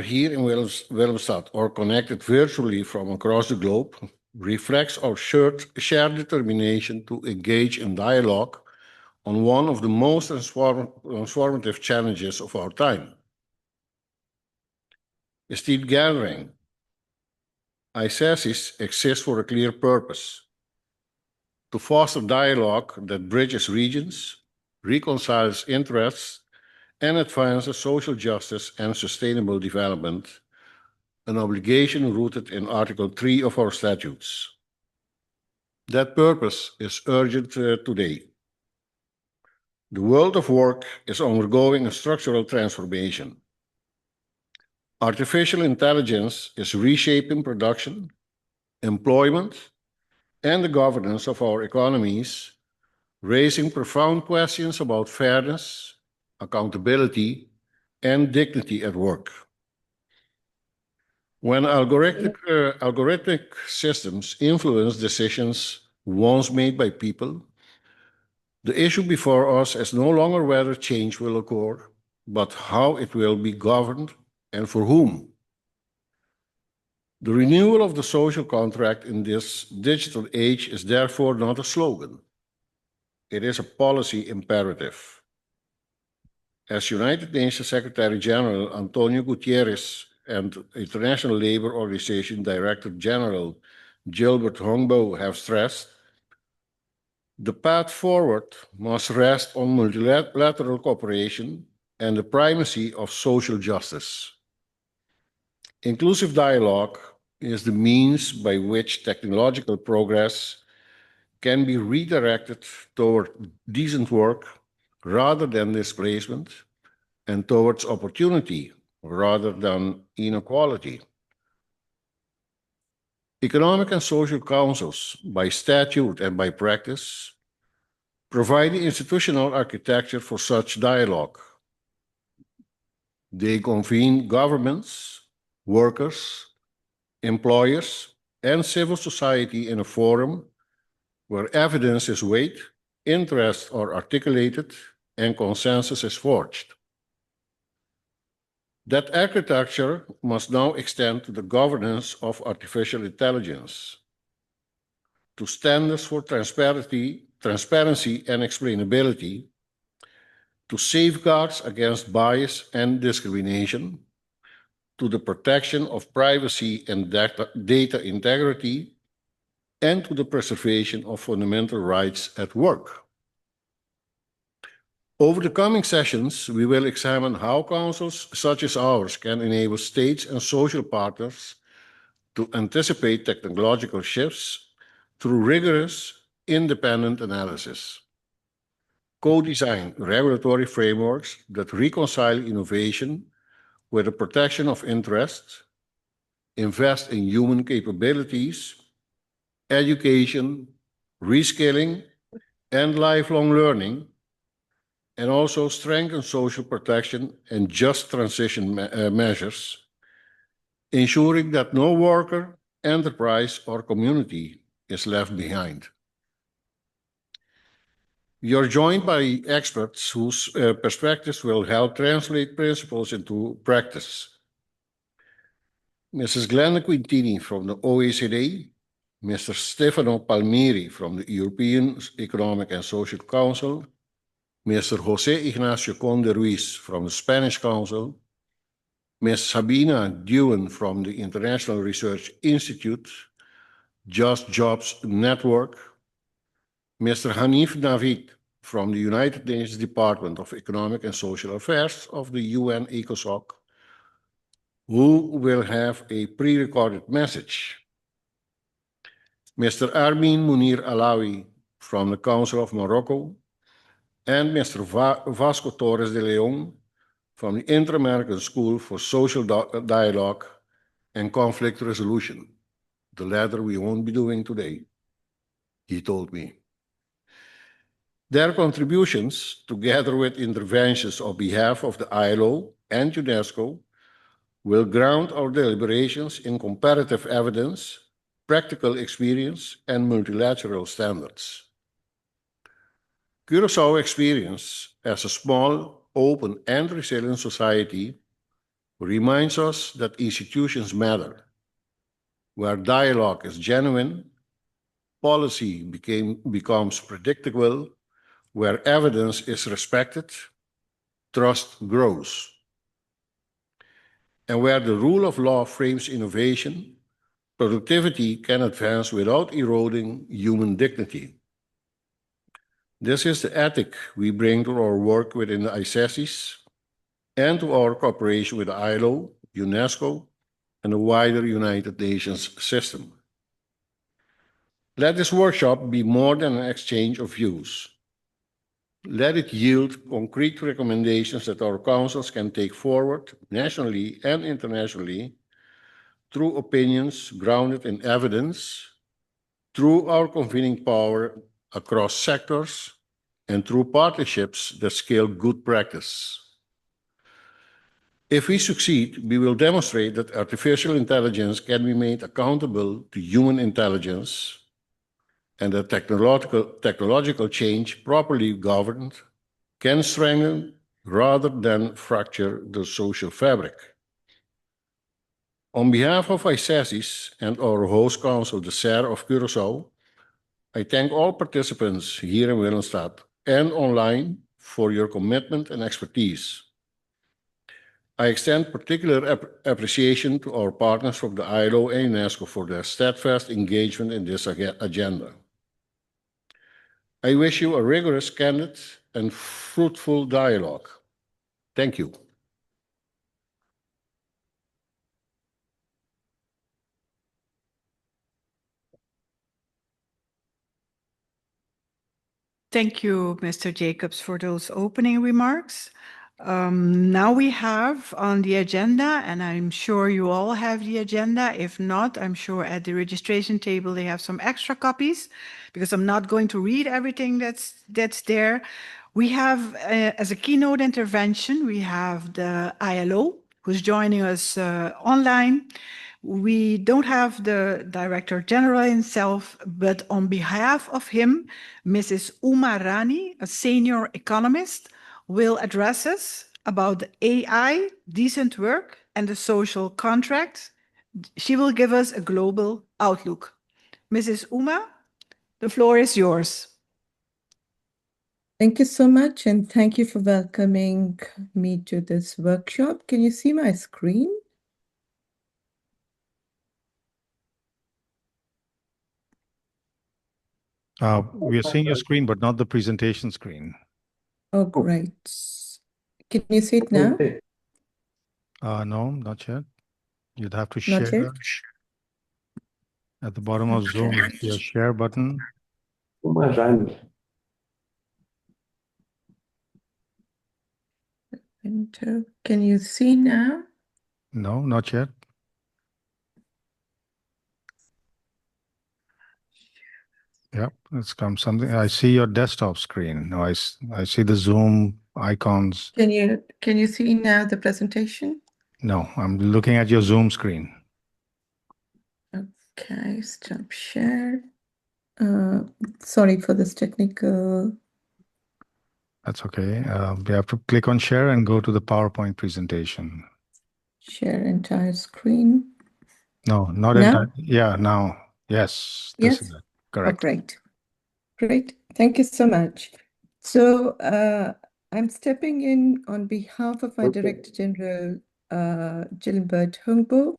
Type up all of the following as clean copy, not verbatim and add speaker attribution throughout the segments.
Speaker 1: here in Willemstad or connected virtually from across the globe reflects our shared determination to engage in dialogue on one of the most transformative challenges of our time. Esteemed gathering, AICESIS exists for a clear purpose: to foster dialogue that bridges regions, reconciles interests, and advances social justice and sustainable development, an obligation rooted in Article 3 of our statutes. That purpose is urgent today. The world of work is undergoing a structural transformation. Artificial intelligence is reshaping production, employment, and the governance of our economies, raising profound questions about fairness, accountability, and dignity at work. When algorithmic systems influence decisions once made by people, the issue before us is no longer whether change will occur, but how it will be governed and for whom. The renewal of the social contract in this digital age is therefore not a slogan. It is a policy imperative. As United Nations Secretary General Antonio Guterres and International Labour Organization Director General Gilbert Hongbo have stressed, the path forward must rest on multilateral cooperation and the primacy of social justice. Inclusive dialogue is the means by which technological progress can be redirected toward decent work rather than displacement, and towards opportunity rather than inequality. Economic and social councils, by statute and by practice, provide the institutional architecture for such dialogue. They convene governments, workers, employers, and civil society in a forum where evidence is weighed, interests are articulated, and consensus is forged. That architecture must now extend to the governance of artificial intelligence, to standards for transparency and explainability, to safeguards against bias and discrimination, to the protection of privacy and data integrity, and to the preservation of fundamental rights at work. Over the coming sessions, we will examine how councils such as ours can enable states and social partners to anticipate technological shifts through rigorous, independent analysis, co-design regulatory frameworks that reconcile innovation with the protection of interests, invest in human capabilities, education, reskilling, and lifelong learning, and also strengthen social protection and just transition measures, ensuring that no worker, enterprise, or community is left behind. You're joined by experts whose perspectives will help translate principles into practice. Mrs. Glenda Quintini from the OECD, Mr. Stefano Palmieri from the European Economic and Social Council, Mr. José Ignacio Conde Ruiz from the Spanish Council, Ms. Sabina Dewen from the International Research Institute, Just Jobs Network, Mr. Hanif Navid from the United Nations Department of Economic and Social Affairs of the UN ECOSOC, who will have a pre-recorded message. Mr. Armin Munir Alawi from the Council of Morocco, and Mr. Vasco Torres de Leon from the Inter-American School for Social Dialogue and Conflict Resolution. The latter we won't be doing today, he told me. Their contributions, together with interventions on behalf of the ILO and UNESCO, will ground our deliberations in comparative evidence, practical experience, and multilateral standards. Curaçao experience as a small, open, and resilient society reminds us that institutions matter. Where dialogue is genuine, policy becomes predictable. Where evidence is respected, trust grows. And where the rule of law frames innovation, productivity can advance without eroding human dignity. This is the ethic we bring to our work within the AICESIS and to our cooperation with the ILO, UNESCO, and the wider United Nations system. Let this workshop be more than an exchange of views. Let it yield concrete recommendations that our councils can take forward nationally and internationally through opinions grounded in evidence, through our convening power across sectors, and through partnerships that scale good practice. If we succeed, we will demonstrate that artificial intelligence can be made accountable to human intelligence and that technological change, properly governed, can strengthen rather than fracture the social fabric. On behalf of AICESIS and our host council, the SER of Curaçao, I thank all participants here in Willemstad and online for your commitment and expertise. I extend particular appreciation to our partners from the ILO and UNESCO for their steadfast engagement in this agenda. I wish you a rigorous, candid, and fruitful dialogue. Thank you.
Speaker 2: Thank you, Mr. Jacobs, for those opening remarks. Now we have on the agenda, and I'm sure you all have the agenda. If not, I'm sure at the registration table they have some extra copies, because I'm not going to read everything that's there. We have, as a keynote intervention, we have the ILO, who's joining us online. We don't have the Director General himself, but on behalf of him, Mrs. Uma Rani, a senior economist, will address us about the AI, decent work, and the social contract. She will give us a global outlook. Mrs. Uma, the floor is yours.
Speaker 3: Thank you so much, and thank you for welcoming me to this workshop. Can you see my screen?
Speaker 4: We are seeing your screen, but not the presentation screen.
Speaker 3: Oh, great. Can you see it now?
Speaker 4: No, not yet. You'd have to
Speaker 3: Not
Speaker 4: share.
Speaker 3: yet?
Speaker 4: At the bottom of Zoom, you see a share button.
Speaker 3: Enter. Can you see now?
Speaker 4: No, not yet. Yep, it's come something. I see your desktop screen. No, I see the Zoom icons.
Speaker 3: Can you see now the presentation?
Speaker 4: No, I'm looking at your Zoom screen.
Speaker 3: Okay, stop share. Sorry for this technical.
Speaker 4: That's okay. We have to click on share and go to the PowerPoint presentation.
Speaker 3: Share entire screen.
Speaker 4: No, not
Speaker 3: Now?
Speaker 4: entire. Yeah, now. Yes, this is it. Correct.
Speaker 3: Oh, great. Great. Thank you so much. So I'm stepping in on behalf of my Director General, Gilbert Humbo,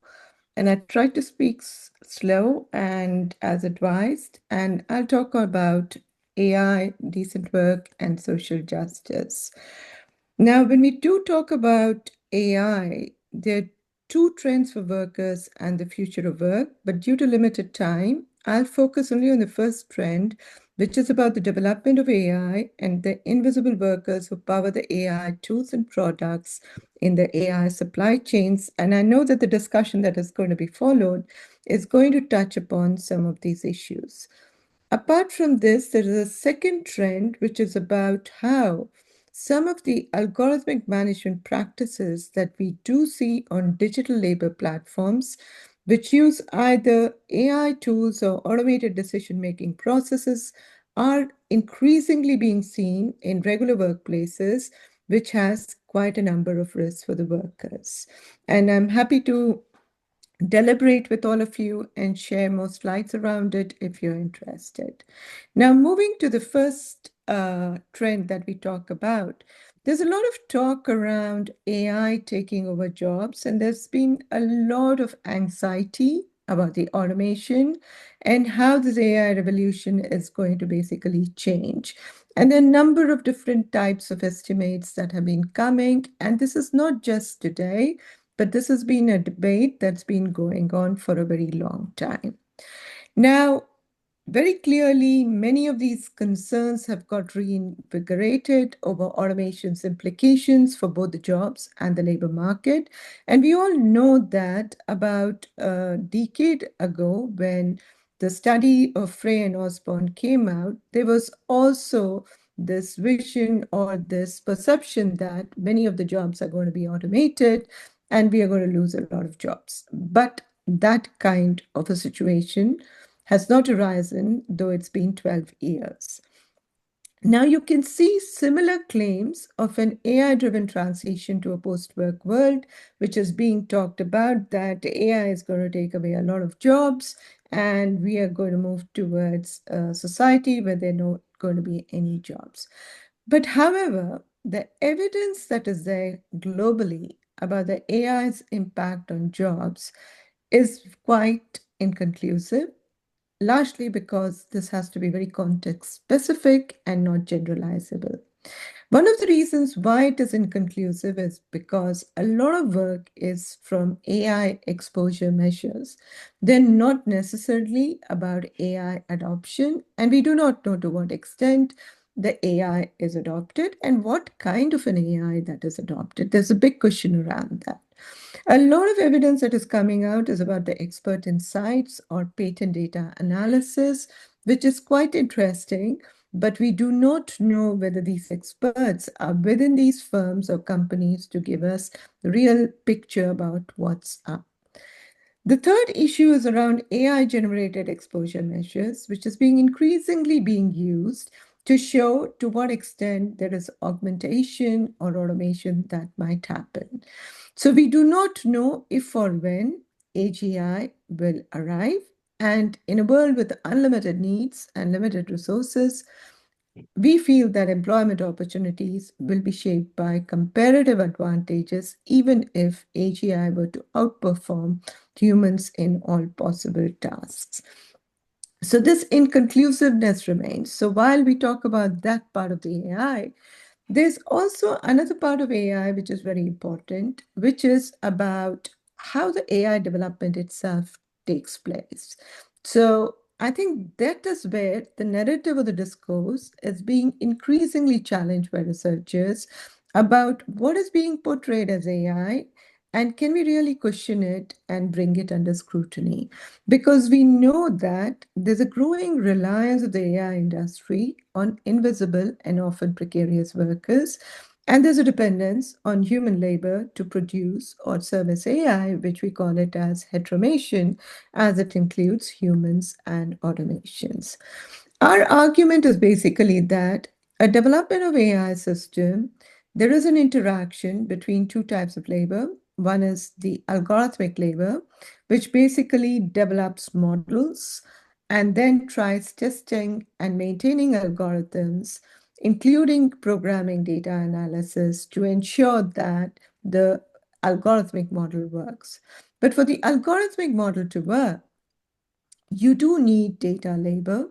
Speaker 3: and I try to speak slow and as advised, and I'll talk about AI, decent work, and social justice. Now, when we do talk about AI, there are two trends for workers and the future of work, but due to limited time, I'll focus only on the first trend, which is about the development of AI and the invisible workers who power the AI tools and products in the AI supply chains. And I know that the discussion that is going to be followed is going to touch upon some of these issues. Apart from this, there is a second trend, which is about how some of the algorithmic management practices that we do see on digital labor platforms, which use either AI tools or automated decision-making processes, are increasingly being seen in regular workplaces which has quite a number of risks for the workers. And I'm happy to deliberate with all of you and share more slides around it if you're interested. Now, moving to the first trend that we talk about, there's a lot of talk around AI taking over jobs, and there's been a lot of anxiety about the automation and how this AI revolution is going to basically change. And there are a number of different types of estimates that have been coming, and this is not just today, but this has been a debate that's been going on for a very long time. Now, very clearly, many of these concerns have got reinvigorated over automation's implications for both the jobs and the labor market. And we all know that about a decade ago, when the study of Frey and Osborne came out, there was also this vision or this perception that many of the jobs are going to be automated and we are going to lose a lot of jobs. But that kind of a situation has not arisen, though it's been 12 years. Now you can see similar claims of an AI-driven transition to a post-work world, which is being talked about, that AI is going to take away a lot of jobs and we are going to move towards a society where there are not going to be any jobs. But however, the evidence that is there globally about the AI's impact on jobs is quite inconclusive, largely because this has to be very context specific and not generalizable. One of the reasons why it is inconclusive is because a lot of work is from AI exposure measures. They're not necessarily about AI adoption, and we do not know to what extent the AI is adopted and what kind of an AI that is adopted. There's a big question around that. A lot of evidence that is coming out is about the expert insights or patent data analysis, which is quite interesting, but we do not know whether these experts are within these firms or companies to give us the real picture about what's up. The third issue is around AI-generated exposure measures, which is increasingly being used to show to what extent there is augmentation or automation that might happen. So we do not know if or when AGI will arrive. And in a world with unlimited needs and limited resources, we feel that employment opportunities will be shaped by comparative advantages, even if AGI were to outperform humans in all possible tasks. So this inconclusiveness remains. So while we talk about that part of the AI, there's also another part of AI which is very important, which is about how the AI development itself takes place. So I think that is where the narrative of the discourse is being increasingly challenged by researchers about what is being portrayed as AI and can we really question it and bring it under scrutiny? Because we know that there's a growing reliance of the AI industry on invisible and often precarious workers, and there's a dependence on human labor to produce or service AI, which we call it as heteromation, as it includes humans and automations. Our argument is basically that a development of AI system, there is an interaction between two types of labor. One is the algorithmic labor, which basically develops models and then tries testing and maintaining algorithms, including programming data analysis to ensure that the algorithmic model works. But for the algorithmic model to work, you do need data labor.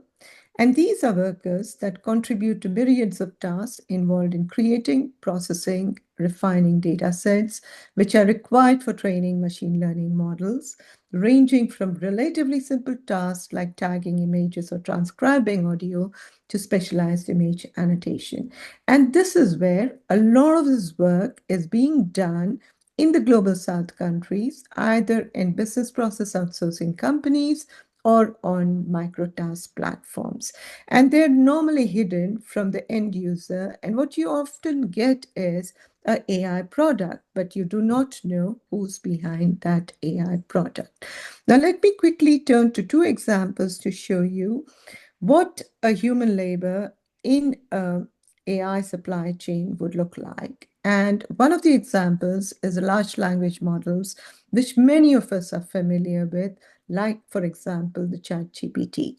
Speaker 3: And these are workers that contribute to myriads of tasks involved in creating, processing, refining data sets, which are required for training machine learning models, ranging from relatively simple tasks like tagging images or transcribing audio to specialized image annotation. And this is where a lot of this work is being done in the global South countries, either in business process outsourcing companies or on microtask platforms. And they're normally hidden from the end user. And what you often get is an AI product, but you do not know who's behind that AI product. Now, let me quickly turn to two examples to show you what a human labor in AI supply chain would look like. And one of the examples is large language models, which many of us are familiar with, like, for example, the ChatGPT.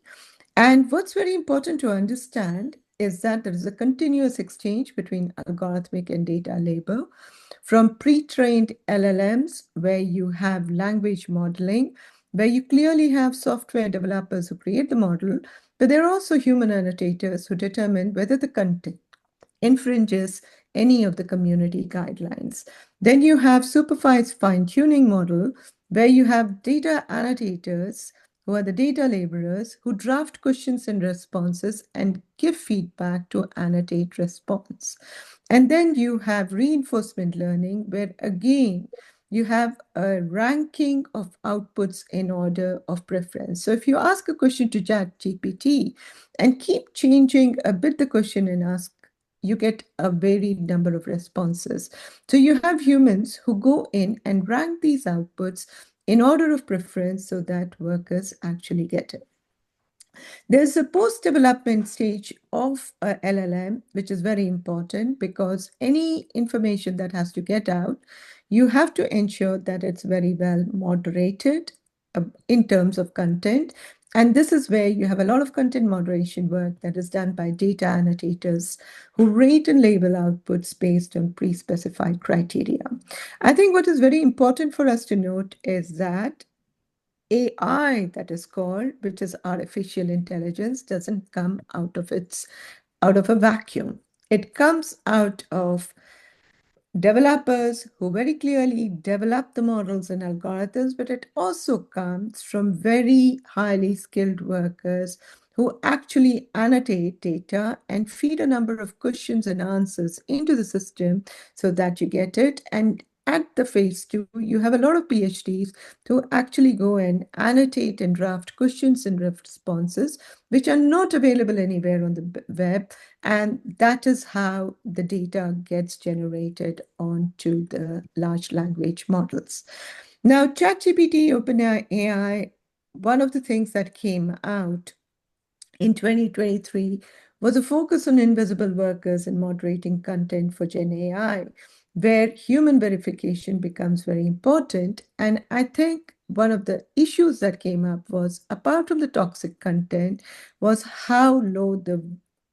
Speaker 3: And what's very important to understand is that there is a continuous exchange between algorithmic and data labor. From pre-trained LLMs, where you have language modeling, where you clearly have software developers who create the model, but there are also human annotators who determine whether the content infringes any of the community guidelines. Then you have supervised fine-tuning model, where you have data annotators who are the data laborers who draft questions and responses and give feedback to annotate response. And then you have reinforcement learning, where again, you have a ranking of outputs in order of preference. So if you ask a question to ChatGPT and keep changing a bit the question and ask, you get a varied number of responses. So you have humans who go in and rank these outputs in order of preference so that workers actually get it. There's a post-development stage of a LLM, which is very important because any information that has to get out, you have to ensure that it's very well moderated in terms of content. And this is where you have a lot of content moderation work that is done by data annotators who rate and label outputs based on pre-specified criteria. I think what is very important for us to note is that AI, that is called, which is artificial intelligence, doesn't come out of a vacuum. It comes out of developers who very clearly develop the models and algorithms, but it also comes from very highly skilled workers who actually annotate data and feed a number of questions and answers into the system so that you get it. And at the phase 2, you have a lot of PhDs to actually go and annotate and draft questions and responses, which are not available anywhere on the web. And that is how the data gets generated onto the large language models. Now, ChatGPT, OpenAI, one of the things that came out in 2023 was a focus on invisible workers and moderating content for Gen AI, where human verification becomes very important. And I think one of the issues that came up was, apart from the toxic content, was how low the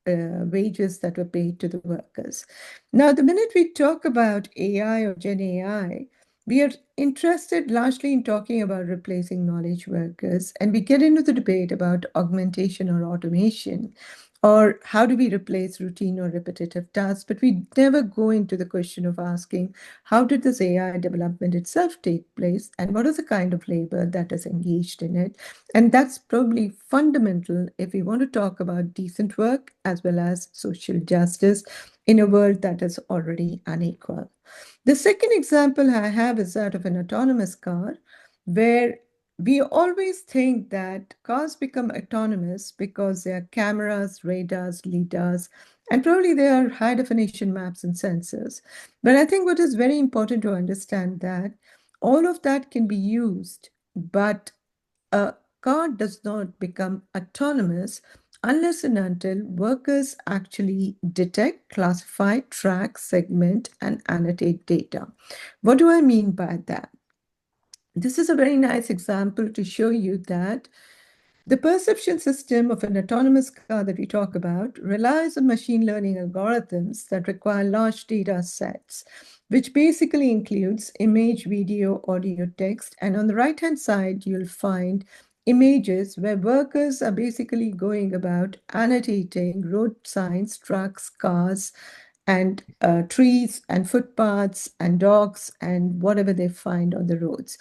Speaker 3: wages that were paid to the workers. Now, the minute we talk about AI or Gen AI, we are interested largely in talking about replacing knowledge workers, and we get into the debate about augmentation or automation, or how do we replace routine or repetitive tasks, but we never go into the question of asking, how did this AI development itself take place, and what is the kind of labor that is engaged in it? And that's probably fundamental if we want to talk about decent work as well as social justice in a world that is already unequal. The second example I have is that of an autonomous car, where we always think that cars become autonomous because there are cameras, radars, lidars, and probably there are high definition maps and sensors. But I think what is very important to understand that all of that can be used, but a car does not become autonomous unless and until workers actually detect, classify, track, segment, and annotate data. What do I mean by that? This is a very nice example to show you that the perception system of an autonomous car that we talk about relies on machine learning algorithms that require large data sets, which basically includes image, video, audio, text. And on the right-hand side, you'll find images where workers are basically going about annotating road signs, trucks, cars, and trees and footpaths and dogs and whatever they find on the roads.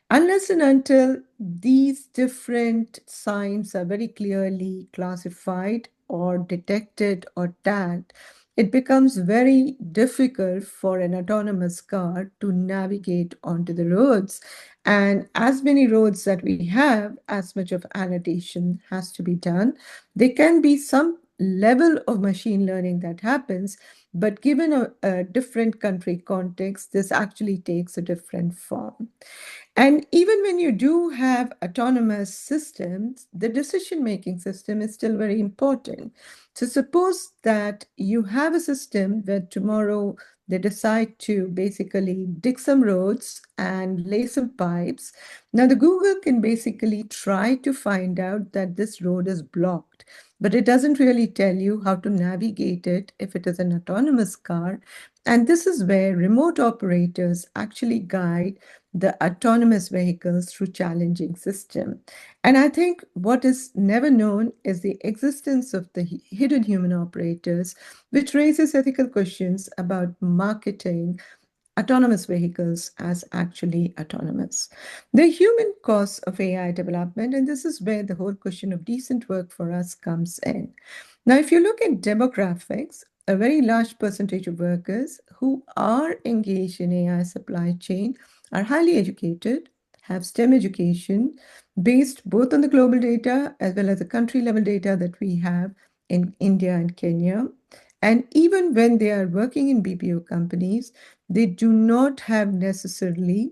Speaker 3: Unless and until these different signs are very clearly classified or detected or tagged, it becomes very difficult for an autonomous car to navigate onto the roads. And as many roads that we have, as much of annotation has to be done. There can be some level of machine learning that happens, but given a different country context, this actually takes a different form. And even when you do have autonomous systems, the decision-making system is still very important. So suppose that you have a system where tomorrow they decide to basically dig some roads and lay some pipes. Now the Google can basically try to find out that this road is blocked, but it doesn't really tell you how to navigate it if it is an autonomous car. And this is where remote operators actually guide the autonomous vehicles through challenging system. And I think what is never known is the existence of the hidden human operators, which raises ethical questions about marketing autonomous vehicles as actually autonomous. The human cost of AI development, and this is where the whole question of decent work for us comes in. Now, if you look at demographics, a very large percentage of workers who are engaged in AI supply chain are highly educated, have STEM education, based both on the global data as well as the country level data that we have in India and Kenya. And even when they are working in BPO companies, they do not have necessarily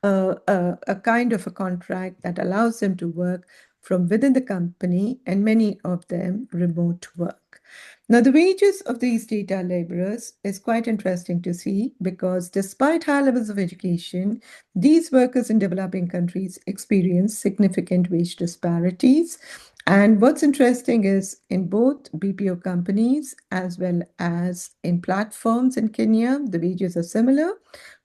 Speaker 3: a kind of a contract that allows them to work from within the company, and many of them remote work. Now, the wages of these data laborers is quite interesting to see because despite high levels of education, these workers in developing countries experience significant wage disparities. And what's interesting is in both BPO companies as well as in platforms in Kenya, the wages are similar,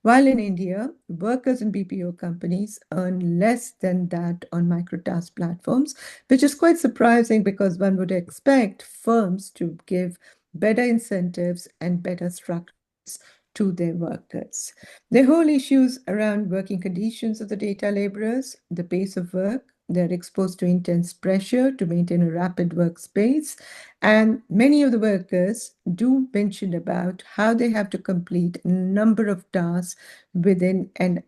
Speaker 3: while in India, workers in BPO companies earn less than that on microtask platforms, which is quite surprising because one would expect firms to give better incentives and better structures to their workers. The whole issues around working conditions of the data laborers, the pace of work, they're exposed to intense pressure to maintain a rapid workspace. And many of the workers do mention about how they have to complete a number of tasks within an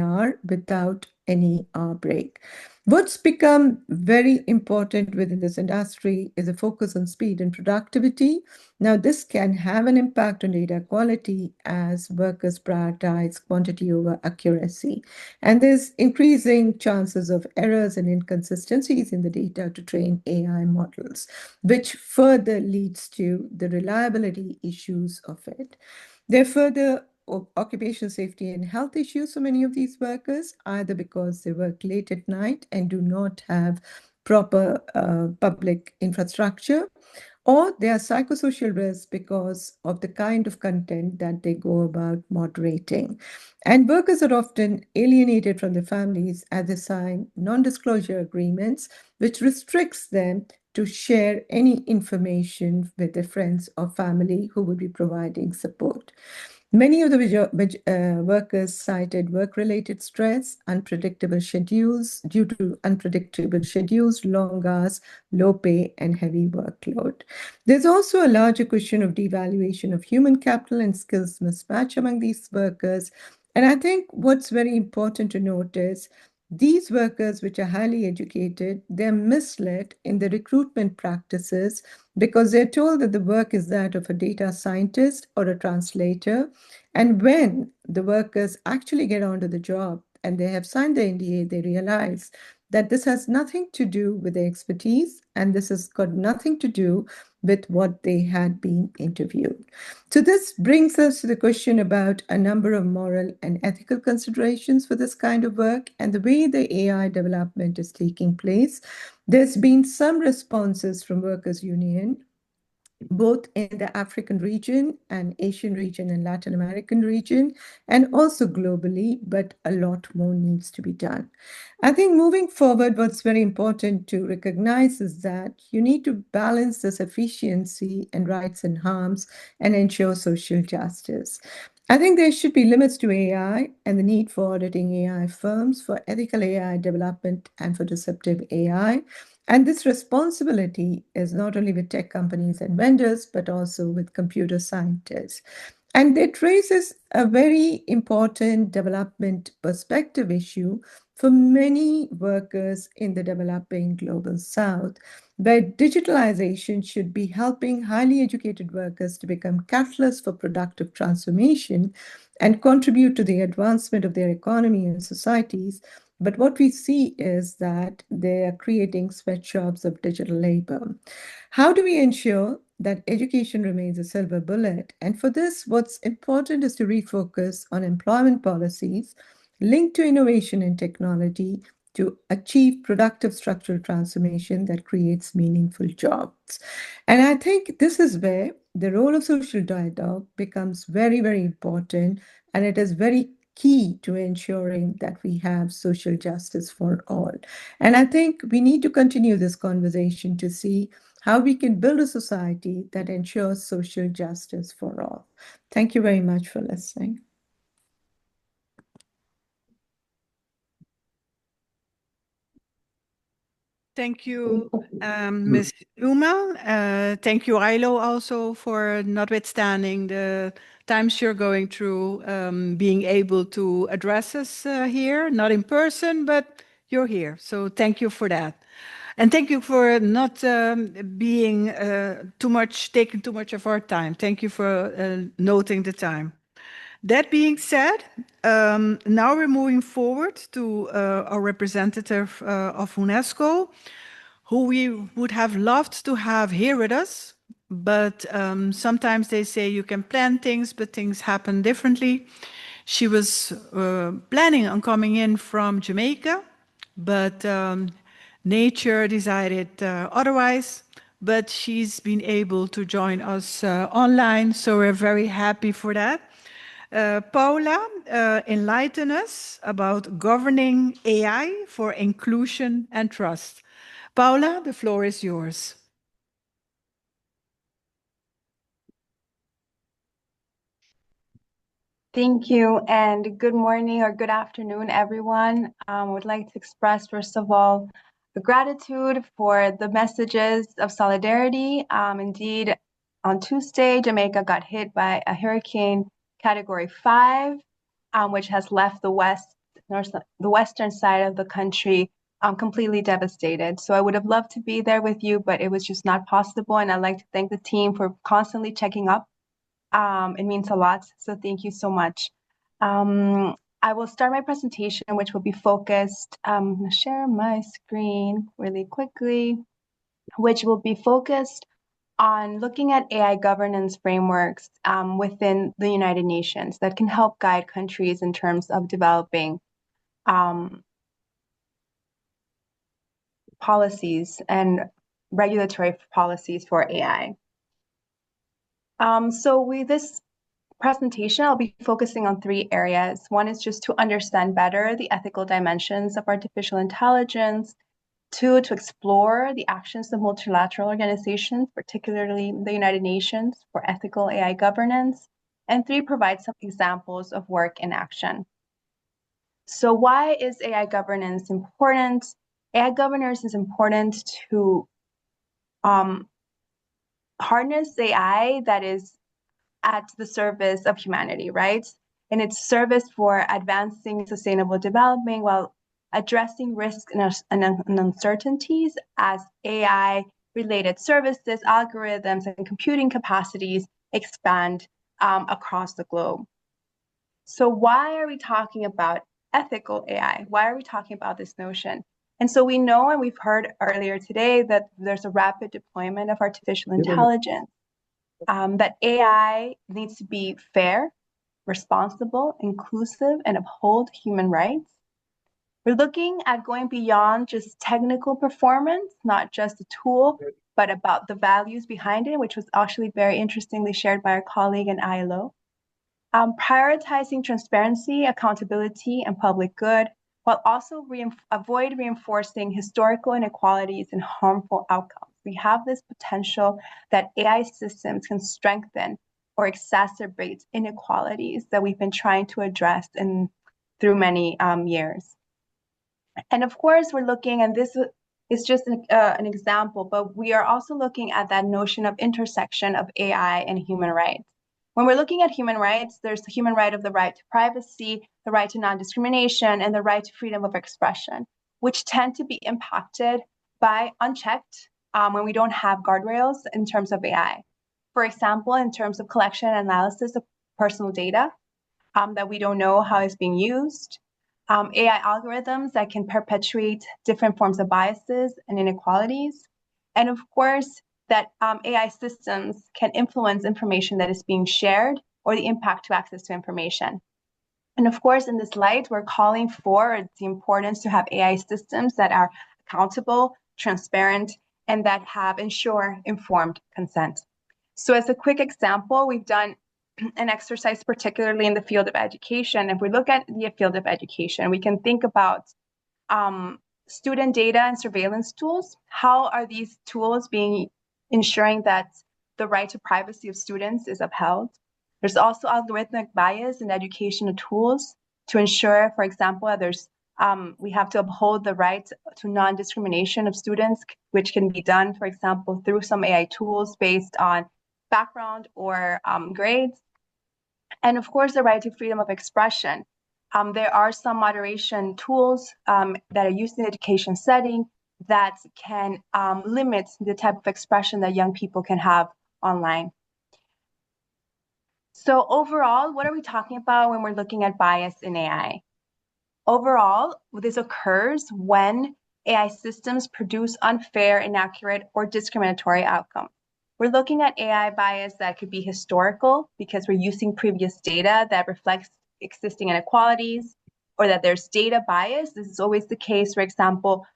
Speaker 3: hour without any hour break. What's become very important within this industry is a focus on speed and productivity. Now, this can have an impact on data quality as workers prioritize quantity over accuracy. And there's increasing chances of errors and inconsistencies in the data to train AI models, which further leads to the reliability issues of it. There are further occupational safety and health issues for many of these workers, either because they work late at night and do not have proper public infrastructure, or there are psychosocial risks because of the kind of content that they go about moderating. And workers are often alienated from their families as they sign non-disclosure agreements, which restricts them to share any information with their friends or family who would be providing support. Many of the workers cited work-related stress, unpredictable schedules, due to unpredictable schedules, long hours, low pay, and heavy workload. There's also a larger question of devaluation of human capital and skills mismatch among these workers. And I think what's very important to note is these workers, which are highly educated, they're misled in the recruitment practices because they're told that the work is that of a data scientist or a translator. And when the workers actually get onto the job and they have signed the NDA, they realize that this has nothing to do with their expertise and this has got nothing to do with what they had been interviewed. So this brings us to the question about a number of moral and ethical considerations for this kind of work and the way the AI development is taking place. There's been some responses from Workers' Union, both in the African region and Asian region and Latin American region, and also globally, but a lot more needs to be done. I think moving forward, what's very important to recognize is that you need to balance this efficiency and rights and harms and ensure social justice. I think there should be limits to AI and the need for auditing AI firms for ethical AI development and for deceptive AI. And this responsibility is not only with tech companies and vendors, but also with computer scientists. And it raises a very important development perspective issue for many workers in the developing global south, where digitalization should be helping highly educated workers to become catalysts for productive transformation and contribute to the advancement of their economy and societies, But what we see is that they are creating sweatshops of digital labor. How do we ensure that education remains a silver bullet? And for this, what's important is to refocus on employment policies linked to innovation and technology to achieve productive structural transformation that creates meaningful jobs. And I think this is where the role of social dialogue becomes very, very important. And it is very key to ensuring that we have social justice for all. And I think we need to continue this conversation to see how we can build a society that ensures social justice for all. Thank you very much for listening.
Speaker 2: Thank you, Ms. Uma. Thank you, Ailo, also for notwithstanding the times you're going through, being able to address us here, not in person, but you're here. So thank you for that. And thank you for not being taking too much of our time. Thank you for noting the time. That being said, now we're moving forward to our representative of UNESCO, who we would have loved to have here with us. But sometimes they say you can plan things, but things happen differently. She was planning on coming in from Jamaica, but nature decided otherwise. But she's been able to join us online, so we're very happy for that. Paula, enlighten us about governing AI for inclusion and trust. Paula, the floor is yours.
Speaker 5: Thank you, and good morning or good afternoon, everyone. I would like to express, first of all, the gratitude for the messages of solidarity. Indeed, on Tuesday, Jamaica got hit by a hurricane category 5, which has left the western side of the country completely devastated. So I would have loved to be there with you, but it was just not possible. And I'd like to thank the team for constantly checking up. It means a lot, so thank you so much. I will start my presentation, which will be focused, I'm going to share my screen really quickly, which will be focused on looking at AI governance frameworks within the United Nations that can help guide countries in terms of developing policies and regulatory policies for AI. This presentation, I'll be focusing on 3 areas. One is just to understand better the ethical dimensions of artificial intelligence. 2, to explore the actions of multilateral organizations, particularly the United Nations, for ethical AI governance. And 3, provide some examples of work in action. So why is AI governance important? AI governance is important to harness AI that is at the service of humanity, right? And its service for advancing sustainable development while addressing risks and uncertainties as AI-related services, algorithms, and computing capacities expand across the globe. So why are we talking about ethical AI? Why are we talking about this notion? And so we know, and we've heard earlier today, that there's a rapid deployment of artificial intelligence. That AI needs to be fair, responsible, inclusive, and uphold human rights. We're looking at going beyond just technical performance, not just a tool, but about the values behind it, which was actually very interestingly shared by our colleague in ILO. Prioritizing transparency, accountability, and public good, while also avoid reinforcing historical inequalities and harmful outcomes. We have this potential that AI systems can strengthen or exacerbate inequalities that we've been trying to address through many years. And of course, we're looking, and this is just an example, but we are also looking at that notion of intersection of AI and human rights. When we're looking at human rights, there's the human right of the right to privacy, the right to non-discrimination, and the right to freedom of expression, which tend to be impacted by unchecked when we don't have guardrails in terms of AI. For example, in terms of collection and analysis of personal data that we don't know how it's being used, AI algorithms that can perpetuate different forms of biases and inequalities. And of course, that AI systems can influence information that is being shared or the impact to access to information. And of course, in this light, we're calling for the importance to have AI systems that are accountable, transparent, and that have ensure informed consent. So as a quick example, we've done an exercise, particularly in the field of education. If we look at the field of education, we can think about student data and surveillance tools. How are these tools being ensuring that the right to privacy of students is upheld? There's also algorithmic bias in educational tools to ensure, for example, we have to uphold the right to non-discrimination of students, which can be done, for example, through some AI tools based on background or grades. And of course, the right to freedom of expression. There are some moderation tools that are used in education setting that can limit the type of expression that young people can have online. So overall, what are we talking about when we're looking at bias in AI? Overall, this occurs when AI systems produce unfair, inaccurate, or discriminatory outcomes. We're looking at AI bias that could be historical because we're using previous data that reflects existing inequalities, or that there's data bias. This is always the case, for example,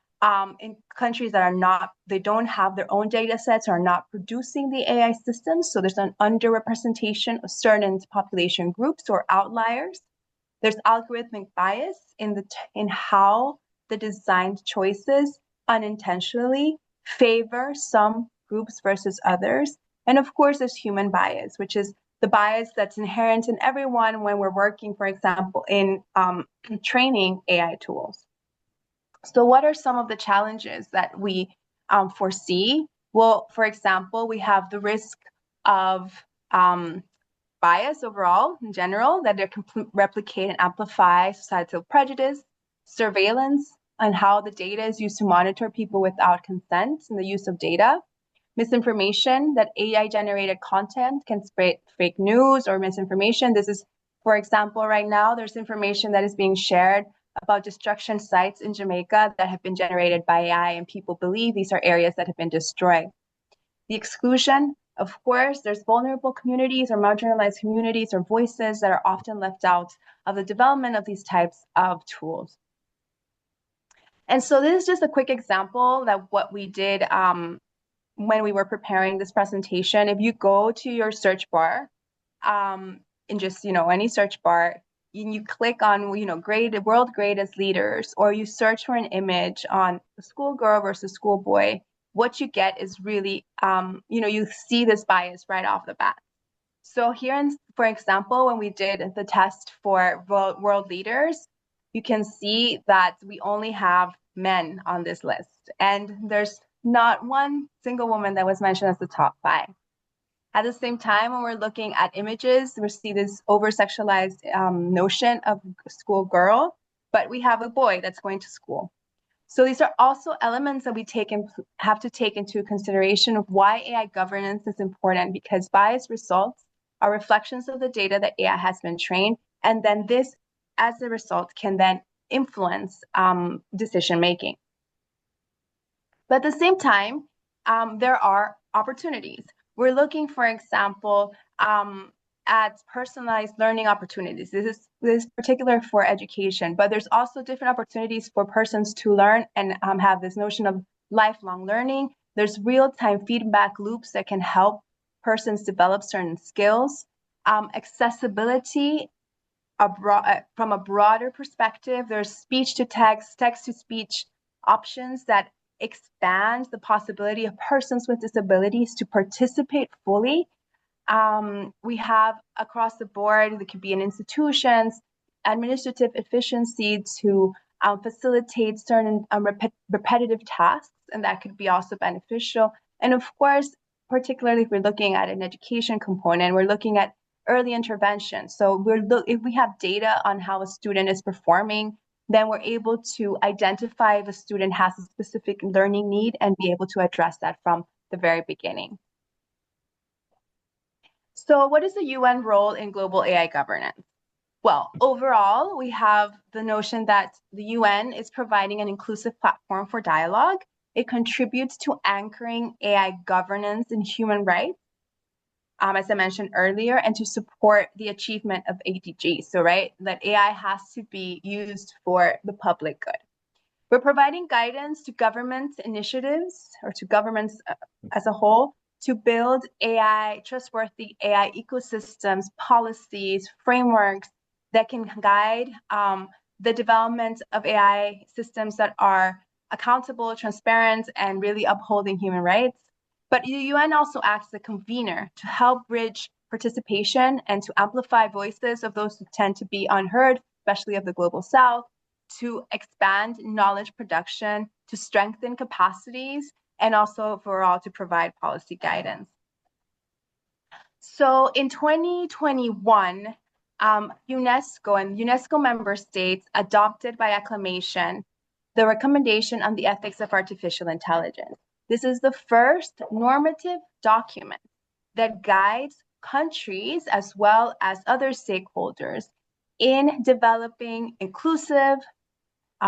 Speaker 5: in countries that they don't have their own data sets or are not producing the AI systems. So there's an underrepresentation of certain population groups or outliers. There's algorithmic bias in how the designed choices unintentionally favor some groups versus others. And of course, there's human bias, which is the bias that's inherent in everyone when we're working, for example, in training AI tools. So what are some of the challenges that we foresee? Well, for example, we have the risk of bias overall, in general, that they can replicate and amplify societal prejudice, surveillance, and how the data is used to monitor people without consent and the use of data, misinformation, that AI-generated content can spread fake news or misinformation. This is, for example, right now, there's information that is being shared about destruction sites in Jamaica that have been generated by AI, and people believe these are areas that have been destroyed. The exclusion, of course, there's vulnerable communities or marginalized communities or voices that are often left out of the development of these types of tools. And so this is just a quick example of what we did when we were preparing this presentation. If you go to your search bar, in just any search bar, and you click on world greatest leaders, or you search for an image on a schoolgirl versus schoolboy, what you get is really you see this bias right off the bat. So here, for example, when we did the test for world leaders, you can see that we only have men on this list, and there's not one single woman that was mentioned as the top 5. At the same time, when we're looking at images, we see this over-sexualized notion of a schoolgirl, but we have a boy that's going to school. So these are also elements that we have to take into consideration of why AI governance is important, because bias results are reflections of the data that AI has been trained, and then this, as a result, can then influence decision-making. But at the same time, there are opportunities. We're looking, for example, at personalized learning opportunities. This is particular for education, but there's also different opportunities for persons to learn and have this notion of lifelong learning. There's real-time feedback loops that can help persons develop certain skills. Accessibility, from a broader perspective, there's speech-to-text, text-to-speech options that expand the possibility of persons with disabilities to participate fully. We have across the board, there could be in institutions, administrative efficiency to facilitate certain repetitive tasks, and that could be also beneficial. And of course, particularly if we're looking at an education component, we're looking at early intervention. So if we have data on how a student is performing, then we're able to identify if a student has a specific learning need and be able to address that from the very beginning. So what is the UN role in global AI governance? Well, overall, we have the notion that the UN is providing an inclusive platform for dialogue. It contributes to anchoring AI governance and human rights, as I mentioned earlier, and to support the achievement of ADG. So, right, that AI has to be used for the public good. We're providing guidance to government initiatives or to governments as a whole to build trustworthy AI ecosystems, policies, frameworks that can guide the development of AI systems that are accountable, transparent, and really upholding human rights. But the UN also acts as a convener to help bridge participation and to amplify voices of those who tend to be unheard, especially of the global south, to expand knowledge production, to strengthen capacities, and also overall to provide policy guidance. So in 2021, UNESCO and UNESCO member states adopted by acclamation the recommendation on the ethics of artificial intelligence. This is the first normative document that guides countries as well as other stakeholders in developing inclusive,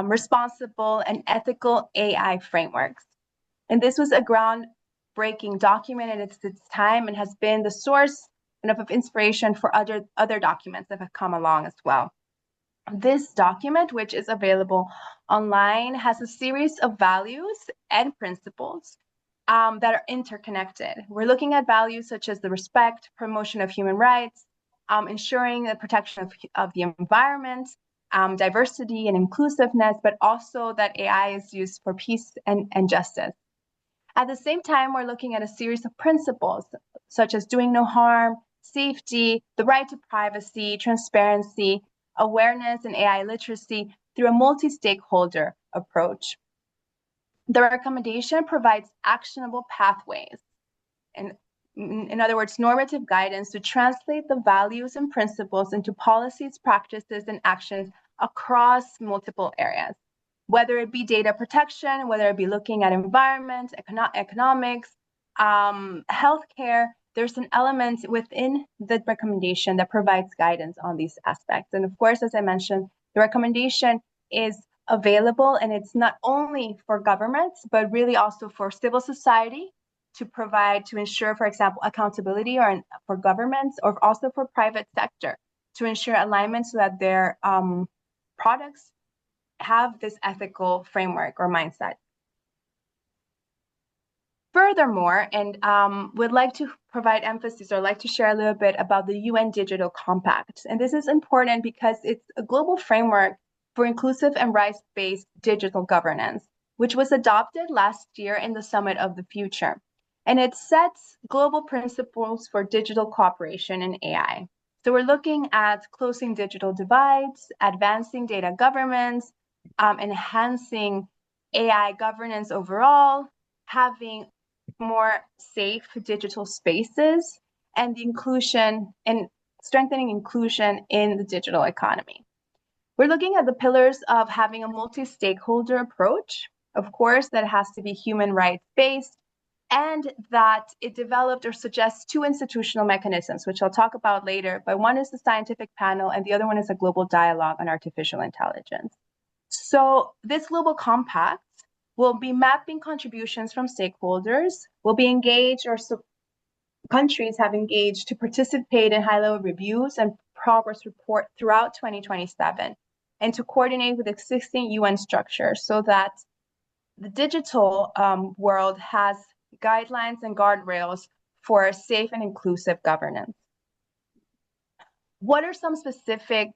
Speaker 5: responsible, and ethical AI frameworks. And this was a groundbreaking document in its time and has been the source of inspiration for other documents that have come along as well. This document, which is available online, has a series of values and principles that are interconnected. We're looking at values such as the respect, promotion of human rights, ensuring the protection of the environment, diversity and inclusiveness, but also that AI is used for peace and justice. At the same time, we're looking at a series of principles such as doing no harm, safety, the right to privacy, transparency, awareness, and AI literacy through a multi-stakeholder approach. The recommendation provides actionable pathways, and in other words, normative guidance to translate the values and principles into policies, practices, and actions across multiple areas, whether it be data protection, whether it be looking at environment, economics, healthcare. There's an element within the recommendation that provides guidance on these aspects. And of course, as I mentioned, the recommendation is available, and it's not only for governments, but really also for civil society to provide, to ensure, for example, accountability or for governments, or also for private sector to ensure alignment so that their products have this ethical framework or mindset. Furthermore, and would like to provide emphasis or like to share a little bit about the UN Digital Compact. And this is important because it's a global framework for inclusive and rights-based digital governance, which was adopted last year in the Summit of the Future. And it sets global principles for digital cooperation in AI. So we're looking at closing digital divides, advancing data governance, enhancing AI governance overall, having more safe digital spaces, and the inclusion and strengthening inclusion in the digital economy. We're looking at the pillars of having a multi-stakeholder approach, of course, that has to be human rights based, and that it developed or suggests two institutional mechanisms, which I'll talk about later, but one is the scientific panel and the other one is a global dialogue on artificial intelligence. So this global compact will be mapping contributions from stakeholders, will be engaged, or countries have engaged to participate in high-level reviews and progress report throughout 2027, and to coordinate with existing UN structures so that the digital world has guidelines and guardrails for safe and inclusive governance. What are some specific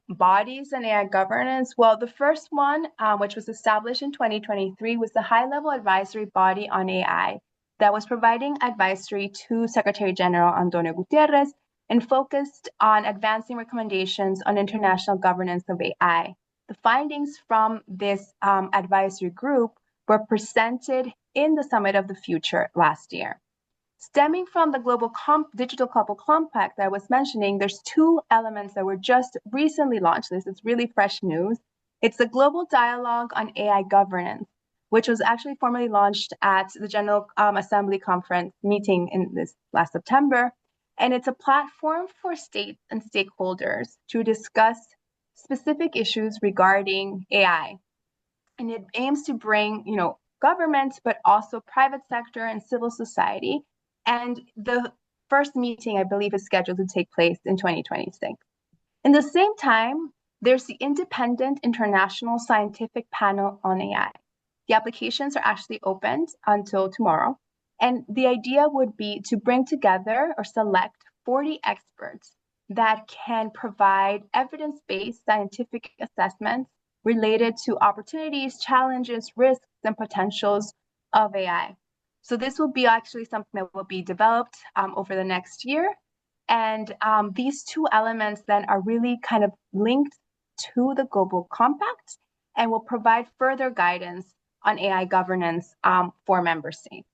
Speaker 5: bodies in AI governance? Well, the first one, which was established in 2023, was the High-Level Advisory Body on AI that was providing advisory to Secretary General Antonio Gutierrez and focused on advancing recommendations on international governance of AI. The findings from this advisory group were presented in the Summit of the Future last year. Stemming from the global digital global compact that I was mentioning, there's two elements that were just recently launched. This is really fresh news. It's the Global Dialogue on AI Governance, which was actually formally launched at the General Assembly Conference meeting in this last September. And it's a platform for states and stakeholders to discuss specific issues regarding AI. And it aims to bring, governments, but also private sector and civil society. And the first meeting, I believe, is scheduled to take place in 2026. In the same time, there's the Independent International Scientific Panel on AI. The applications are actually opened until tomorrow. And the idea would be to bring together or select 40 experts that can provide evidence-based scientific assessments related to opportunities, challenges, risks, and potentials of AI. So this will be actually something that will be developed over the next year. And these two elements then are really kind of linked to the Global Compact and will provide further guidance on AI governance for member states.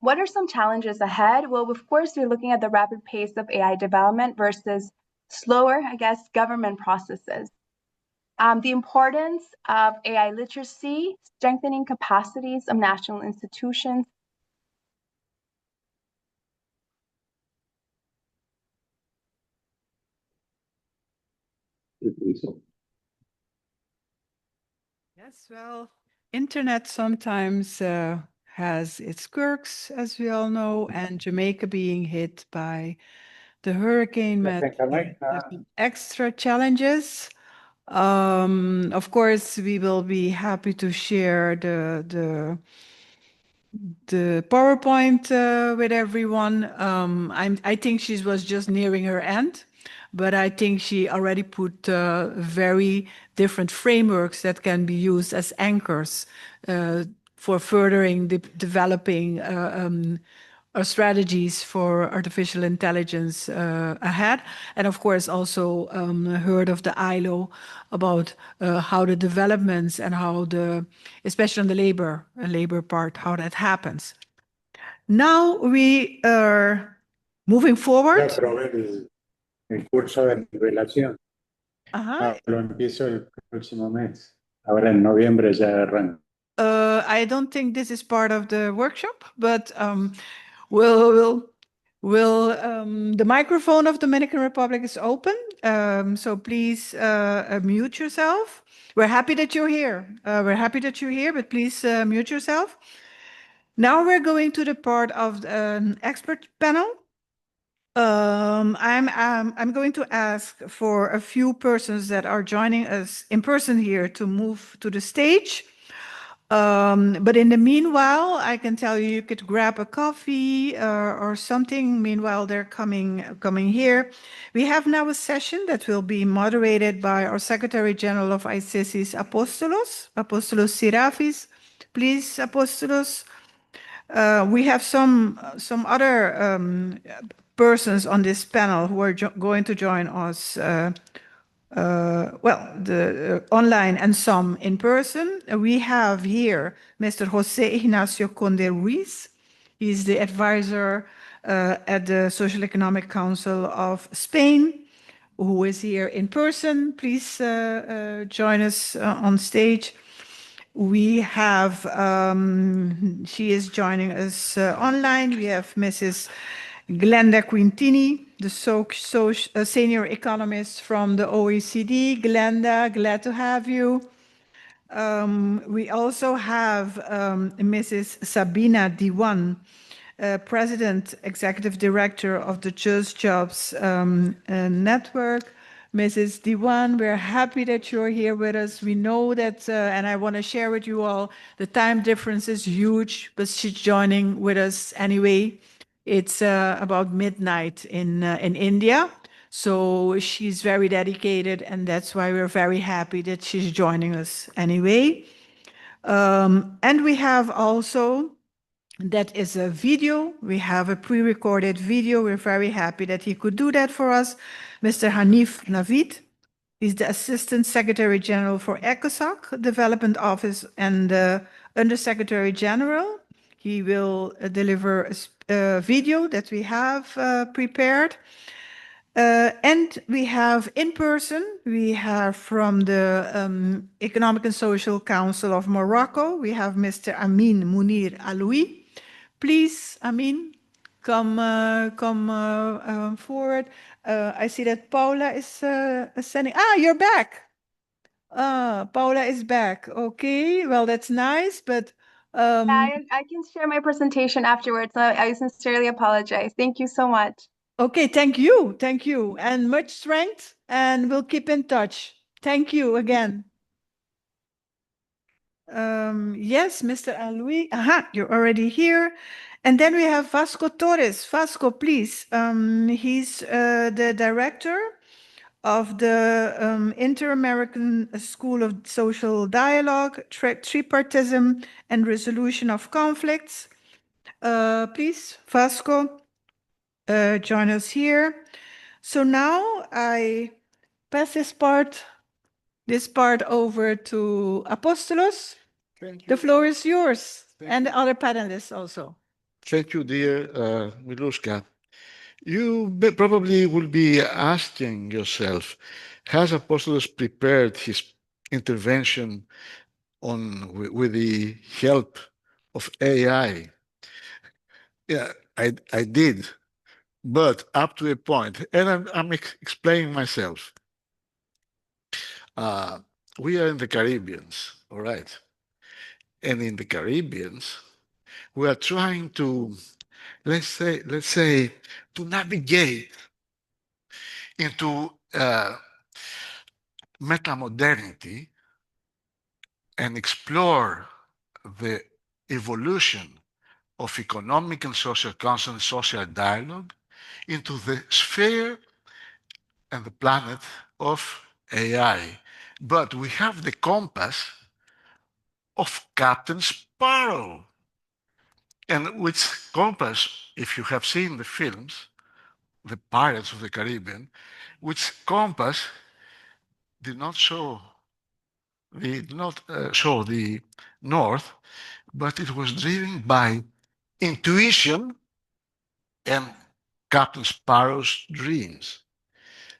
Speaker 5: What are some challenges ahead? Well, of course, we're looking at the rapid pace of AI development versus slower, government processes. The importance of AI literacy, strengthening capacities of national institutions.
Speaker 2: Yes, well, internet sometimes has its quirks, as we all know, and Jamaica being hit by the hurricane met some extra challenges. Of course, we will be happy to share the PowerPoint with everyone. I think she was just nearing her end, but I think she already put very different frameworks that can be used as anchors for furthering developing strategies for artificial intelligence ahead. And of course, also heard of the ILO about how the developments and how especially on the labor part, how that happens. Now we are moving forward.
Speaker 6: El curso de nivelación.
Speaker 2: Ajá.
Speaker 6: Lo empiezo el próximo mes. Ahora en noviembre ya arranco.
Speaker 2: I don't think this is part of the workshop, but we'll the microphone of Dominican Republic is open, so please mute yourself. We're happy that you're here. But please mute yourself. Now we're going to the part of the expert panel. I'm going to ask for a few persons that are joining us in person here to move to the stage. But in the meanwhile, I can tell you, you could grab a coffee or something. Meanwhile, they're coming here. We have now a session that will be moderated by our Secretary General of AICESIS, Apostolos Serafis. Please, Apostolos. We have some other persons on this panel who are going to join us. Online and some in person. We have here Mr. José Ignacio Conde Ruiz. He's the advisor at the Social Economic Council of Spain, who is here in person. Please join us on stage. We have, she is joining us online. We have Mrs. Glenda Quintini, the senior economist from the OECD. Glenda, glad to have you. We also have Mrs. Sabina Diwan, President, Executive Director of the Just Jobs Network. Mrs. Diwan, we're happy that you're here with us. We know that, and I want to share with you all, the time difference is huge, but she's joining with us anyway. It's about midnight in India. So she's very dedicated, and that's why we're very happy that she's joining us anyway. And we have also, that is a video. We have a pre-recorded video. We're very happy that he could do that for us. Mr. Hanif Navid is the Assistant Secretary General for ECOSOC Development Office and Undersecretary General. He will deliver a video that we have prepared. And we have in person, we have from the Economic and Social Council of Morocco, we have Mr. Amin Munir Aloui. Please, Amin, come forward. I see that Paula is sending. Ah, you're back. Paula is back. Okay, well, that's nice, but
Speaker 5: I can share my presentation afterwards. I sincerely apologize. Thank you so much.
Speaker 2: okay, thank you, and much strength, and we'll keep in touch. Thank you again. Yes, Mr. Aloui. Aha, you're already here. And then we have Vasco Torres. Vasco, please. He's the director of the Inter-American School of Social Dialogue, Tripartism, and Resolution of Conflicts. Please, Vasco, join us here. So now I pass this part over to Apostolos.
Speaker 7: Thank
Speaker 2: The
Speaker 7: you.
Speaker 2: floor is yours,
Speaker 7: Thank
Speaker 2: and
Speaker 7: you.
Speaker 2: the other panelists also.
Speaker 7: Thank you, dear Miluska. You probably will be asking yourself, has Apostolos prepared his intervention with the help of AI? Yeah, I did, but up to a point, and I'm explaining myself. We are in the Caribbeans, all right, and in the Caribbeans, we are trying to, let's say, to navigate into metamodernity and explore the evolution of economic and social council and social dialogue into the sphere and the planet of AI. But we have the compass of Captain Sparrow. And which compass, if you have seen the films, the Pirates of the Caribbean, which compass did not show the north, but it was driven by intuition and Captain Sparrow's dreams.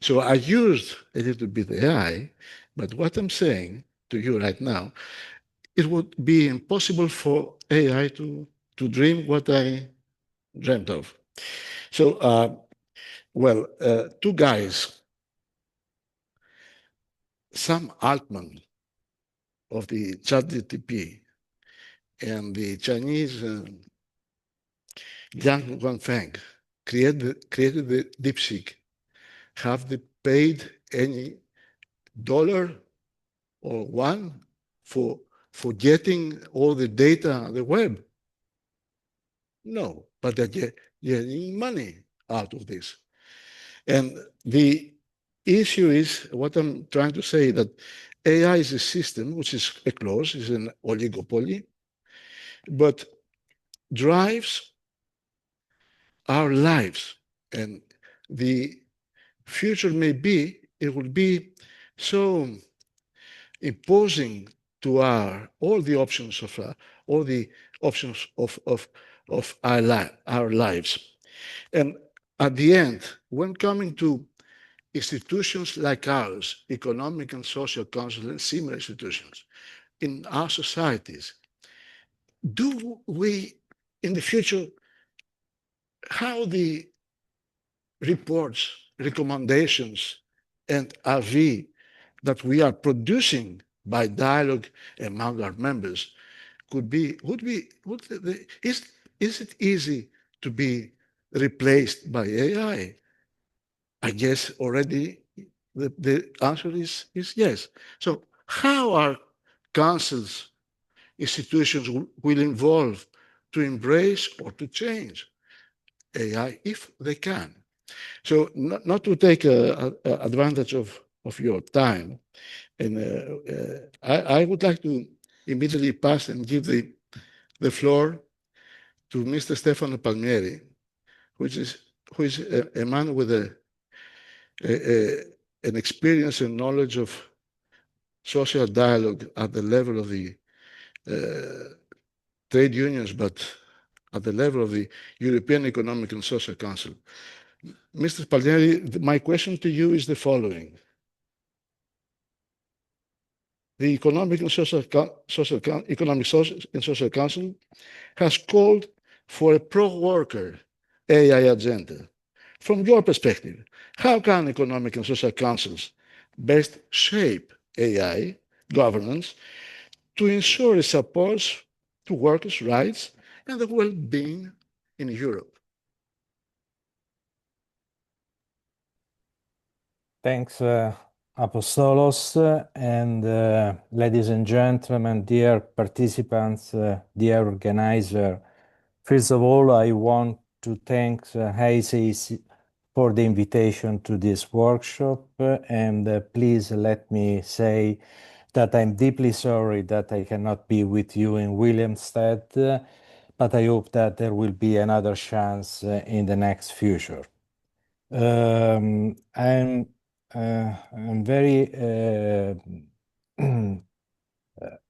Speaker 7: So I used a little bit AI, but what I'm saying to you right now, it would be impossible for AI to dream what I dreamt of. So, two guys, Sam Altman of the ChatGPT and the Chinese Yang Guangfeng created the DeepSeek. Have they paid any dollar or one for getting all the data on the web? No, but they're getting money out of this. And the issue is, what I'm trying to say, that AI is a system which is a close, is an oligopoly, but drives our lives. And the future may be, it will be so imposing to all the options of our lives. And at the end, when coming to institutions like ours, economic and social council and similar institutions in our societies, do we in the future, how the reports, recommendations, and avis that we are producing by dialogue among our members is it easy to be replaced by AI? I guess already the answer is yes. So how our councils, institutions will evolve to embrace or to change AI if they can? So not to take advantage of your time, and I would like to immediately pass and give the floor to Mr. Stefano Palmieri, who is a man with an experience and knowledge of social dialogue at the level of the trade unions, but at the level of the European Economic and Social Council. Mr. Palmieri, my question to you is the following. The Economic and Social Council has called for a pro-worker AI agenda. From your perspective, how can economic and social councils best shape AI governance to ensure it supports to workers' rights and the well-being in Europe?
Speaker 8: Thanks, Apostolos, and ladies and gentlemen, dear participants, dear organizer. First of all, I want to thank AICESIS for the invitation to this workshop, and please let me say that I'm deeply sorry that I cannot be with you in Williamstead, but I hope that there will be another chance in the next future. I'm very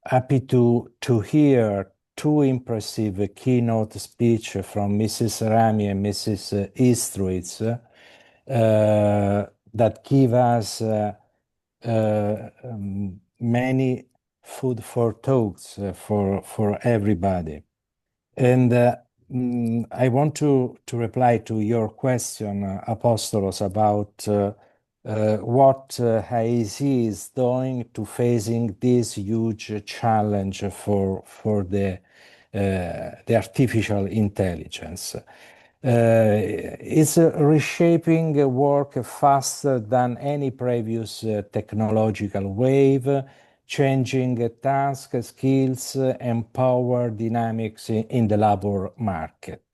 Speaker 8: happy to hear two impressive keynote speech from Mrs. Rami and Mrs. Eastwitz that give us many food for thoughts for everybody. And I want to reply to your question, Apostolos, about what AIC is doing to facing this huge challenge for the artificial intelligence. It's reshaping work faster than any previous technological wave, changing task, skills, and power dynamics in the labor market.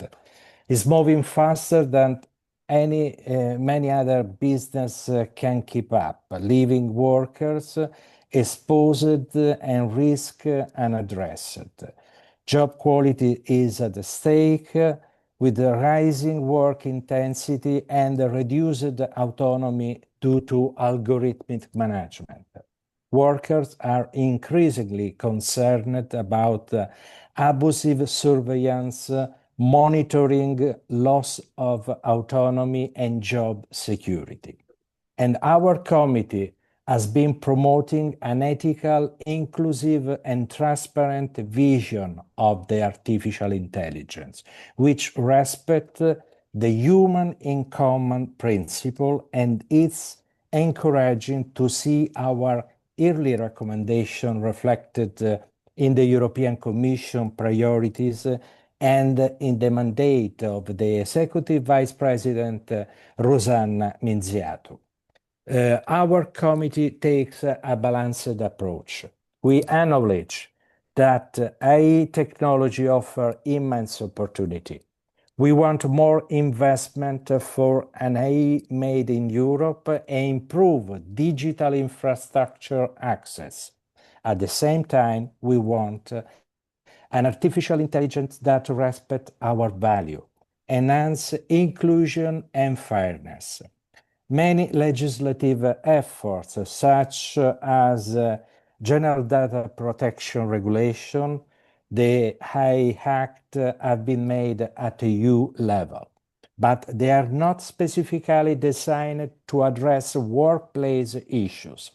Speaker 8: It's moving faster than many other business can keep up, leaving workers exposed and risk unaddressed. Job quality is at stake with the rising work intensity and the reduced autonomy due to algorithmic management. Workers are increasingly concerned about abusive surveillance, monitoring, loss of autonomy, and job security. And our committee has been promoting an ethical, inclusive, and transparent vision of the artificial intelligence, which respects the human in common principle, and it's encouraging to see our early recommendation reflected in the European Commission priorities and in the mandate of the Executive Vice President Rosanna Minziato. Our committee takes a balanced approach. We acknowledge that AI technology offers immense opportunity. We want more investment for an AI made in Europe and improve digital infrastructure access. At the same time, we want an artificial intelligence that respects our value, enhance inclusion and fairness. Many legislative efforts, such as General Data Protection Regulation, the AI Act, have been made at EU level, but they are not specifically designed to address workplace issues.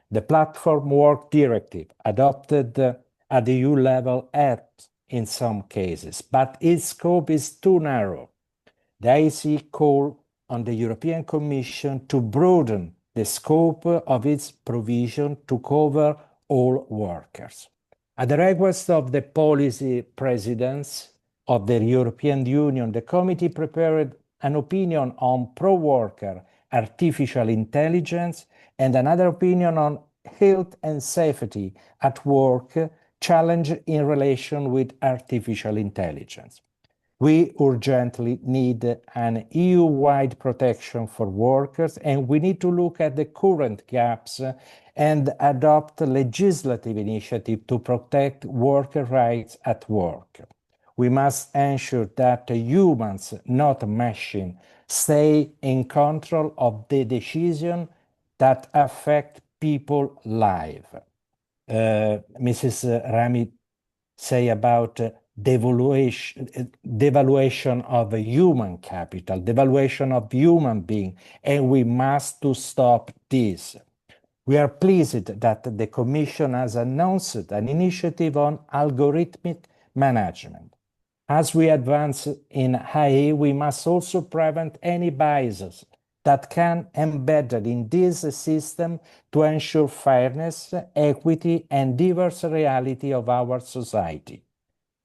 Speaker 8: The Platform Work Directive, adopted at the EU level, helps in some cases, but its scope is too narrow. The IC call on the European Commission to broaden the scope of its provision to cover all workers. At the request of the policy presidents of the European Union, the committee prepared an opinion on pro-worker artificial intelligence and another opinion on health and safety at work, challenge in relation with artificial intelligence. We urgently need an EU-wide protection for workers, and we need to look at the current gaps and adopt legislative initiatives to protect worker rights at work. We must ensure that humans, not machines, stay in control of the decisions that affect people's lives. Mrs. Rami say about devaluation of human capital, devaluation of human being, and we must to stop this. We are pleased that the Commission has announced an initiative on algorithmic management. As we advance in AI, we must also prevent any biases that can embedded in this system to ensure fairness, equity, and diverse reality of our society.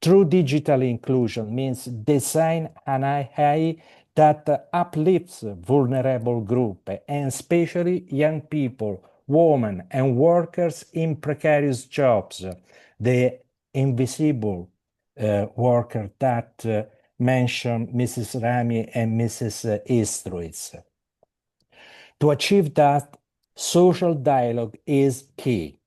Speaker 8: True digital inclusion means design an AI that uplifts vulnerable groups, and especially young people, women, and workers in precarious jobs, the invisible worker that mentioned Mrs. Rami and Mrs. Istritz. To achieve that, social dialogue is key.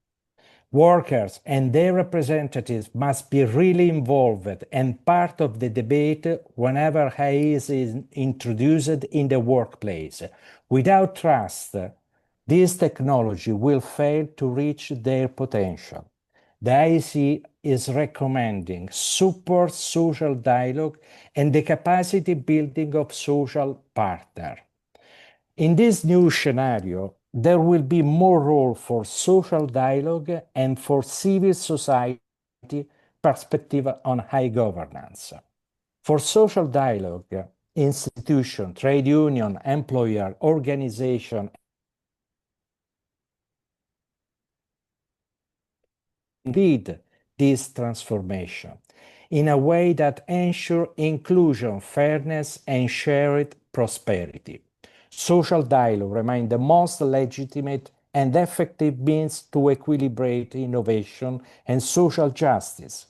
Speaker 8: Workers and their representatives must be really involved and part of the debate whenever AI is introduced in the workplace. Without trust, this technology will fail to reach their potential. The IEC is recommending support social dialogue and the capacity building of social partners. In this new scenario, there will be more role for social dialogue and for civil society perspective on high governance. For social dialogue, institution, trade union, employer, organization lead this transformation in a way that ensure inclusion, fairness, and shared prosperity. Social dialogue remains the most legitimate and effective means to equilibrate innovation and social justice.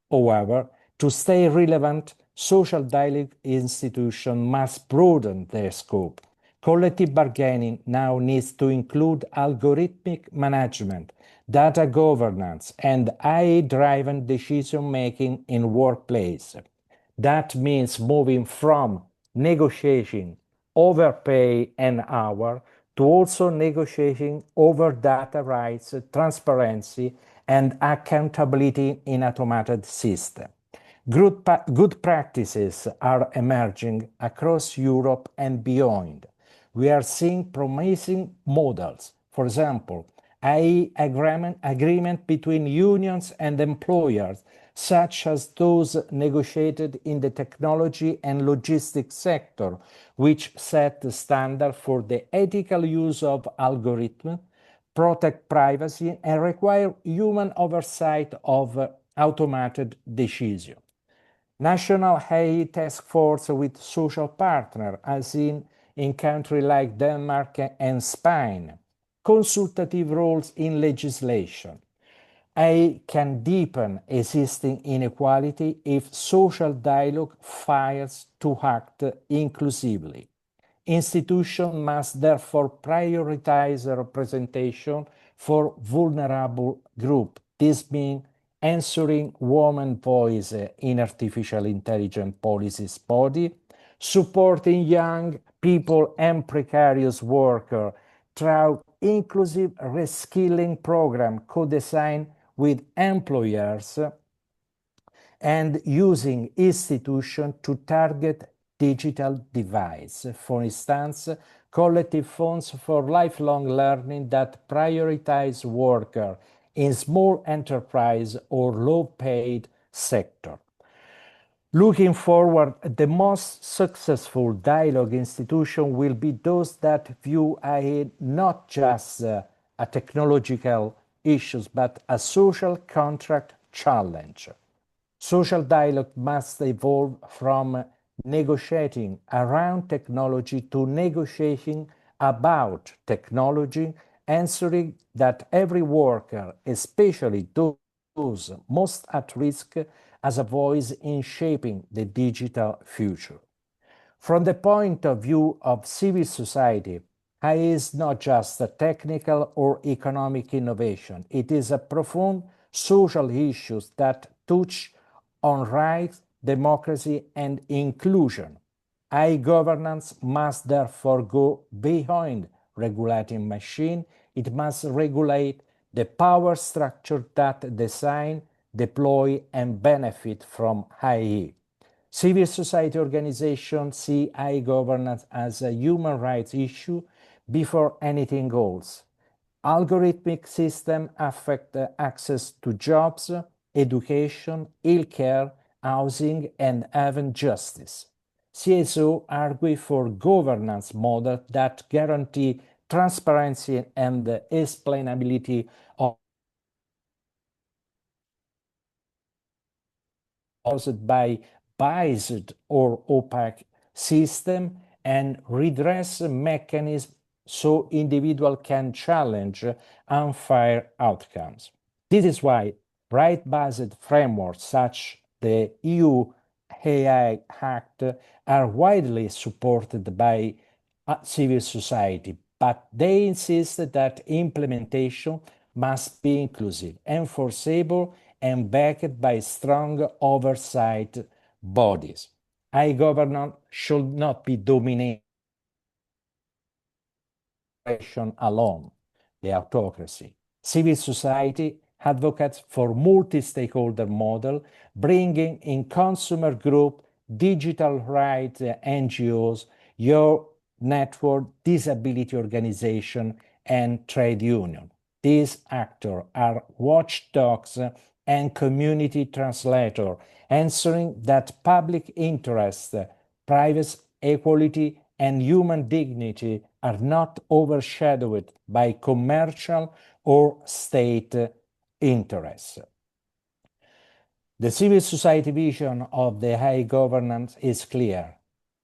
Speaker 8: However, to stay relevant, social dialogue institutions must broaden their scope. Collective bargaining now needs to include algorithmic management, data governance, and AI-driven decision-making in workplace. That means moving from negotiating over pay and hour to also negotiating over data rights, transparency, and accountability in automated system. Good practices are emerging across Europe and beyond. We are seeing promising models. For example, agreement between unions and employers, such as those negotiated in the technology and logistics sector, which set the standard for the ethical use of algorithms, protect privacy, and require human oversight of automated decisions. National AI task force with social partners, as in countries like Denmark and Spain. Consultative roles in legislation. AI can deepen existing inequality if social dialogue fails to act inclusively. Institutions must therefore prioritize representation for vulnerable groups. This means answering women's voice in artificial intelligence policies body, supporting young people and precarious workers through inclusive reskilling program co-designed with employers, and using institutions to target digital divides. For instance, collective funds for lifelong learning that prioritize workers in small enterprise or low-paid sector. Looking forward, the most successful dialogue institution will be those that view AI not just a technological issues, but a social contract challenge. Social dialogue must evolve from negotiating around technology to negotiating about technology, ensuring that every worker, especially those most at risk, has a voice in shaping the digital future. From the point of view of civil society, AI is not just a technical or economic innovation. It is a profound social issue that touch on rights, democracy, and inclusion. AI governance must therefore go beyond regulating machine. It must regulate the power structure that design, deploy, and benefit from AI. Civil society organizations see AI governance as a human rights issue before anything else. Algorithmic systems affect access to jobs, education, healthcare, housing, and even justice. CSO argue for governance models that guarantee transparency and the explainability of caused by biased or opaque system and redress mechanism so individual can challenge unfair outcomes. This is why right-based frameworks such the EU AI Act are widely supported by civil society, but they insist that implementation must be inclusive, enforceable, and backed by strong oversight bodies. Governance should not be dominated alone, the autocracy. Civil society advocates for multi-stakeholder model, bringing in consumer group, digital rights NGOs, your network, disability organization, and trade union. These actors are watchdogs and community translator, ensuring that public interest, privacy, equality, and human dignity are not overshadowed by commercial or state interests. The civil society vision of the high governance is clear: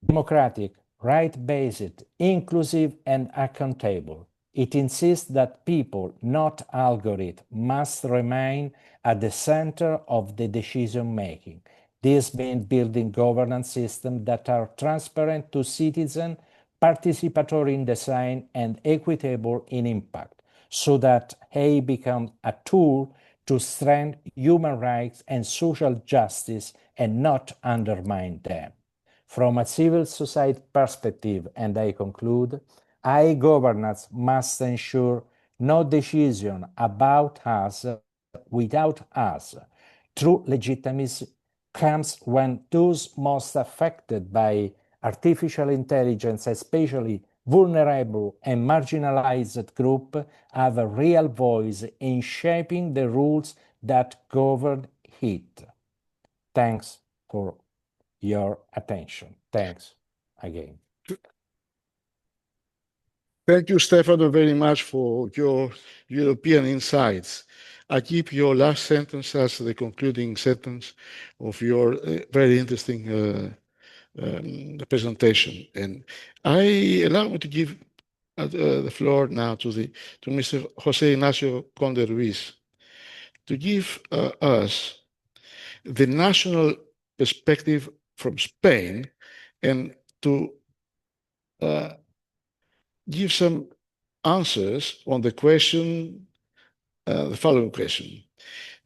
Speaker 8: democratic, right-based, inclusive, and accountable. It insists that people, not algorithms, must remain at the center of the decision-making. This means building governance systems that are transparent to citizens, participatory in design, and equitable in impact, so that AI becomes a tool to strengthen human rights and social justice and not undermine them. From a civil society perspective, and I conclude, high governance must ensure no decision about us without us. True legitimacy comes when those most affected by artificial intelligence, especially vulnerable and marginalized groups, have a real voice in shaping the rules that govern it. Thanks for your attention. Thanks again.
Speaker 7: Thank you, Stefano, very much for your European insights. I keep your last sentence as the concluding sentence of your very interesting presentation. And I allow me to give the floor now to Mr. Jose Ignacio Conde Ruiz to give us the national perspective from Spain and to give some answers on the question, the following question.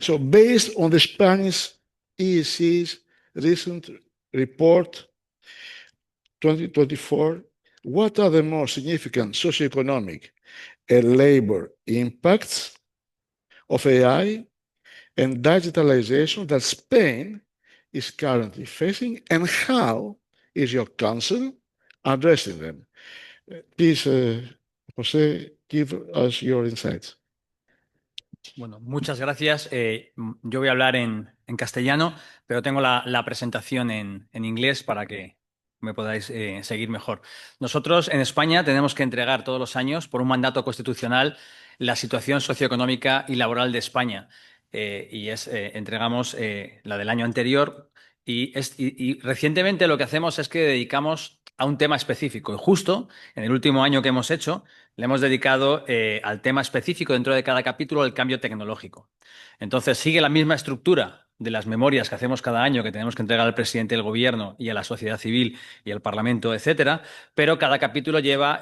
Speaker 7: So based on the Spanish AICESIS recent report 2024, what are the more significant socioeconomic and labor impacts of AI and digitalization that Spain is currently facing, and how is your council addressing them? Please, José, give us your insights.
Speaker 9: Bueno, muchas gracias. Yo voy a hablar en castellano, pero tengo la presentación en inglés para que me podáis seguir mejor. Nosotros en España tenemos que entregar todos los años, por un mandato constitucional, la situación socioeconómica y laboral de España. Entregamos la del año anterior y recientemente lo que hacemos es que dedicamos a un tema específico. Y justo en el último año que hemos hecho, le hemos dedicado al tema específico dentro de cada capítulo el cambio tecnológico. Entonces sigue la misma estructura de las memorias que hacemos cada año, que tenemos que entregar al presidente del gobierno y a la sociedad civil y al Parlamento, etcétera, pero cada capítulo lleva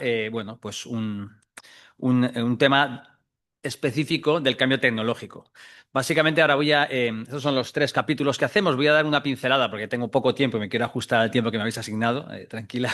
Speaker 9: pues un tema específico del cambio tecnológico. Básicamente ahora estos son los 3 capítulos que hacemos. Voy a dar una pincelada porque tengo poco tiempo y me quiero ajustar al tiempo que me habéis asignado, tranquila.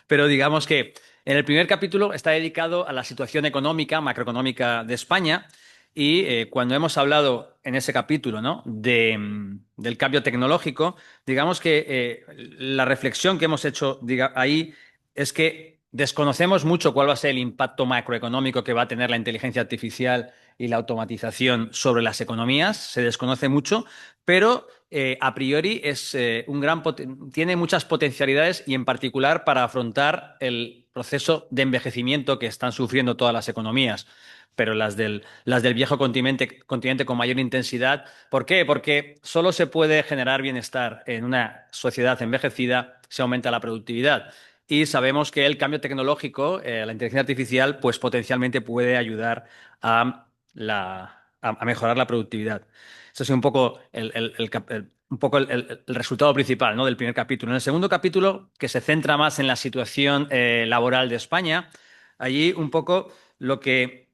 Speaker 9: Pero digamos que en el primer capítulo está dedicado a la situación económica, macroeconómica de España. Y cuando hemos hablado en ese capítulo, ¿no?, del cambio tecnológico, digamos que la reflexión que hemos hecho ahí es que desconocemos mucho cuál va a ser el impacto macroeconómico que va a tener la inteligencia artificial y la automatización sobre las economías. Se desconoce mucho, pero a priori es tiene muchas potencialidades y en particular para afrontar el proceso de envejecimiento que están sufriendo todas las economías, pero las del viejo continente con mayor intensidad. ¿Por qué? Porque solo se puede generar bienestar en una sociedad envejecida si aumenta la productividad. Y sabemos que el cambio tecnológico, la inteligencia artificial, pues potencialmente puede ayudar a, a mejorar la productividad. Eso es un poco el resultado principal, ¿no?, del primer capítulo. En el segundo capítulo, que se centra más en la situación laboral de España, allí un poco lo que,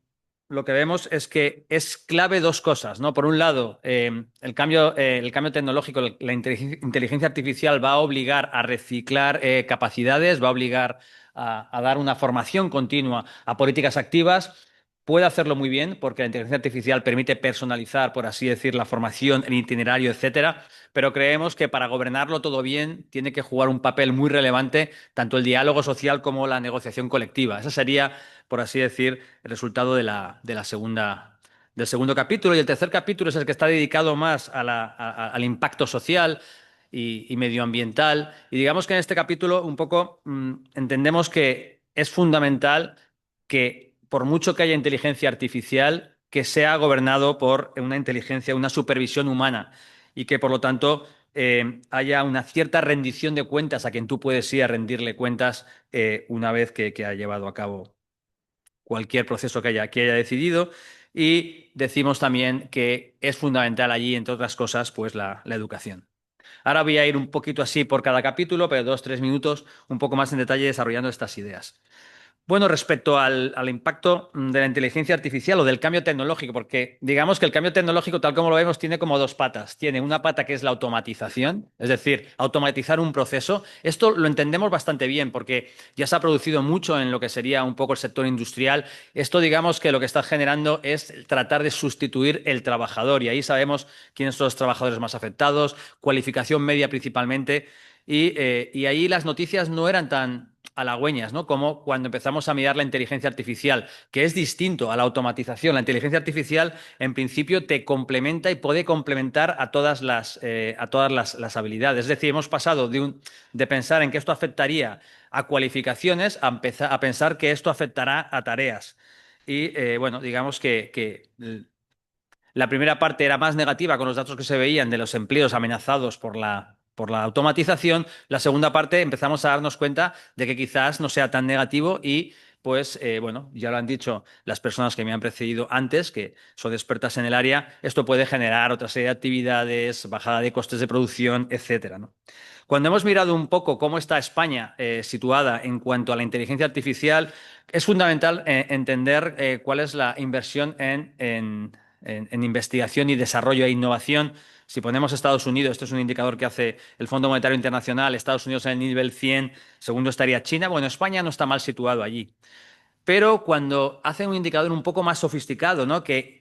Speaker 9: lo que vemos es que es clave dos cosas, ¿no? Por un lado, el cambio tecnológico, la inteligencia artificial va a obligar a reciclar capacidades, va a obligar a dar una formación continua a políticas activas. Puede hacerlo muy bien porque la inteligencia artificial permite personalizar, por así decir, la formación, el itinerario, etcétera, pero creemos que para gobernarlo todo bien tiene que jugar un papel muy relevante tanto el diálogo social como la negociación colectiva. Ese sería, por así decir, el resultado del segundo capítulo. Y el tercer capítulo es el que está dedicado más al impacto social y medioambiental. Y digamos que en este capítulo un poco entendemos que es fundamental que, por mucho que haya inteligencia artificial, que sea gobernado por una inteligencia, una supervisión humana y que, por lo tanto, haya una cierta rendición de cuentas a quien tú puedes ir a rendirle cuentas una vez que ha llevado a cabo cualquier proceso que haya decidido. Y decimos también que es fundamental allí, entre otras cosas, pues la educación. Ahora voy a ir un poquito así por cada capítulo, pero 2, 3 minutos, un poco más en detalle desarrollando estas ideas. Bueno, respecto al impacto de la inteligencia artificial o del cambio tecnológico, porque digamos que el cambio tecnológico, tal como lo vemos, tiene como dos patas. Tiene una pata que es la automatización, es decir, automatizar un proceso. Esto lo entendemos bastante bien porque ya se ha producido mucho en lo que sería un poco el sector industrial. Esto, digamos que lo que está generando es tratar de sustituir el trabajador y ahí sabemos quiénes son los trabajadores más afectados, cualificación media principalmente. Y ahí las noticias no eran tan halagüeñas, ¿no?, como cuando empezamos a mirar la inteligencia artificial, que es distinto a la automatización. La inteligencia artificial, en principio, te complementa y puede complementar a todas las habilidades. Es decir, hemos pasado de pensar en que esto afectaría a cualificaciones a pensar que esto afectará a tareas. Y bueno, digamos que la primera parte era más negativa con los datos que se veían de los empleos amenazados por la automatización. La segunda parte empezamos a darnos cuenta de que quizás no sea tan negativo y pues bueno, ya lo han dicho las personas que me han precedido antes, que son expertas en el área, esto puede generar otra serie de actividades, bajada de costes de producción, etcétera, ¿no? Cuando hemos mirado un poco cómo está España situada en cuanto a la inteligencia artificial, es fundamental entender cuál es la inversión en investigación y desarrollo e innovación. Si ponemos Estados Unidos, esto es un indicador que hace el Fondo Monetario Internacional, Estados Unidos en el nivel 100, segundo estaría China. Bueno, España no está mal situado allí. Pero cuando hacen un indicador un poco más sofisticado, ¿no?, que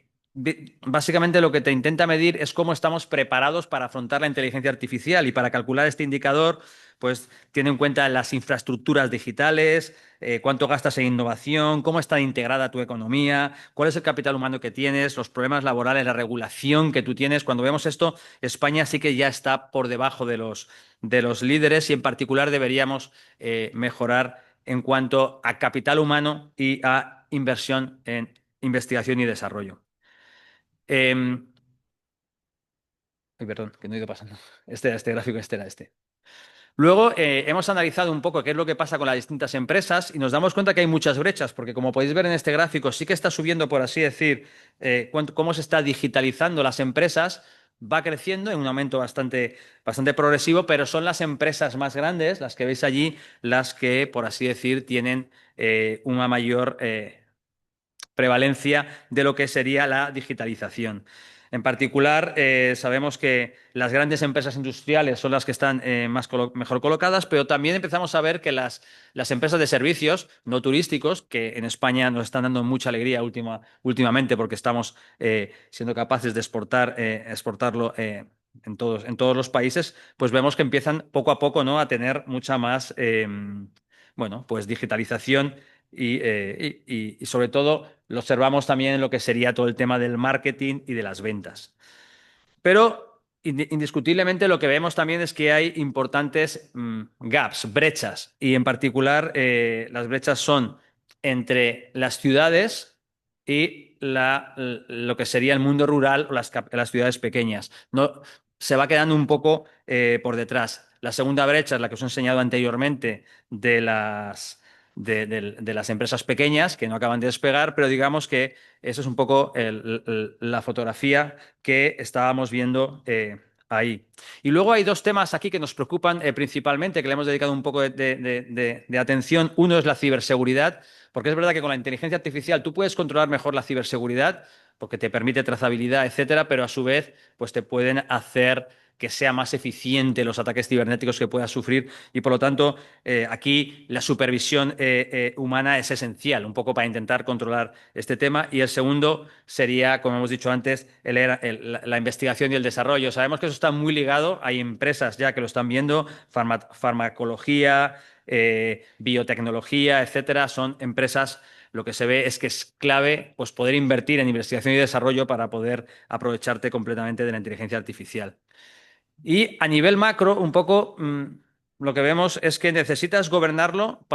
Speaker 9: básicamente lo que te intenta medir es cómo estamos preparados para afrontar la inteligencia artificial y para calcular este indicador, pues tiene en cuenta las infraestructuras digitales, cuánto gastas en innovación, cómo está integrada tu economía, cuál es el capital humano que tienes, los problemas laborales, la regulación que tú tienes. Cuando vemos esto, España sí que ya está por debajo de los líderes y en particular deberíamos mejorar en cuanto a capital humano y a inversión en investigación y desarrollo. Ay, perdón, que no he ido pasando. Este gráfico, era este. Luego hemos analizado un poco qué es lo que pasa con las distintas empresas y nos damos cuenta que hay muchas brechas, porque como podéis ver en este gráfico, sí que está subiendo, por así decir, cómo se está digitalizando las empresas, va creciendo en un aumento bastante progresivo, pero son las empresas más grandes, las que veis allí, las que, por así decir, tienen una mayor prevalencia de lo que sería la digitalización. En particular, sabemos que las grandes empresas industriales son las que están mejor colocadas, pero también empezamos a ver que las empresas de servicios no turísticos, que en España nos están dando mucha alegría últimamente porque estamos siendo capaces de exportarlo en todos los países, pues vemos que empiezan poco a poco, ¿no?, a tener mucha más bueno, pues digitalización y sobre todo lo observamos también en lo que sería todo el tema del marketing y de las ventas. Pero indiscutiblemente lo que vemos también es que hay importantes gaps, brechas, y en particular las brechas son entre las ciudades y lo que sería el mundo rural o las ciudades pequeñas. No, se va quedando un poco por detrás. La segunda brecha es la que os he enseñado anteriormente de las empresas pequeñas que no acaban de despegar, pero digamos que eso es un poco la fotografía que estábamos viendo ahí. Y luego hay dos temas aquí que nos preocupan principalmente, que le hemos dedicado un poco de atención. Uno es la ciberseguridad, porque es verdad que con la inteligencia artificial tú puedes controlar mejor la ciberseguridad, porque te permite trazabilidad, etcétera, pero a su vez pues te pueden hacer que sea más eficiente los ataques cibernéticos que puedas sufrir y por lo tanto aquí la supervisión humana es esencial, un poco para intentar controlar este tema. Y el segundo sería, como hemos dicho antes, la investigación y el desarrollo. Sabemos que eso está muy ligado, hay empresas ya que lo están viendo, farmacología, biotecnología, etcétera, son empresas. Lo que se ve es que es clave pues, poder invertir en investigación y desarrollo para poder aprovecharte completamente de la inteligencia artificial. Y a nivel macro, un poco lo que vemos es que necesitas gobernarlo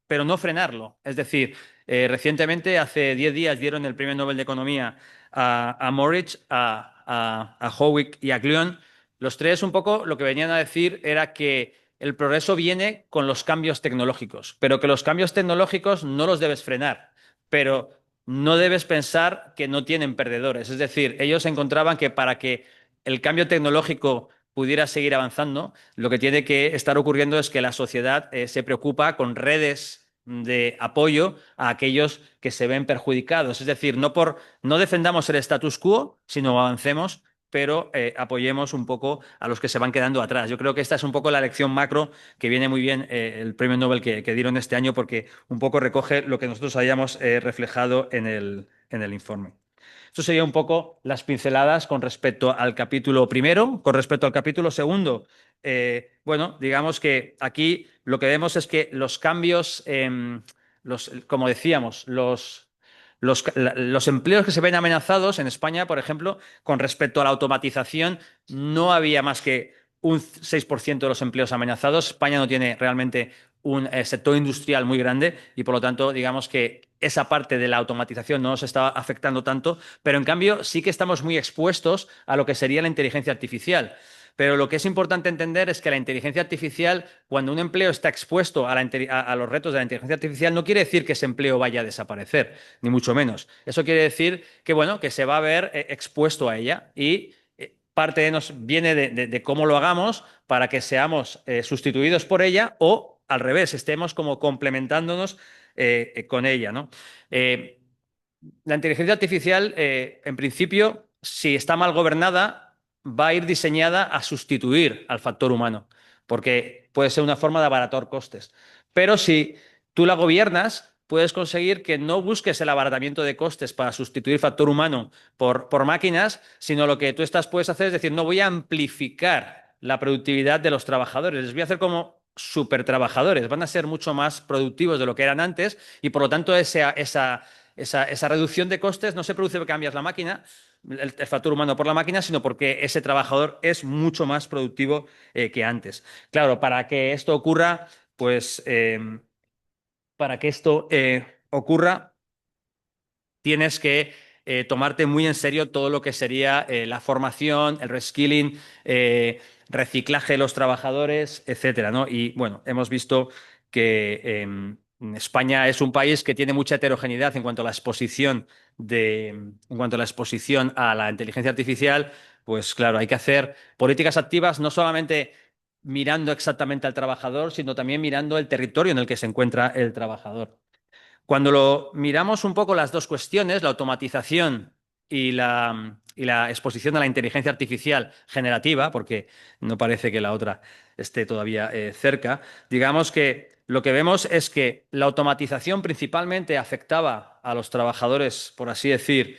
Speaker 9: pero no frenarlo. Es decir, recientemente, hace 10 días, dieron el Premio Nobel de Economía a Moritz, a Howick y a Glion. Los tres un poco lo que venían a decir era que el progreso viene con los cambios tecnológicos, pero que los cambios tecnológicos no los debes frenar, pero no debes pensar que no tienen perdedores. Es decir, ellos encontraban que para que el cambio tecnológico pudiera seguir avanzando, lo que tiene que estar ocurriendo es que la sociedad se preocupa con redes de apoyo a aquellos que se ven perjudicados. Es decir, no defendamos el status quo, sino avancemos, pero apoyemos un poco a los que se van quedando atrás. Yo creo que esta es un poco la lección macro que viene muy bien el premio Nobel que dieron este año porque un poco recoge lo que nosotros hayamos reflejado en el informe. Esto sería un poco las pinceladas con respecto al capítulo primero. Con respecto al capítulo segundo, bueno, digamos que aquí lo que vemos es que los cambios, como decíamos, los empleos que se ven amenazados en España, por ejemplo, con respecto a la automatización, no había más que un 6% de los empleos amenazados. España no tiene realmente un sector industrial muy grande y por lo tanto digamos que esa parte de la automatización no nos está afectando tanto, pero en cambio sí que estamos muy expuestos a lo que sería la inteligencia artificial. Pero lo que es importante entender es que la inteligencia artificial, cuando un empleo está expuesto a los retos de la inteligencia artificial, no quiere decir que ese empleo vaya a desaparecer, ni mucho menos. Eso quiere decir que, bueno, que se va a ver expuesto a ella y parte de nos viene de cómo lo hagamos para que seamos sustituidos por ella o al revés, estemos como complementándonos con ella, ¿no? La inteligencia artificial, en principio, si está mal gobernada, va a ir diseñada a sustituir al factor humano, porque puede ser una forma de abaratar costes. Pero si tú la gobiernas, puedes conseguir que no busques el abaratamiento de costes para sustituir factor humano por máquinas, sino lo que tú puedes hacer es decir, no voy a amplificar la productividad de los trabajadores, les voy a hacer como super trabajadores, van a ser mucho más productivos de lo que eran antes y por lo tanto esa reducción de costes no se produce porque cambias la máquina, el factor humano por la máquina, sino porque ese trabajador es mucho más productivo que antes. Claro, para que esto ocurra, pues para que esto ocurra, tienes que tomarte muy en serio todo lo que sería la formación, el reskilling, reciclaje de los trabajadores, etcétera, ¿no? Y bueno, hemos visto que España es un país que tiene mucha heterogeneidad en cuanto a la exposición a la inteligencia artificial. Pues claro, hay que hacer políticas activas no solamente mirando exactamente al trabajador, sino también mirando el territorio en el que se encuentra el trabajador. Cuando lo miramos un poco las dos cuestiones, la automatización y la exposición a la inteligencia artificial generativa, porque no parece que la otra esté todavía cerca, digamos que lo que vemos es que la automatización principalmente afectaba a los trabajadores, por así decir,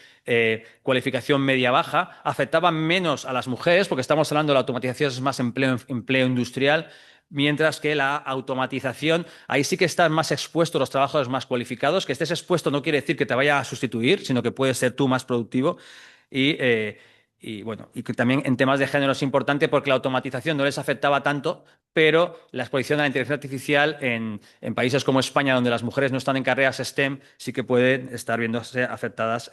Speaker 9: cualificación media-baja, afectaba menos a las mujeres, porque estamos hablando de la automatización es más empleo industrial, Mientras que la automatización, ahí sí que están más expuestos los trabajos más cualificados. Que estés expuesto no quiere decir que te vaya a sustituir, sino que puedes ser tú más productivo. Y bueno, y que también en temas de género es importante porque la automatización no les afectaba tanto, pero la exposición a la inteligencia artificial en países como España, donde las mujeres no están en carreras STEM, sí que pueden estar viéndose afectadas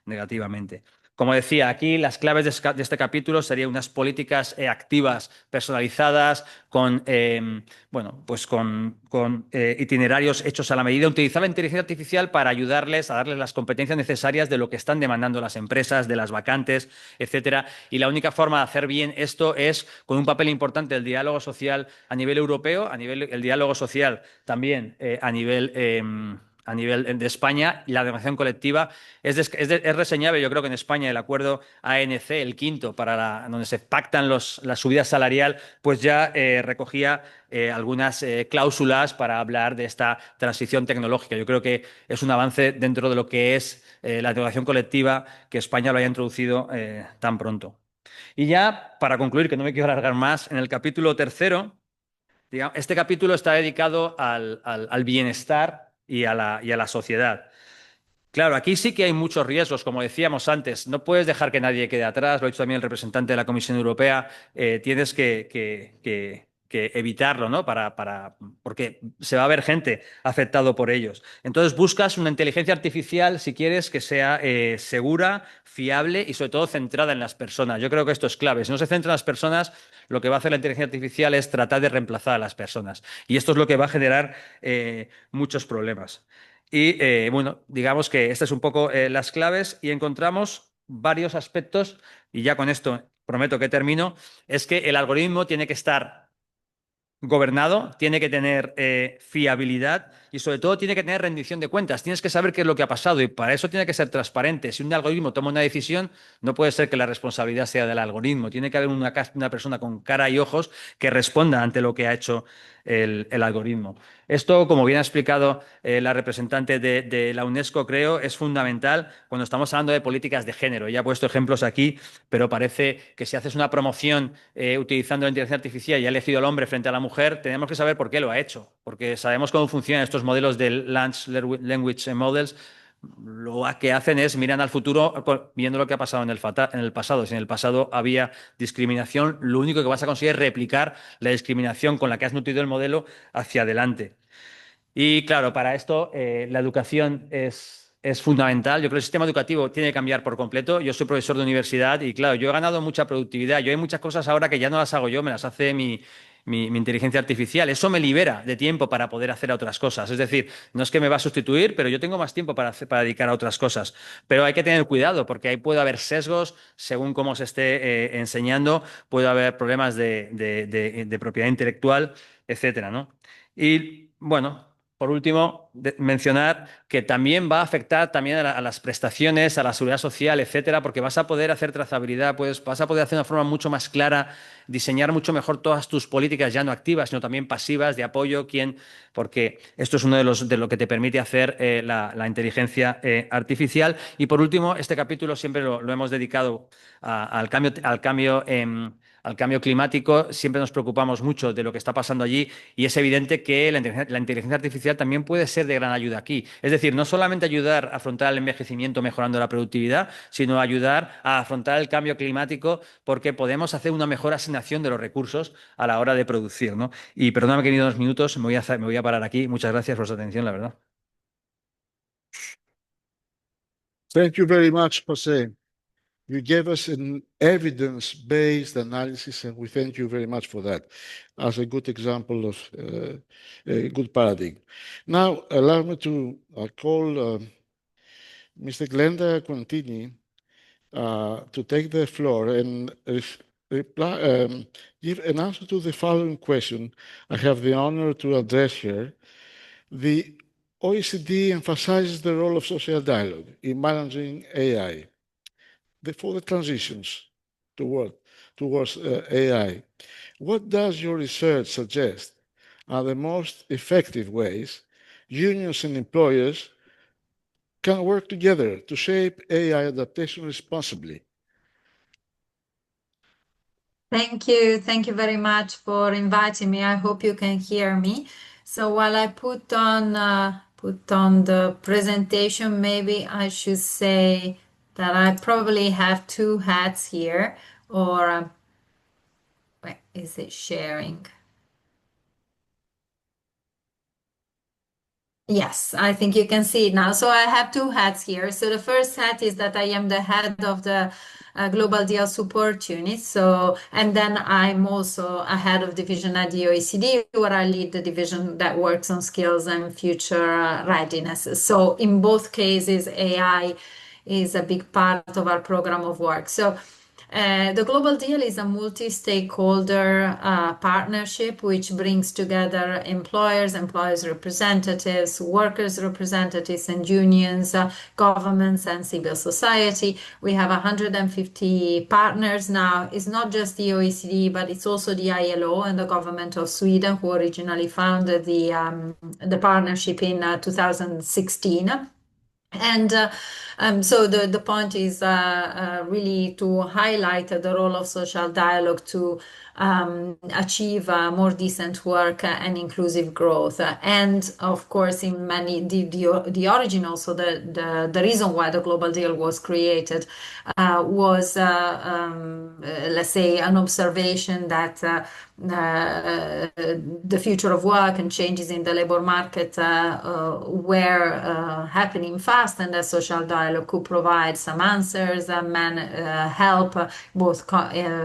Speaker 9: negativamente. Como decía, aquí las claves de este capítulo serían unas políticas activas, personalizadas, bueno, pues con itinerarios hechos a la medida, utilizar la inteligencia artificial para ayudarles a darles las competencias necesarias de lo que están demandando las empresas, de las vacantes, etcétera. Y la única forma de hacer bien esto es con un papel importante del diálogo social a nivel europeo, el diálogo social también a nivel de España, y la negociación colectiva es reseñable. Yo creo que en España el acuerdo ANC, el quinto, donde se pactan la subida salarial, pues ya recogía algunas cláusulas para hablar de esta transición tecnológica. Yo creo que es un avance dentro de lo que es la negociación colectiva, que España lo haya introducido tan pronto. Y ya, para concluir, que no me quiero alargar más, en el capítulo tercero, este capítulo está dedicado al bienestar y a la sociedad. Claro, aquí sí que hay muchos riesgos, como decíamos antes. No puedes dejar que nadie quede atrás, lo ha dicho también el representante de la Comisión Europea. Tienes que evitarlo, ¿no? Porque se va a ver gente afectado por ellos. Entonces buscas una inteligencia artificial, si quieres, que sea segura, fiable y sobre todo centrada en las personas. Yo creo que esto es clave. Si no se centra en las personas, lo que va a hacer la inteligencia artificial es tratar de reemplazar a las personas. Y esto es lo que va a generar muchos problemas. Y bueno, digamos que estas son un poco las claves y encontramos varios aspectos, y ya con esto prometo que termino, es que el algoritmo tiene que estar gobernado, tiene que tener fiabilidad y sobre todo tiene que tener rendición de cuentas. Tienes que saber qué es lo que ha pasado y para eso tiene que ser transparente. Si un algoritmo toma una decisión, no puede ser que la responsabilidad sea del algoritmo. Tiene que haber una persona con cara y ojos que responda ante lo que ha hecho el algoritmo. Esto, como bien ha explicado la representante de la UNESCO, creo, es fundamental cuando estamos hablando de políticas de género. Ya he puesto ejemplos aquí, pero parece que si haces una promoción utilizando la inteligencia artificial y ha elegido al hombre frente a la mujer, tenemos que saber por qué lo ha hecho, porque sabemos cómo funcionan estos modelos de Large Language Models. Lo que hacen es miran al futuro viendo lo que ha pasado en el pasado. Si en el pasado había discriminación, lo único que vas a conseguir es replicar la discriminación con la que has nutrido el modelo hacia adelante. Y claro, para esto la educación es fundamental. Yo creo que el sistema educativo tiene que cambiar por completo. Yo soy profesor de universidad y claro, yo he ganado mucha productividad. Yo hay muchas cosas ahora que ya no las hago yo, me las hace mi inteligencia artificial. Eso me libera de tiempo para poder hacer otras cosas. Es decir, no es que me va a sustituir, pero yo tengo más tiempo para dedicar a otras cosas. Pero hay que tener cuidado porque ahí puede haber sesgos según cómo se esté enseñando, puede haber problemas de propiedad intelectual, etcétera, ¿no? Y bueno, por último, mencionar que también va a afectar también a las prestaciones, a la seguridad social, etcétera, porque vas a poder hacer trazabilidad, vas a poder hacer de una forma mucho más clara, diseñar mucho mejor todas tus políticas, ya no activas, sino también pasivas, de apoyo, porque esto es uno de lo que te permite hacer la inteligencia artificial. Y por último, este capítulo siempre lo hemos dedicado al cambio climático. Siempre nos preocupamos mucho de lo que está pasando allí y es evidente que la inteligencia artificial también puede ser de gran ayuda aquí. Es decir, no solamente ayudar a afrontar el envejecimiento mejorando la productividad, sino ayudar a afrontar el cambio climático porque podemos hacer una mejor asignación de los recursos a la hora de producir, ¿no? Y perdóname que me he ido 2 minutos, me voy a parar aquí. Muchas gracias por su atención, la verdad.
Speaker 7: Thank you very much, Jose. You gave us an evidence-based analysis, and we thank you very much for that as a good example of a good paradigm. Now, allow me to call Mr. Glenda Contini to take the floor and give an answer to the following question I have the honor to address here. The OECD emphasizes the role of social dialogue in managing AI. For the transitions towards AI, what does your research suggest are the most effective ways unions and employers can work together to shape AI adaptation responsibly?
Speaker 10: Thank you. Thank you very much for inviting me. I hope you can hear me. So while I put on the presentation, maybe I should say that I probably have two hats here, or wait, is it sharing? Yes, I think you can see it now. So I have two hats here. So the first hat is that I am the head of the Global Deal Support Unit. So, and then I'm also a head of division at the OECD, where I lead the division that works on skills and future readiness. So in both cases, AI is a big part of our program of work. So the Global Deal is a multi-stakeholder partnership which brings together employers representatives, workers representatives and unions, governments and civil society. We have 150 partners now. It's not just the OECD, but it's also the ILO and the government of Sweden, who originally founded the partnership in 2016. And so the point is really to highlight the role of social dialogue to achieve more decent work and inclusive growth. And of course, in many the origin also the reason why the global deal was created was let's say an observation that the future of work and changes in the labor market were happening fast, and that social dialogue could provide some answers and help both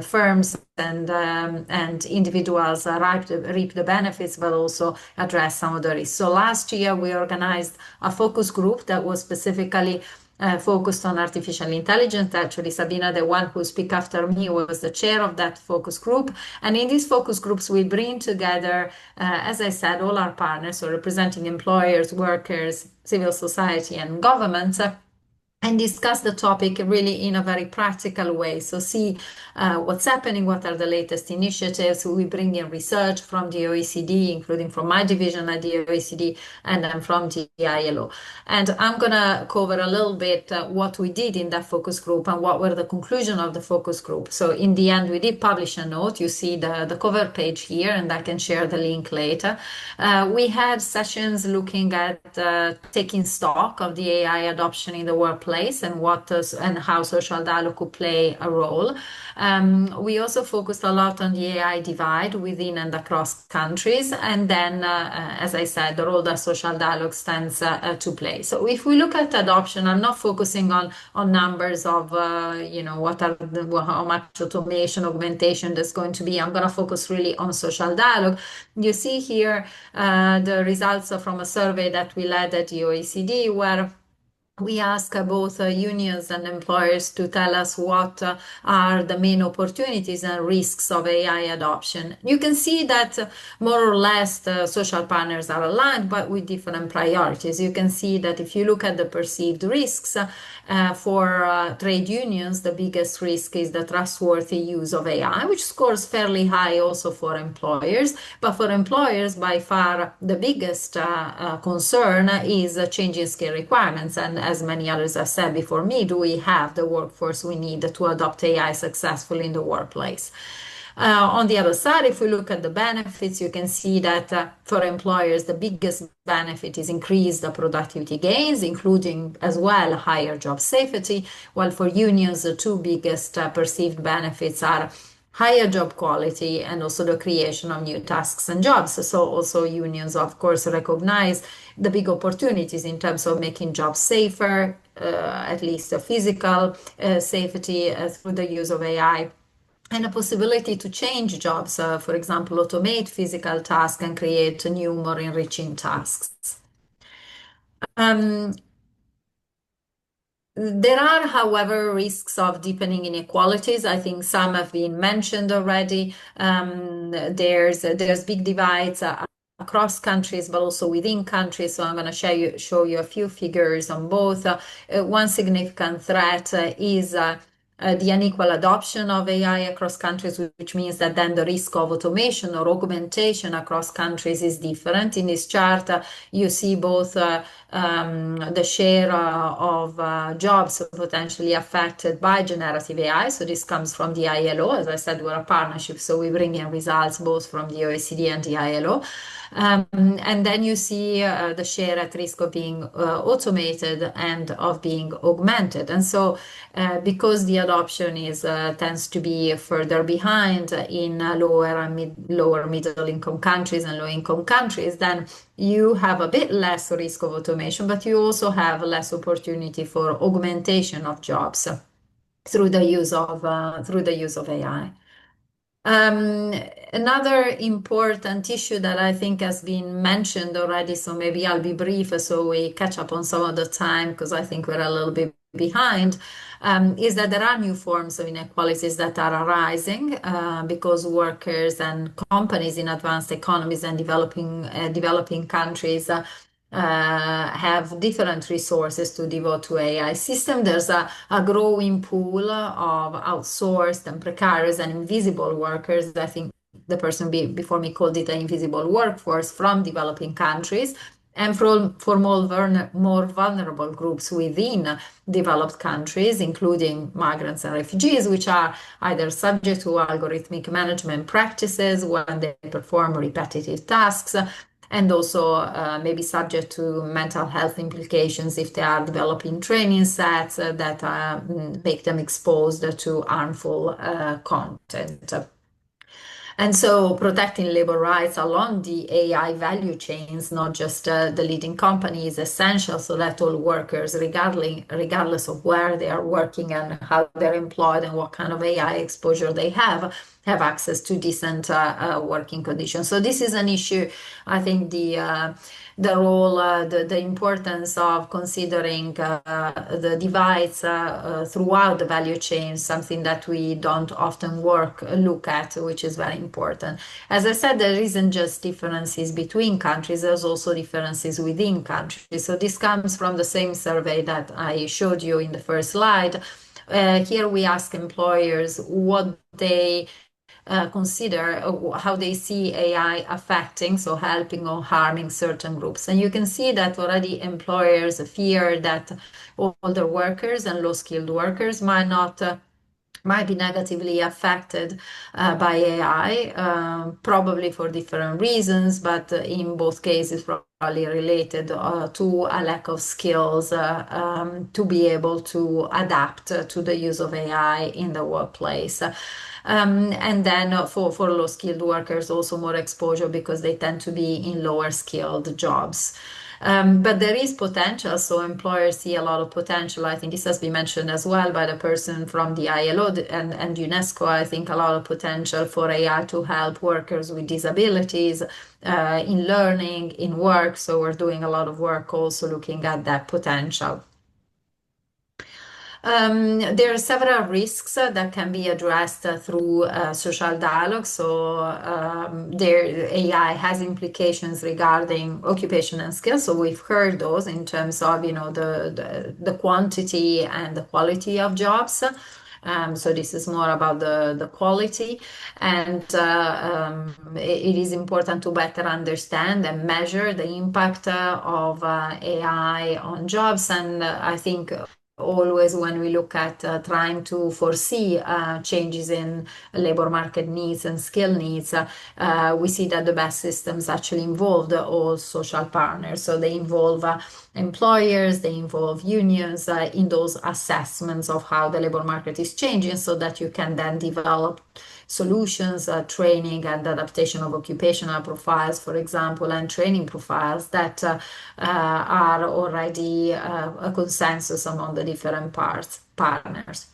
Speaker 10: firms and individuals reap the benefits, but also address some of the risks. So last year we organized a focus group that was specifically focused on artificial intelligence. Actually, Sabina, the one who speak after me, was the chair of that focus group. And in these focus groups, we bring together, as I said, all our partners, so representing employers, workers, civil society, and governments. And discuss the topic really in a very practical way. So see what's happening, what are the latest initiatives. We bring in research from the OECD, including from my division at the OECD, and then from the ILO. And I'm going to cover a little bit what we did in that focus group and what were the conclusion of the focus group. So in the end, we did publish a note. You see the cover page here, and I can share the link later. We had sessions looking at taking stock of the AI adoption in the workplace and how social dialogue could play a role. We also focused a lot on the AI divide within and across countries, and then, as I said, the role that social dialogue stands to play. So if we look at adoption, I'm not focusing on numbers of how much automation, augmentation there's going to be. I'm going to focus really on social dialogue. You see here the results from a survey that we led at the OECD, where we ask both unions and employers to tell us what are the main opportunities and risks of AI adoption. You can see that more or less the social partners are aligned, but with different priorities. You can see that if you look at the perceived risks for trade unions, the biggest risk is the trustworthy use of AI, which scores fairly high also for employers. But for employers, by far the biggest concern is changing skill requirements. And as many others have said before me, do we have the workforce we need to adopt AI successfully in the workplace? On the other side, if we look at the benefits, you can see that for employers, the biggest benefit is increased productivity gains, including as well higher job safety, while for unions, the two biggest perceived benefits are higher job quality and also the creation of new tasks and jobs. So also unions, of course, recognize the big opportunities in terms of making jobs safer, at least physical safety through the use of AI. And a possibility to change jobs, for example, automate physical tasks and create new, more enriching tasks. There are, however, risks of deepening inequalities. I think some have been mentioned already. There's big divides across countries, but also within countries. So I'm going to show you a few figures on both. One significant threat is the unequal adoption of AI across countries, which means that then the risk of automation or augmentation across countries is different. In this chart, you see both the share of jobs potentially affected by generative AI. So this comes from the ILO. As I said, we're a partnership, so we bring in results both from the OECD and the ILO. And then you see the share at risk of being automated and of being augmented. And so because the adoption tends to be further behind in lower middle income countries and low income countries, then you have a bit less risk of automation, but you also have less opportunity for augmentation of jobs through the use of AI. Another important issue that I think has been mentioned already, so maybe I'll be brief so we catch up on some of the time because I think we're a little bit behind, is that there are new forms of inequalities that are arising because workers and companies in advanced economies and developing countries have different resources to devote to AI system. There's a growing pool of outsourced and precarious and invisible workers. I think the person before me called it an invisible workforce from developing countries. And for more vulnerable groups within developed countries, including migrants and refugees, which are either subject to algorithmic management practices when they perform repetitive tasks, and also maybe subject to mental health implications if they are developing training sets that make them exposed to harmful content. And so protecting labor rights along the AI value chains, not just the leading company, is essential so that all workers, regardless of where they are working and how they're employed and what kind of AI exposure they have access to decent working conditions. So this is an issue. I think the role, the importance of considering the divides throughout the value chain, something that we don't often look at, which is very important. As I said, there isn't just differences between countries, there's also differences within countries. So this comes from the same survey that I showed you in the first slide. Here we ask employers what they consider how they see AI affecting, so helping or harming certain groups. And you can see that already employers fear that older workers and low-skilled workers might be negatively affected by AI, probably for different reasons, but in both cases probably related to a lack of skills to be able to adapt to the use of AI in the workplace. And then for low-skilled workers, also more exposure because they tend to be in lower-skilled jobs. But there is potential, so employers see a lot of potential. I think this has been mentioned as well by the person from the ILO and UNESCO. I think a lot of potential for AI to help workers with disabilities in learning, in work. So we're doing a lot of work also looking at that potential. There are several risks that can be addressed through social dialogue. So AI has implications regarding occupation and skills. So we've heard those in terms of the quantity and the quality of jobs. So this is more about the quality, and it is important to better understand and measure the impact of AI on jobs. And I think always when we look at trying to foresee changes in labor market needs and skill needs, we see that the best systems actually involve all social partners. So they involve employers, they involve unions in those assessments of how the labor market is changing so that you can then develop solutions, training and adaptation of occupational profiles, for example, and training profiles that are already a consensus among the different partners.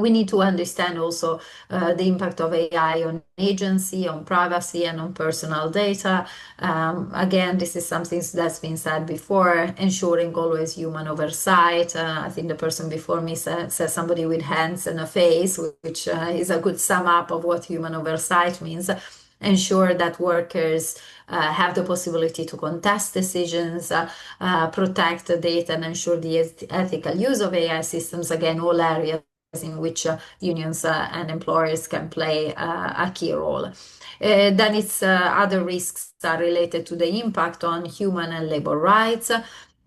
Speaker 10: We need to understand also the impact of AI on agency, on privacy, and on personal data. Again, this is something that's been said before, ensuring always human oversight. I think the person before me says somebody with hands and a face, which is a good sum up of what human oversight means. Ensure that workers have the possibility to contest decisions, protect the data, and ensure the ethical use of AI systems. Again, all areas in which unions and employers can play a key role. Then its other risks are related to the impact on human and labor rights.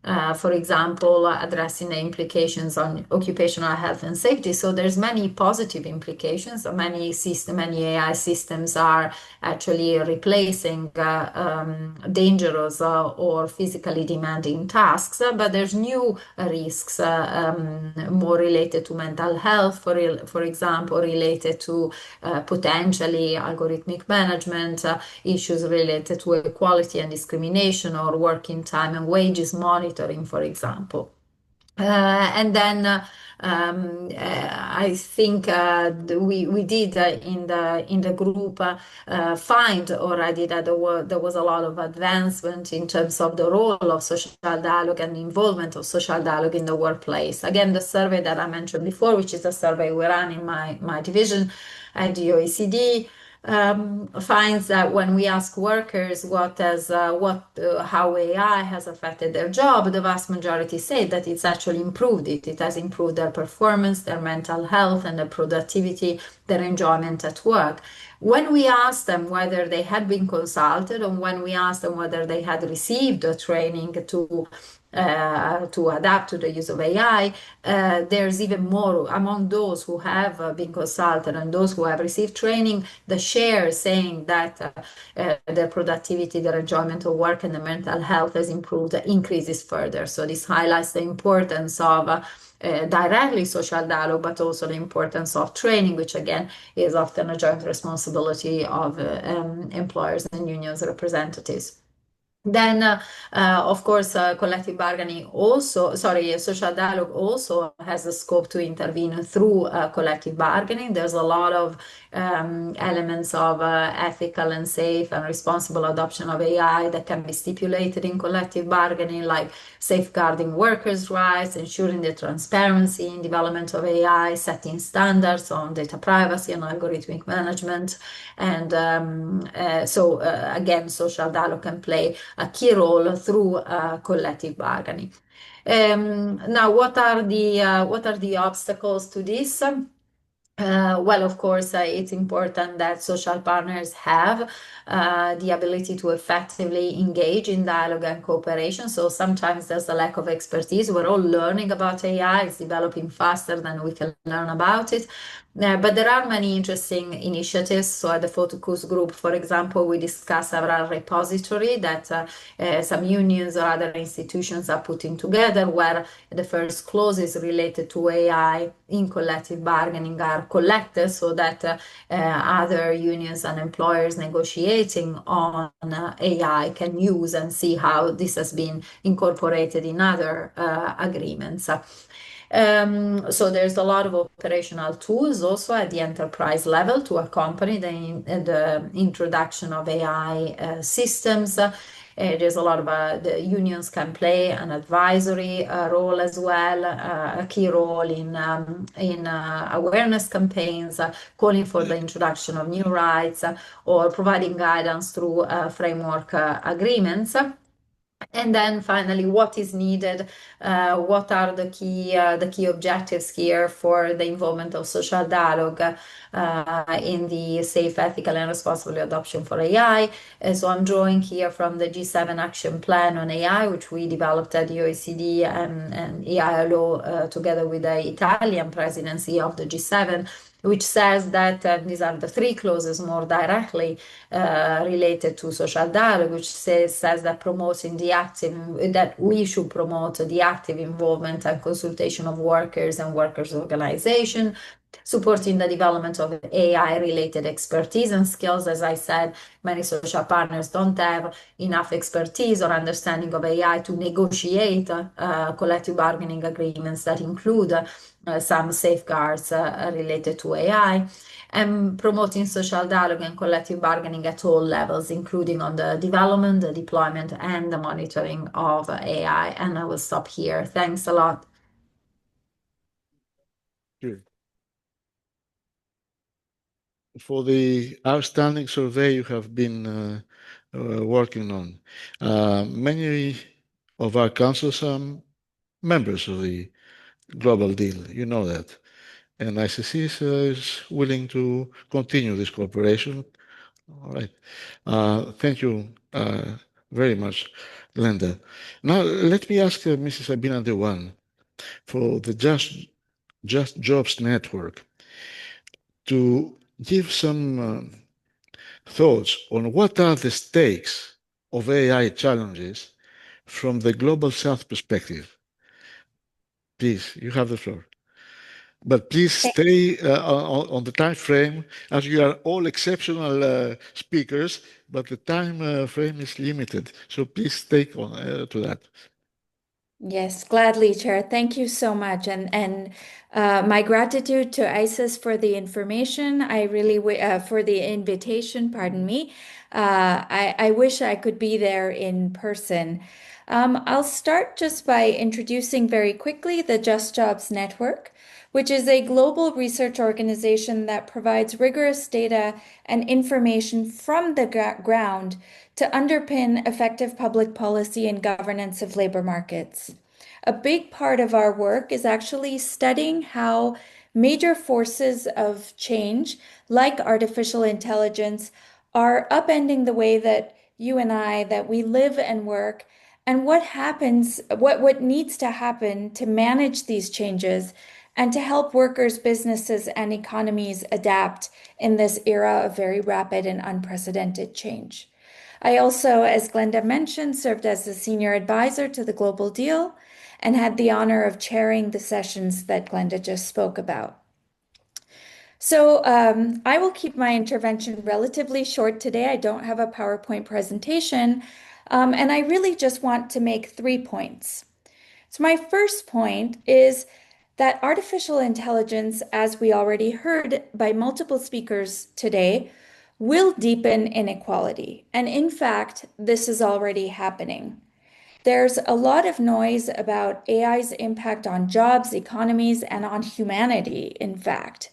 Speaker 10: For example, addressing the implications on occupational health and safety. So there's many positive implications. Many AI systems are actually replacing dangerous or physically demanding tasks, but there's new risks more related to mental health, for example, related to potentially algorithmic management, issues related to equality and discrimination, or working time and wages monitoring, for example. And then I think we did in the group find already that there was a lot of advancement in terms of the role of social dialogue and the involvement of social dialogue in the workplace. Again, the survey that I mentioned before, which is a survey we ran in my division at the OECD, finds that when we ask workers how AI has affected their job, the vast majority say that it's actually improved it. It has improved their performance, their mental health, and their productivity, their enjoyment at work. When we asked them whether they had been consulted, or when we asked them whether they had received a training to adapt to the use of AI, there's even more among those who have been consulted and those who have received training. The share saying that their productivity, their enjoyment of work, and their mental health has improved increases further. So this highlights the importance of directly social dialogue, but also the importance of training, which again is often a joint responsibility of employers and unions representatives. Then, of course, collective bargaining also, social dialogue also has the scope to intervene through collective bargaining. There's a lot of elements of ethical and safe and responsible adoption of AI that can be stipulated in collective bargaining, like safeguarding workers' rights, ensuring the transparency in development of AI, setting standards on data privacy and algorithmic management. And again, social dialogue can play a key role through collective bargaining. Now, what are the obstacles to this? Well, of course, it's important that social partners have the ability to effectively engage in dialogue and cooperation. So sometimes there's a lack of expertise. We're all learning about AI. It's developing faster than we can learn about it. But there are many interesting initiatives. So at the focus group, for example, we discuss several repositories that some unions or other institutions are putting together, where the first clauses related to AI in collective bargaining are collected, so that other unions and employers negotiating on AI can use and see how this has been incorporated in other agreements. So there's a lot of operational tools also at the enterprise level to accompany the introduction of AI systems. There's a lot of the unions can play an advisory role as well, a key role in awareness campaigns, calling for the introduction of new rights, or providing guidance through framework agreements. And then finally, what is needed? What are the key objectives here for the involvement of social dialogue in the safe, ethical, and responsible adoption for AI? So I'm drawing here from the G7 Action Plan on AI, which we developed at the OECD and EILO together with the Italian presidency of the G7, which says that these are the three clauses more directly related to social dialogue, which says that that we should promote the active involvement and consultation of workers and workers' organization, supporting the development of AI-related expertise and skills. As I said, many social partners don't have enough expertise or understanding of AI to negotiate collective bargaining agreements that include some safeguards related to AI, and promoting social dialogue and collective bargaining at all levels, including on the development, the deployment, and the monitoring of AI. And I will stop here. Thanks a lot.
Speaker 7: Good. For the outstanding survey you have been working on, many of our councils are members of the global deal. You know that. and AICESIS is willing to continue this cooperation. All right. Thank you very much, Glenda. Now, let me ask Mrs. Abina Dewan for the Just Jobs Network to give some thoughts on what are the stakes of AI challenges from the Global South perspective. Please, you have the floor. But please stay on the time frame, as you are all exceptional speakers, but the time frame is limited. So please stay on to that.
Speaker 11: Yes, gladly, Chair. Thank you so much. And my gratitude to ICES for the information. I really, for the invitation, pardon me. I wish I could be there in person. I'll start just by introducing very quickly the Just Jobs Network, which is a global research organization that provides rigorous data and information from the ground to underpin effective public policy and governance of labor markets. A big part of our work is actually studying how major forces of change, like artificial intelligence, are upending the way that you and I, that we live and work, and what happens, what needs to happen to manage these changes and to help workers, businesses, and economies adapt in this era of very rapid and unprecedented change. I also, as Glenda mentioned, served as the senior advisor to the Global Deal and had the honor of chairing the sessions that Glenda just spoke about. So I will keep my intervention relatively short today. I don't have a PowerPoint presentation, and I really just want to make 3 points. So my first point is that artificial intelligence, as we already heard by multiple speakers today, will deepen inequality. And in fact, this is already happening. There's a lot of noise about AI's impact on jobs, economies, and on humanity, in fact.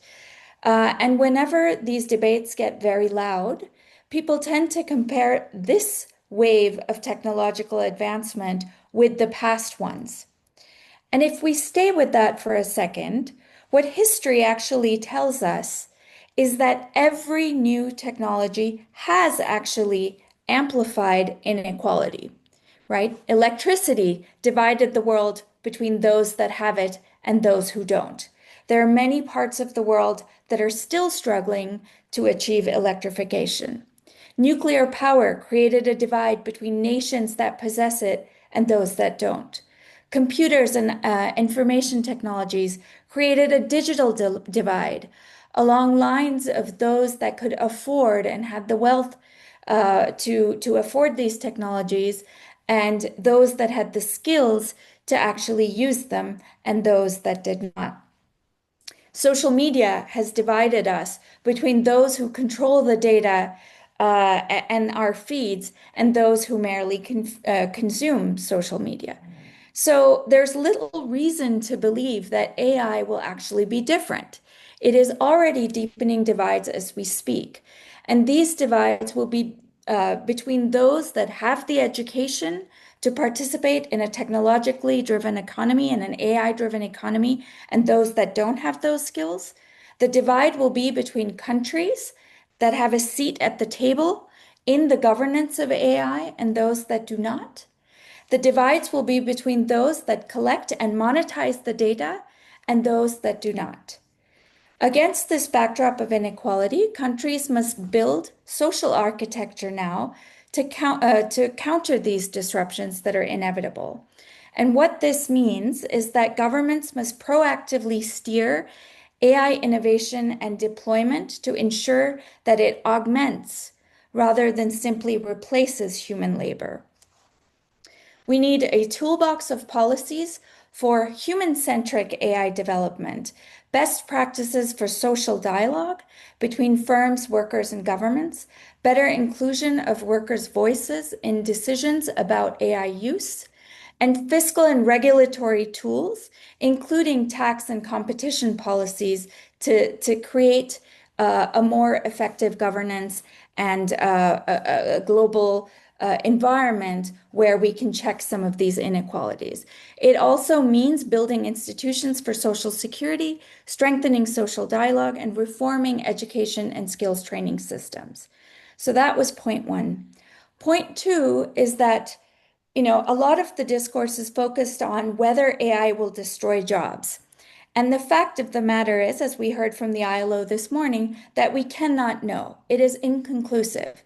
Speaker 11: And whenever these debates get very loud, people tend to compare this wave of technological advancement with the past ones. And if we stay with that for a second, what history actually tells us is that every new technology has actually amplified inequality, right? Electricity divided the world between those that have it and those who don't. There are many parts of the world that are still struggling to achieve electrification. Nuclear power created a divide between nations that possess it and those that don't. Computers and information technologies created a digital divide along lines of those that could afford and had the wealth to afford these technologies, and those that had the skills to actually use them, and those that did not. Social media has divided us between those who control the data and our feeds and those who merely consume social media. So there's little reason to believe that AI will actually be different. It is already deepening divides as we speak. And these divides will be between those that have the education to participate in a technologically driven economy and an AI-driven economy, and those that don't have those skills. The divide will be between countries that have a seat at the table in the governance of AI and those that do not. The divides will be between those that collect and monetize the data and those that do not. Against this backdrop of inequality, countries must build social architecture now to counter these disruptions that are inevitable. And what this means is that governments must proactively steer AI innovation and deployment to ensure that it augments rather than simply replaces human labor. We need a toolbox of policies for human-centric AI development, best practices for social dialogue between firms, workers, and governments, better inclusion of workers' voices in decisions about AI use, and fiscal and regulatory tools, including tax and competition policies to create a more effective governance and a global environment where we can check some of these inequalities. It also means building institutions for social security, strengthening social dialogue, and reforming education and skills training systems. So that was point one. Point two is that, a lot of the discourse is focused on whether AI will destroy jobs. And the fact of the matter is, as we heard from the ILO this morning, that we cannot know. It is inconclusive.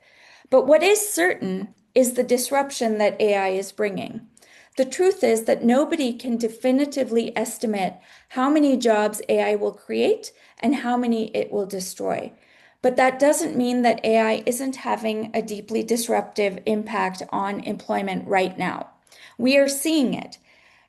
Speaker 11: But what is certain is the disruption that AI is bringing. The truth is that nobody can definitively estimate how many jobs AI will create and how many it will destroy. But that doesn't mean that AI isn't having a deeply disruptive impact on employment right now. We are seeing it.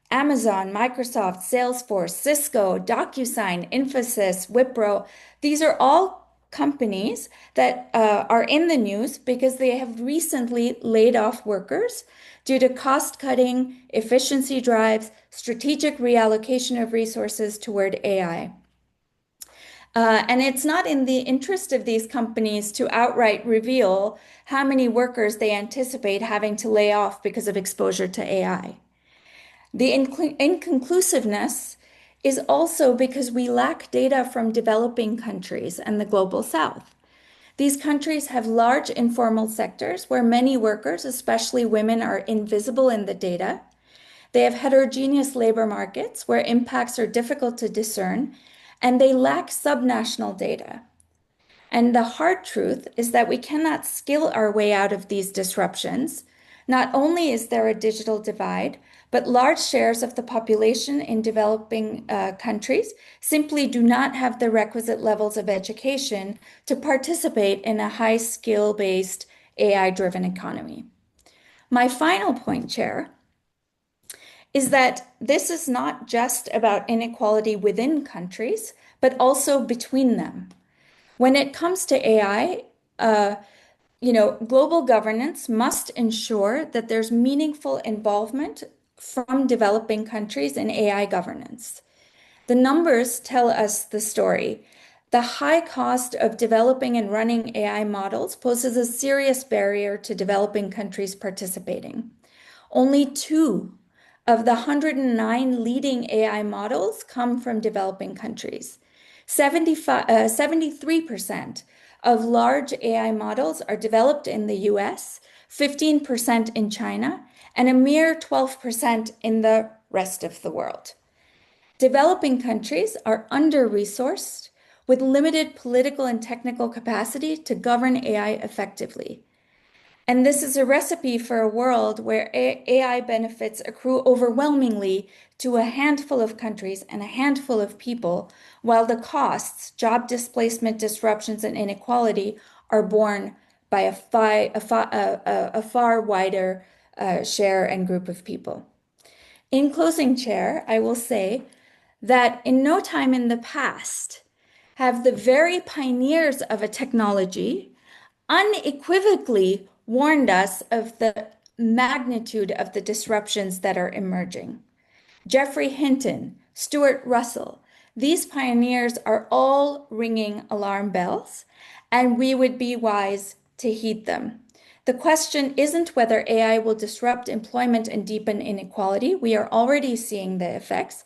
Speaker 11: Amazon, Microsoft, Salesforce, Cisco, DocuSign, Infosys, Wipro, these are all companies that are in the news because they have recently laid off workers due to cost cutting, efficiency drives, strategic reallocation of resources toward AI. And it's not in the interest of these companies to outright reveal how many workers they anticipate having to lay off because of exposure to AI. The inconclusiveness is also because we lack data from developing countries and the global south. These countries have large informal sectors where many workers, especially women, are invisible in the data. They have heterogeneous labor markets where impacts are difficult to discern, and they lack subnational data. And the hard truth is that we cannot skill our way out of these disruptions. Not only is there a digital divide, but large shares of the population in developing countries simply do not have the requisite levels of education to participate in a high skill-based AI-driven economy. My final point, Chair, is that this is not just about inequality within countries, but also between them. When it comes to AI, global governance must ensure that there's meaningful involvement from developing countries in AI governance. The numbers tell us the story. The high cost of developing and running AI models poses a serious barrier to developing countries participating. Only 2 of the 109 leading AI models come from developing countries. 73% of large AI models are developed in the US, 15% in China, and a mere 12% in the rest of the world. Developing countries are under-resourced with limited political and technical capacity to govern AI effectively. And this is a recipe for a world where AI benefits accrue overwhelmingly to a handful of countries and a handful of people, while the costs, job displacement, disruptions, and inequality are borne by a far wider share and group of people. In closing, Chair, I will say that in no time in the past have the very pioneers of a technology unequivocally warned us of the magnitude of the disruptions that are emerging. Geoffrey Hinton, Stuart Russell, these pioneers are all ringing alarm bells, and we would be wise to heed them. The question isn't whether AI will disrupt employment and deepen inequality. We are already seeing the effects.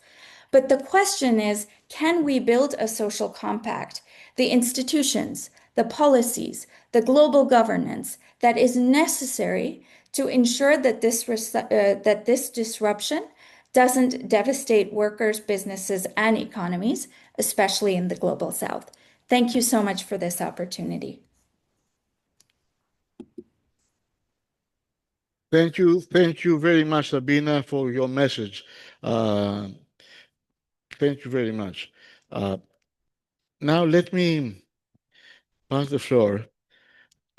Speaker 11: But the question is, can we build a social compact, the institutions, the policies, the global governance that is necessary to ensure that this disruption doesn't devastate workers, businesses, and economies, especially in the global south? Thank you so much for this opportunity.
Speaker 7: Thank you very much, Sabina, for your message. Thank you very much. Now let me pass the floor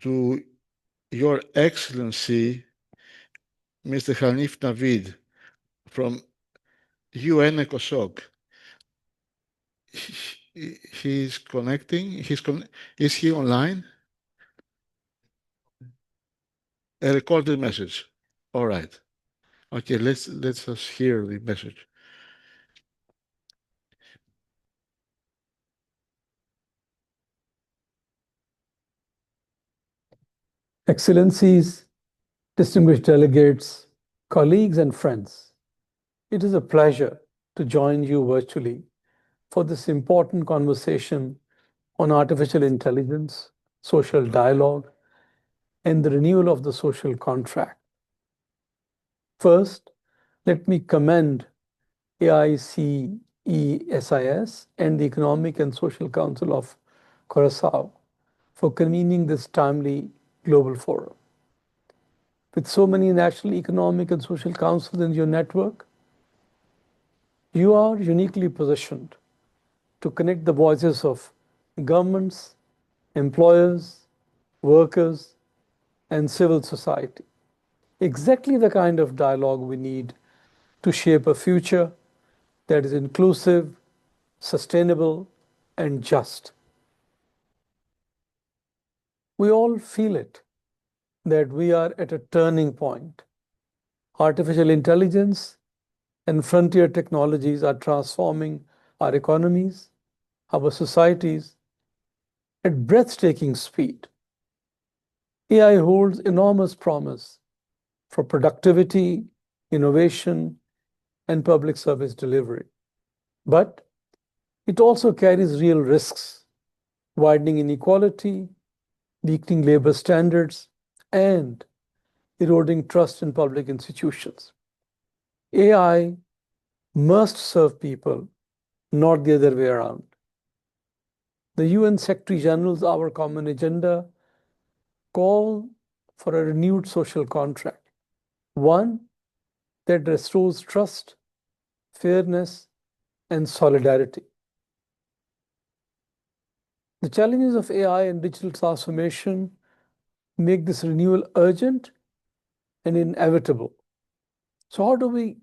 Speaker 7: to Your Excellency, Mr. Hanif Navid from UN ECOSOC. He's connecting. Is he online? A recorded message. All right. Okay, let's us hear the message.
Speaker 12: Excellencies, distinguished delegates, colleagues, and friends. It is a pleasure to join you virtually for this important conversation on artificial intelligence, social dialogue, and the renewal of the social contract. First, let me commend AICESIS and the Economic and Social Council of Curaçao for convening this timely global forum. With so many national economic and social councils in your network, you are uniquely positioned to connect the voices of governments, employers, workers, and civil society. Exactly the kind of dialogue we need to shape a future that is inclusive, sustainable, and just. We all feel it, that we are at a turning point. Artificial intelligence and frontier technologies are transforming our economies, our societies, at breathtaking speed. AI holds enormous promise for productivity, innovation, and public service delivery. But it also carries real risks, widening inequality, weakening labor standards, and eroding trust in public institutions. AI must serve people, not the other way around. The UN Secretary General's Our Common Agenda call for a renewed social contract, one that restores trust, fairness, and solidarity. The challenges of AI and digital transformation make this renewal urgent and inevitable. So how do we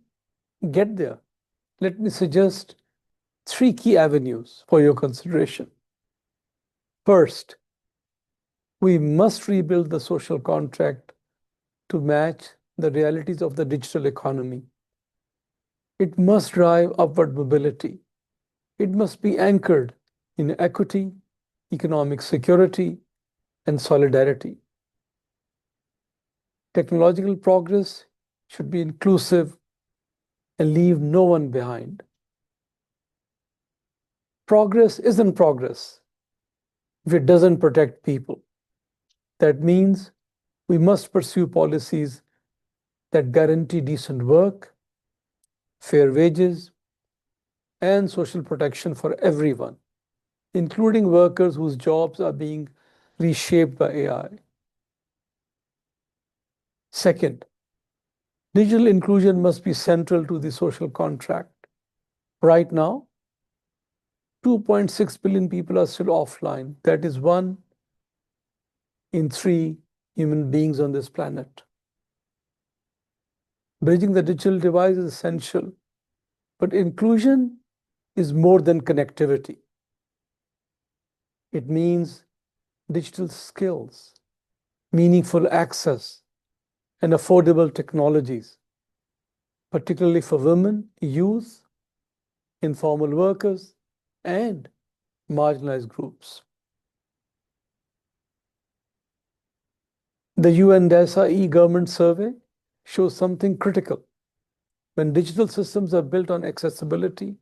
Speaker 12: get there? Let me suggest 3 key avenues for your consideration. First, we must rebuild the social contract to match the realities of the digital economy. It must drive upward mobility. It must be anchored in equity, economic security, and solidarity. Technological progress should be inclusive and leave no one behind. Progress isn't progress if it doesn't protect people. That means we must pursue policies that guarantee decent work, fair wages, and social protection for everyone, including workers whose jobs are being reshaped by AI. Second, digital inclusion must be central to the social contract. Right now, 2.6 billion people are still offline. That is 1 in 3 human beings on this planet. Bridging the digital divide is essential, but inclusion is more than connectivity. It means digital skills, meaningful access, and affordable technologies, particularly for women, youth, informal workers, and marginalized groups. The UN DASA e-government survey shows something critical. When digital systems are built on accessibility,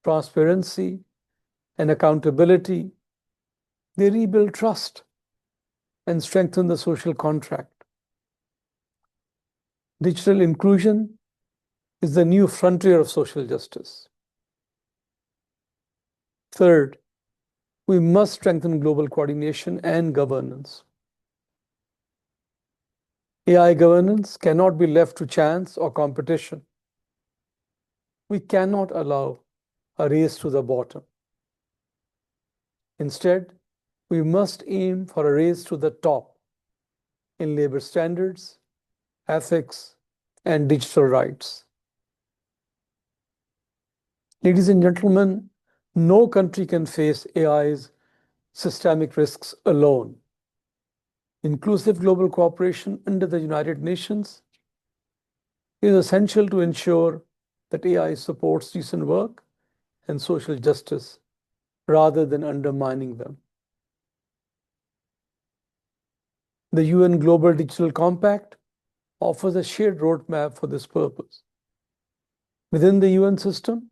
Speaker 12: transparency, and accountability, they rebuild trust and strengthen the social contract. Digital inclusion is the new frontier of social justice. Third, we must strengthen global coordination and governance. AI governance cannot be left to chance or competition. We cannot allow a race to the bottom. Instead, we must aim for a race to the top in labor standards, ethics, and digital rights. Ladies and gentlemen, no country can face AI's systemic risks alone. Inclusive global cooperation under the United Nations is essential to ensure that AI supports decent work and social justice rather than undermining them. The UN Global Digital Compact offers a shared roadmap for this purpose. Within the UN system,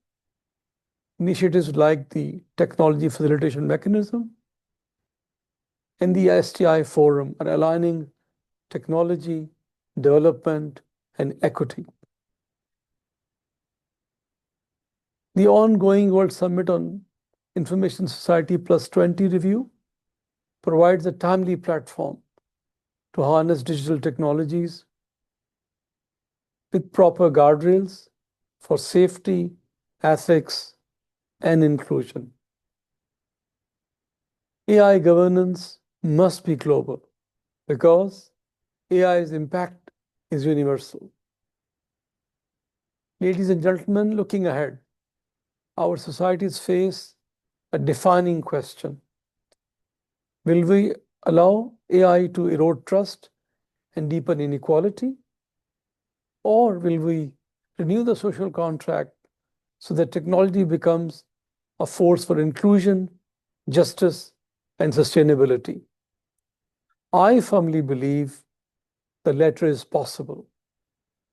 Speaker 12: initiatives like the Technology Facilitation Mechanism and the STI Forum are aligning technology, development, and equity. The ongoing World Summit on Information Society +20 review provides a timely platform to harness digital technologies with proper guardrails for safety, ethics, and inclusion. AI governance must be global because AI's impact is universal. Ladies and gentlemen, looking ahead, our societies face a defining question. Will we allow AI to erode trust and deepen inequality? Or will we renew the social contract so that technology becomes a force for inclusion, justice, and sustainability? I firmly believe the latter is possible.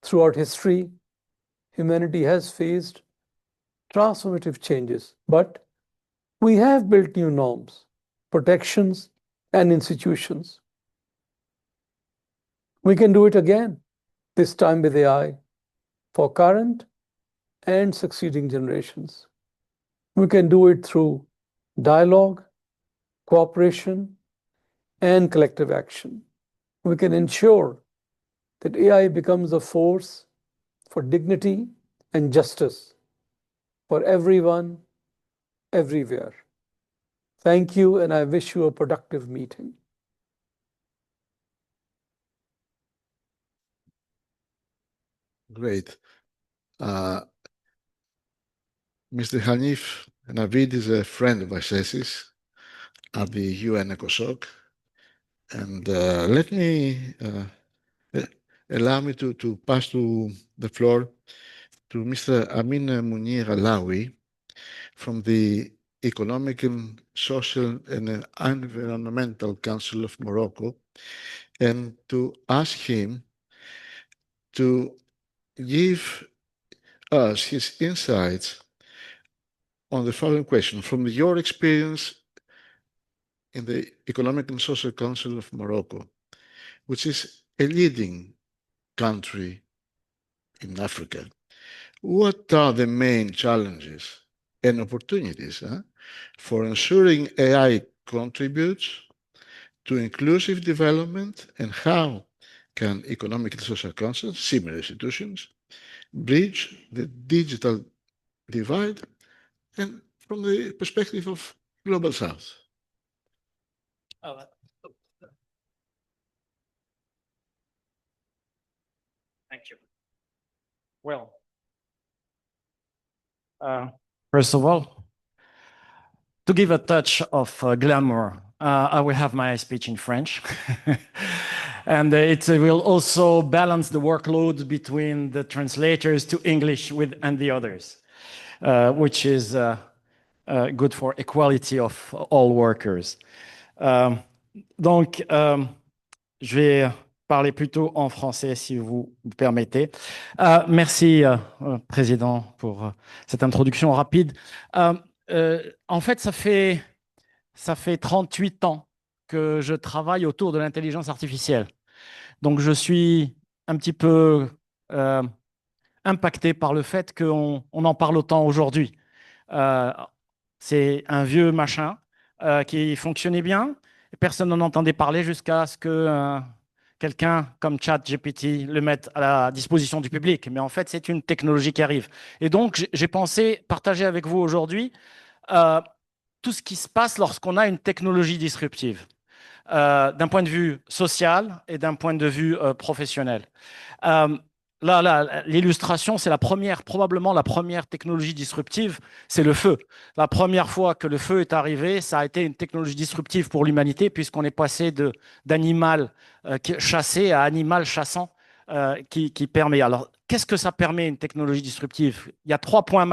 Speaker 12: Throughout history, humanity has faced transformative changes, but we have built new norms, protections, and institutions. We can do it again, this time with AI, for current and succeeding generations. We can do it through dialogue, cooperation, and collective action. We can ensure that AI becomes a force for dignity and justice for everyone, everywhere. Thank you, and I wish you a productive meeting.
Speaker 7: Great. Mr. Hanif Navid is a friend of AICESIS at the UN ECOSOC. And let me allow me to pass the floor to Mr. Amin Munir Alawi from the Economic and Social and Environmental Council of Morocco, and to ask him to give us his insights on the following question. From your experience in the Economic and Social Council of Morocco, which is a leading country in Africa, what are the main challenges and opportunities for ensuring AI contributes to inclusive development, and how can economic and social councils, similar institutions, bridge the digital divide and from the perspective of Global South?
Speaker 13: Thank you. Well, first of all, to give a touch of glamour, I will have my speech in French. And it will also balance the workload between the translators to English and the others, which is good for equality of all workers. Donc, je vais parler plutôt en français, si vous me permettez. Merci, Président, pour cette introduction rapide. En fait, ça fait 38 ans que je travaille autour de l'intelligence artificielle. Donc, je suis un petit peu impacté par le fait qu'on en parle autant aujourd'hui. C'est un vieux machin qui fonctionnait bien. Personne n'en entendait parler jusqu'à ce que quelqu'un comme ChatGPT le mette à la disposition du public. Mais en fait, c'est une technologie qui arrive. Et donc, j'ai pensé partager avec vous aujourd'hui tout ce qui se passe lorsqu'on a une technologie disruptive, d'un point de vue social et d'un point de vue professionnel. Là, l'illustration, c'est probablement la première technologie disruptive, c'est le feu. La première fois que le feu est arrivé, ça a été une technologie disruptive pour l'humanité, puisqu'on est passé d'animal chassé à animal chassant qui permet. Alors, qu'est-ce que ça permet, une technologie disruptive? Il y a 3 points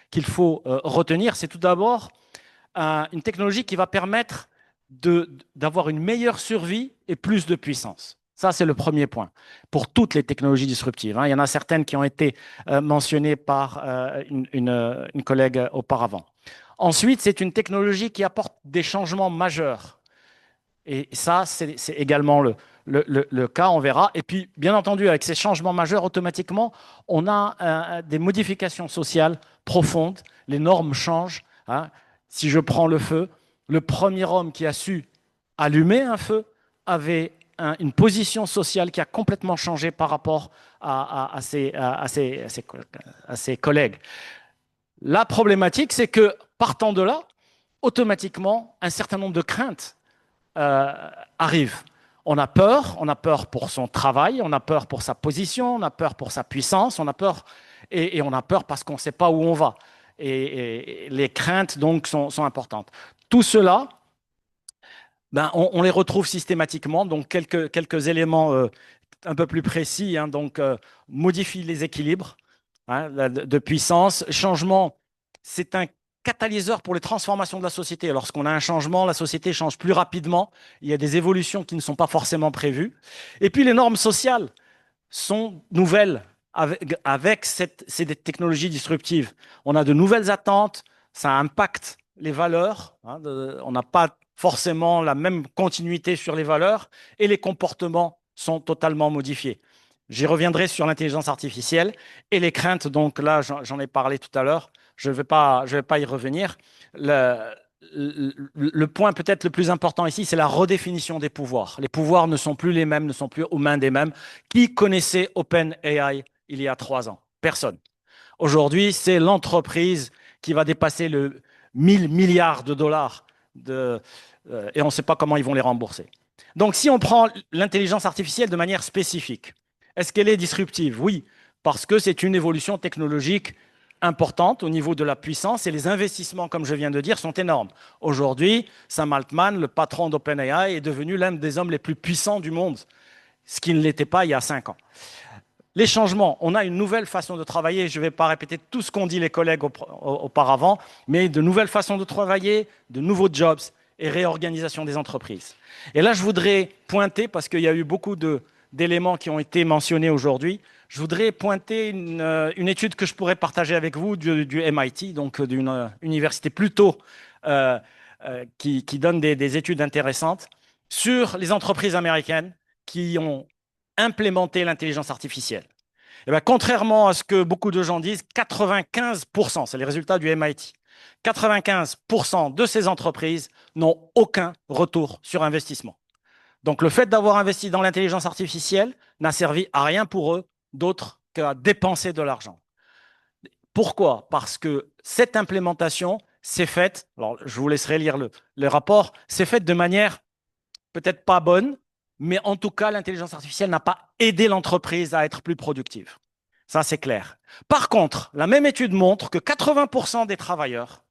Speaker 13: qu'il faut retenir. C'est tout d'abord une technologie qui va permettre d'avoir une meilleure survie et plus de puissance. Ça, c'est le premier point pour toutes les technologies disruptives. Il y en a certaines qui ont été mentionnées par une collègue auparavant. Ensuite, c'est une technologie qui apporte des changements majeurs. Et ça, c'est également le cas, on verra. Et puis, bien entendu, avec ces changements majeurs, automatiquement, on a des modifications sociales profondes. Les normes changent. Si je prends le feu, le premier homme qui a su allumer un feu avait une position sociale qui a complètement changé par rapport à ses collègues. La problématique, c'est que partant de là, automatiquement, un certain nombre de craintes arrivent. On a peur pour son travail, on a peur pour sa position, on a peur pour sa puissance, on a peur et on a peur parce qu'on ne sait pas où on va. Et les craintes donc sont importantes. Tout cela, on les retrouve systématiquement. Donc quelques éléments un peu plus précis. Donc modifie les équilibres de puissance. Changement, c'est un catalyseur pour les transformations de la société. Lorsqu'on a un changement, la société change plus rapidement. Il y a des évolutions qui ne sont pas forcément prévues. Et puis les normes sociales sont nouvelles avec ces technologies disruptives. On a de nouvelles attentes, ça impacte les valeurs. On n'a pas forcément la même continuité sur les valeurs et les comportements sont totalement modifiés. J'y reviendrai sur l'intelligence artificielle et les craintes. Donc là, j'en ai parlé tout à l'heure. Je ne vais pas y revenir. Le point peut-être le plus important ici, c'est la redéfinition des pouvoirs. Les pouvoirs ne sont plus les mêmes, ne sont plus aux mains des mêmes. Qui connaissait OpenAI il y a 3 ans? Personne. Aujourd'hui, c'est l'entreprise qui va dépasser le 1000 milliards de dollars et on ne sait pas comment ils vont les rembourser. Donc, si on prend l'intelligence artificielle de manière spécifique, est-ce qu'elle est disruptive? Oui, parce que c'est une évolution technologique importante au niveau de la puissance et les investissements, comme je viens de dire, sont énormes. Aujourd'hui, Sam Altman, le patron d'OpenAI, est devenu l'un des hommes les plus puissants du monde, ce qui ne l'était pas il y a 5 ans. Les changements, on a une nouvelle façon de travailler. Je ne vais pas répéter tout ce qu'ont dit les collègues auparavant, mais de nouvelles façons de travailler, de nouveaux jobs et réorganisation des entreprises. Et là, je voudrais pointer, parce qu'il y a eu beaucoup d'éléments qui ont été mentionnés aujourd'hui, je voudrais pointer une étude que je pourrais partager avec vous du MIT, donc d'une université plutôt qui donne des études intéressantes sur les entreprises américaines qui ont implémenté l'intelligence artificielle. Et bien, contrairement à ce que beaucoup de gens disent, 95%, c'est les résultats du MIT, 95% de ces entreprises n'ont aucun retour sur investissement. Donc, le fait d'avoir investi dans l'intelligence artificielle n'a servi à rien pour eux d'autre qu'à dépenser de l'argent. Pourquoi? Parce que cette implémentation s'est faite, alors je vous laisserai lire le rapport, s'est faite de manière peut-être pas bonne, mais en tout cas, l'intelligence artificielle n'a pas aidé l'entreprise à être plus productive. Ça, c'est clair. Par contre, la même étude montre que 80% des travailleurs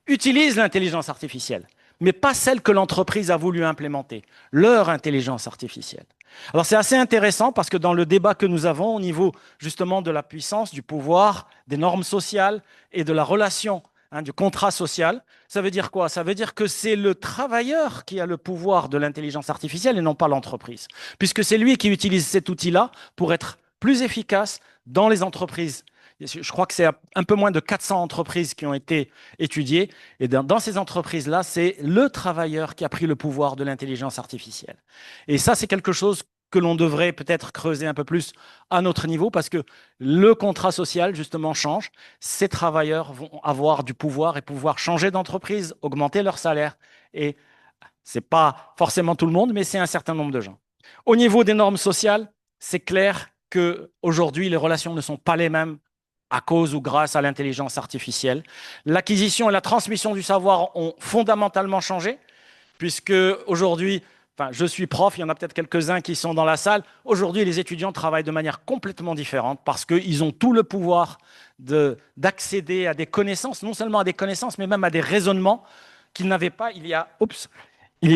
Speaker 13: utilisent l'intelligence artificielle, mais pas celle que l'entreprise a voulu implémenter, leur intelligence artificielle. Alors, c'est assez intéressant parce que dans le débat que nous avons au niveau justement de la puissance, du pouvoir, des normes sociales et de la relation, du contrat social, ça veut dire quoi? Ça veut dire que c'est le travailleur qui a le pouvoir de l'intelligence artificielle et non pas l'entreprise, puisque c'est lui qui utilise cet outil-là pour être plus efficace dans les entreprises. Je crois que c'est un peu moins de 400 entreprises qui ont été étudiées. Et dans ces entreprises-là, c'est le travailleur qui a pris le pouvoir de l'intelligence artificielle. Et ça, c'est quelque chose que l'on devrait peut-être creuser un peu plus à notre niveau parce que le contrat social, justement, change. Ces travailleurs vont avoir du pouvoir et pouvoir changer d'entreprise, augmenter leur salaire. Et ce n'est pas forcément tout le monde, mais c'est un certain nombre de gens. Au niveau des normes sociales, c'est clair qu'aujourd'hui, les relations ne sont pas les mêmes à cause ou grâce à l'intelligence artificielle. L'acquisition et la transmission du savoir ont fondamentalement changé, puisque aujourd'hui, je suis prof, il y en a peut-être quelques-uns qui sont dans la salle. Aujourd'hui, les étudiants travaillent de manière complètement différente parce qu'ils ont tout le pouvoir d'accéder à des connaissances, non seulement à des connaissances, mais même à des raisonnements qu'ils n'avaient pas il y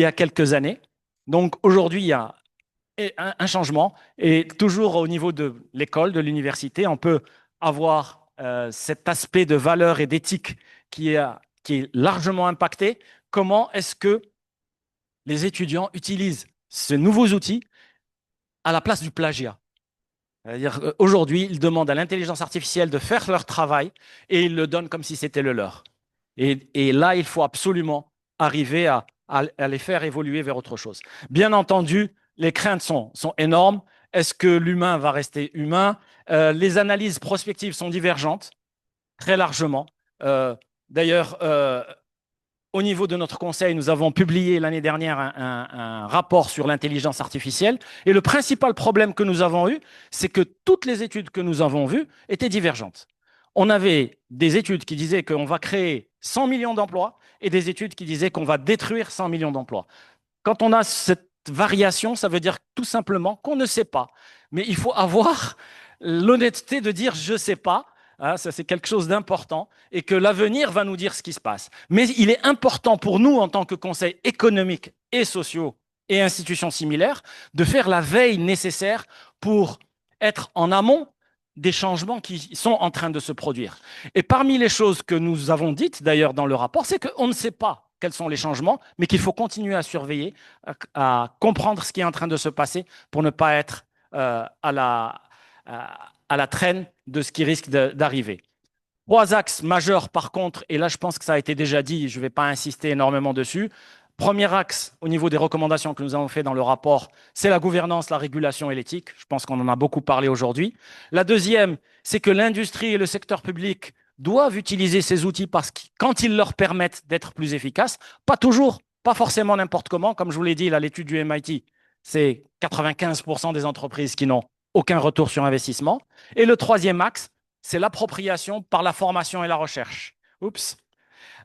Speaker 13: a quelques années. Donc aujourd'hui, il y a un changement. Et toujours au niveau de l'école, de l'université, on peut avoir cet aspect de valeur et d'éthique qui est largement impacté. Comment est-ce que les étudiants utilisent ces nouveaux outils à la place du plagiat. C'est-à-dire, aujourd'hui, ils demandent à l'intelligence artificielle de faire leur travail et ils le donnent comme si c'était le leur. Et là, il faut absolument arriver à les faire évoluer vers autre chose. Bien entendu, les craintes sont énormes. Est-ce que l'humain va rester humain? Les analyses prospectives sont divergentes, très largement. D'ailleurs, au niveau de notre conseil, nous avons publié l'année dernière un rapport sur l'intelligence artificielle. Et le principal problème que nous avons eu, c'est que toutes les études que nous avons vues étaient divergentes. On avait des études qui disaient qu'on va créer 100 millions d'emplois et des études qui disaient qu'on va détruire 100 millions d'emplois. Quand on a cette variation, ça veut dire tout simplement qu'on ne sait pas. Mais il faut avoir l'honnêteté de dire je ne sais pas. Hein, ça, c'est quelque chose d'important et que l'avenir va nous dire ce qui se passe. Mais il est important pour nous, en tant que conseil économique et sociaux et institutions similaires, de faire la veille nécessaire pour être en amont des changements qui sont en train de se produire. Et parmi les choses que nous avons dites d'ailleurs dans le rapport, c'est qu'on ne sait pas quels sont les changements, mais qu'il faut continuer à surveiller, à comprendre ce qui est en train de se passer pour ne pas être à la traîne de ce qui risque d'arriver. Trois axes majeurs, par contre, et là je pense que ça a été déjà dit, je ne vais pas insister énormément dessus. Premier axe, au niveau des recommandations que nous avons fait dans le rapport, c'est la gouvernance, la régulation et l'éthique. Je pense qu'on en a beaucoup parlé aujourd'hui. La deuxième, c'est que l'industrie et le secteur public doivent utiliser ces outils parce que quand ils leur permettent d'être plus efficaces, pas toujours, pas forcément n'importe comment. Comme je vous l'ai dit, l'étude du MIT, c'est 95% des entreprises qui n'ont aucun retour sur investissement. Et le troisième axe, c'est l'appropriation par la formation et la recherche. Oups.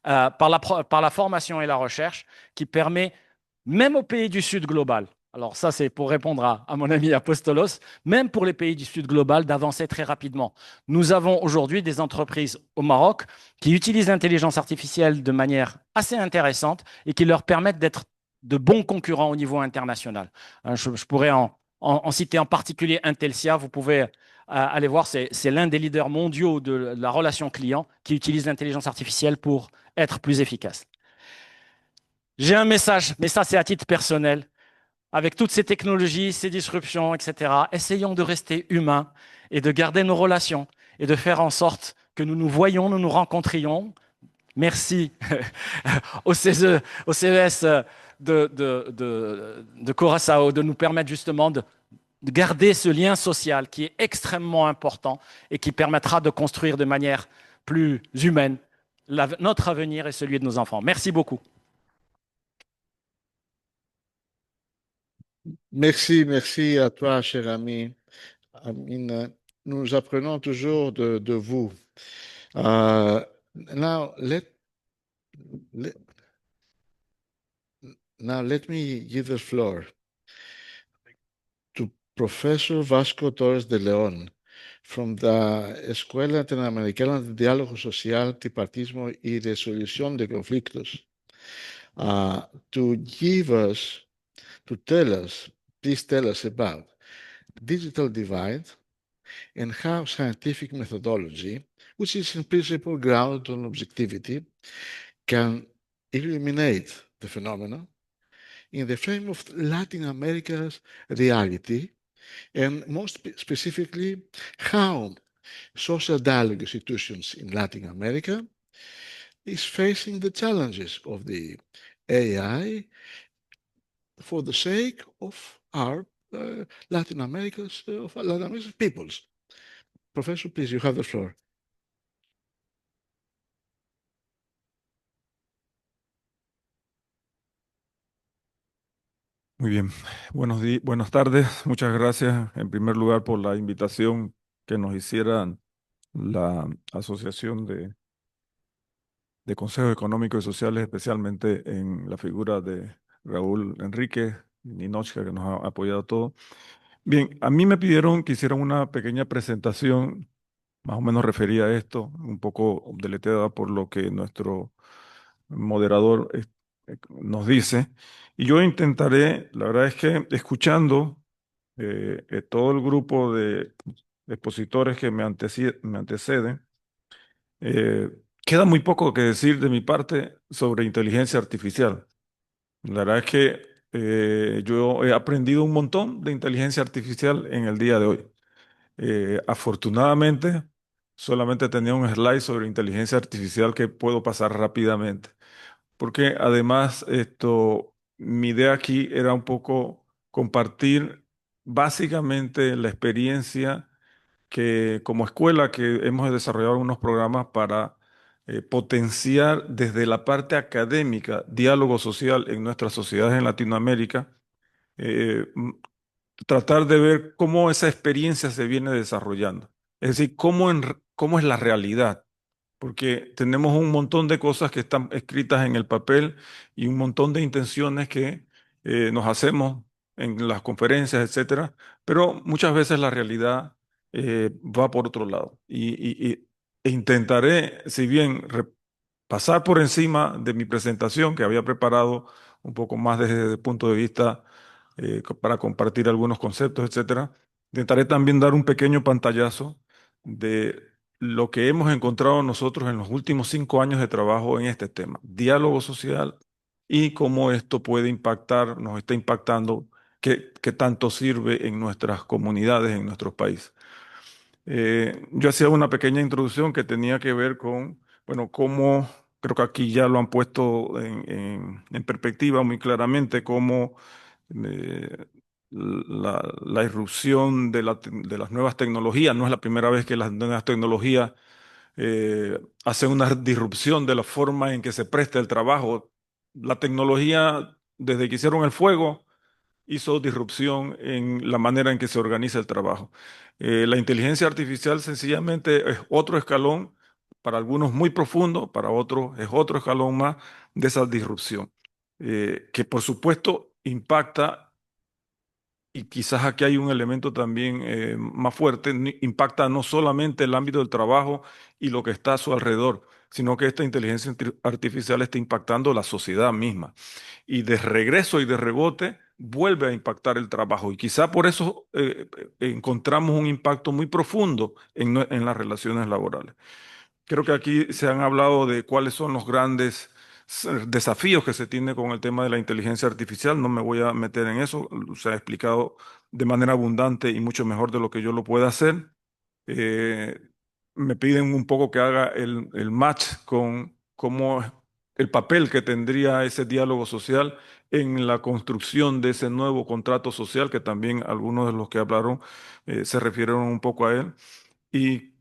Speaker 13: Par la formation et la recherche qui permet, même aux pays du Sud global, alors ça c'est pour répondre à mon ami Apostolos, même pour les pays du Sud global, d'avancer très rapidement. Nous avons aujourd'hui des entreprises au Maroc qui utilisent l'intelligence artificielle de manière assez intéressante et qui leur permettent d'être de bons concurrents au niveau international. Je pourrais en citer en particulier Intelsia, vous pouvez aller voir, c'est l'un des leaders mondiaux de la relation client qui utilise l'intelligence artificielle pour être plus efficace. J'ai un message, mais ça c'est à titre personnel. Avec toutes ces technologies, ces disruptions, etc., essayons de rester humains et de garder nos relations et de faire en sorte que nous nous voyions, nous nous rencontrions. Merci au CES de Curaçao de nous permettre justement de garder ce lien social qui est extrêmement important et qui permettra de construire de manière plus humaine notre avenir et celui de nos enfants. Merci beaucoup.
Speaker 7: Merci à toi, cher ami. Amine, nous apprenons toujours de vous. Now, let me give the floor to Professor Vasco Torres de León from the Escuela Interamericana de Diálogo Social, Tripartismo y Resolución de Conflictos please tell us about digital divide and how scientific methodology, which is in principle grounded on objectivity, can illuminate the phenomena in the frame of Latin America's reality, and most specifically, how social dialogue institutions in Latin America is facing the challenges of the AI for the sake of our Latin America's peoples. Professor, please, you have the floor.
Speaker 14: Muy bien, buenas tardes. Muchas gracias en primer lugar por la invitación que nos hicieran la Asociación de Consejos Económicos y Sociales, especialmente en la figura de Raúl Enrique Ninochka, que nos ha apoyado todo. Bien, a mí me pidieron que hiciera una pequeña presentación, más o menos referida a esto, un poco deleteada por lo que nuestro moderador nos dice. Y yo intentaré, la verdad es que escuchando todo el grupo de expositores que me anteceden, queda muy poco que decir de mi parte sobre inteligencia artificial. La verdad es que yo he aprendido un montón de inteligencia artificial en el día de hoy. Afortunadamente, solamente tenía un slide sobre inteligencia artificial que puedo pasar rápidamente, porque además mi idea aquí era un poco compartir básicamente la experiencia que como escuela que hemos desarrollado unos programas para potenciar desde la parte académica diálogo social en nuestras sociedades en Latinoamérica, tratar de ver cómo esa experiencia se viene desarrollando. Es decir, cómo es la realidad. Porque tenemos un montón de cosas que están escritas en el papel y un montón de intenciones que nos hacemos en las conferencias, etcétera, pero muchas veces la realidad va por otro lado. E intentaré, si bien pasar por encima de mi presentación que había preparado un poco más desde el punto de vista para compartir algunos conceptos, etcétera. Intentaré también dar un pequeño pantallazo de lo que hemos encontrado nosotros en los últimos 5 años de trabajo en este tema, diálogo social y cómo esto puede impactar, nos está impactando, qué tanto sirve en nuestras comunidades, en nuestros países. Yo hacía una pequeña introducción que tenía que ver con, bueno, cómo, creo que aquí ya lo han puesto en perspectiva muy claramente, cómo eh, la irrupción de las nuevas tecnologías, no es la primera vez que las nuevas tecnologías hacen una disrupción de la forma en que se presta el trabajo. La tecnología, desde que hicieron el fuego, hizo disrupción en la manera en que se organiza el trabajo. La inteligencia artificial sencillamente es otro escalón, para algunos muy profundo, para otros es otro escalón más de esa disrupción, que por supuesto impacta, y quizás aquí hay un elemento también más fuerte, impacta no solamente el ámbito del trabajo y lo que está a su alrededor, sino que esta inteligencia artificial está impactando la sociedad misma y de regreso y de rebote vuelve a impactar el trabajo. Y quizá por eso encontramos un impacto muy profundo en las relaciones laborales. Creo que aquí se han hablado de cuáles son los grandes desafíos que se tiene con el tema de la inteligencia artificial. No me voy a meter en eso. Se ha explicado de manera abundante y mucho mejor de lo que yo lo pueda hacer. Eh, Me piden un poco que haga el match con cómo el papel que tendría ese diálogo social en la construcción de ese nuevo contrato social, que también algunos de los que hablaron se refirieron un poco a él. Y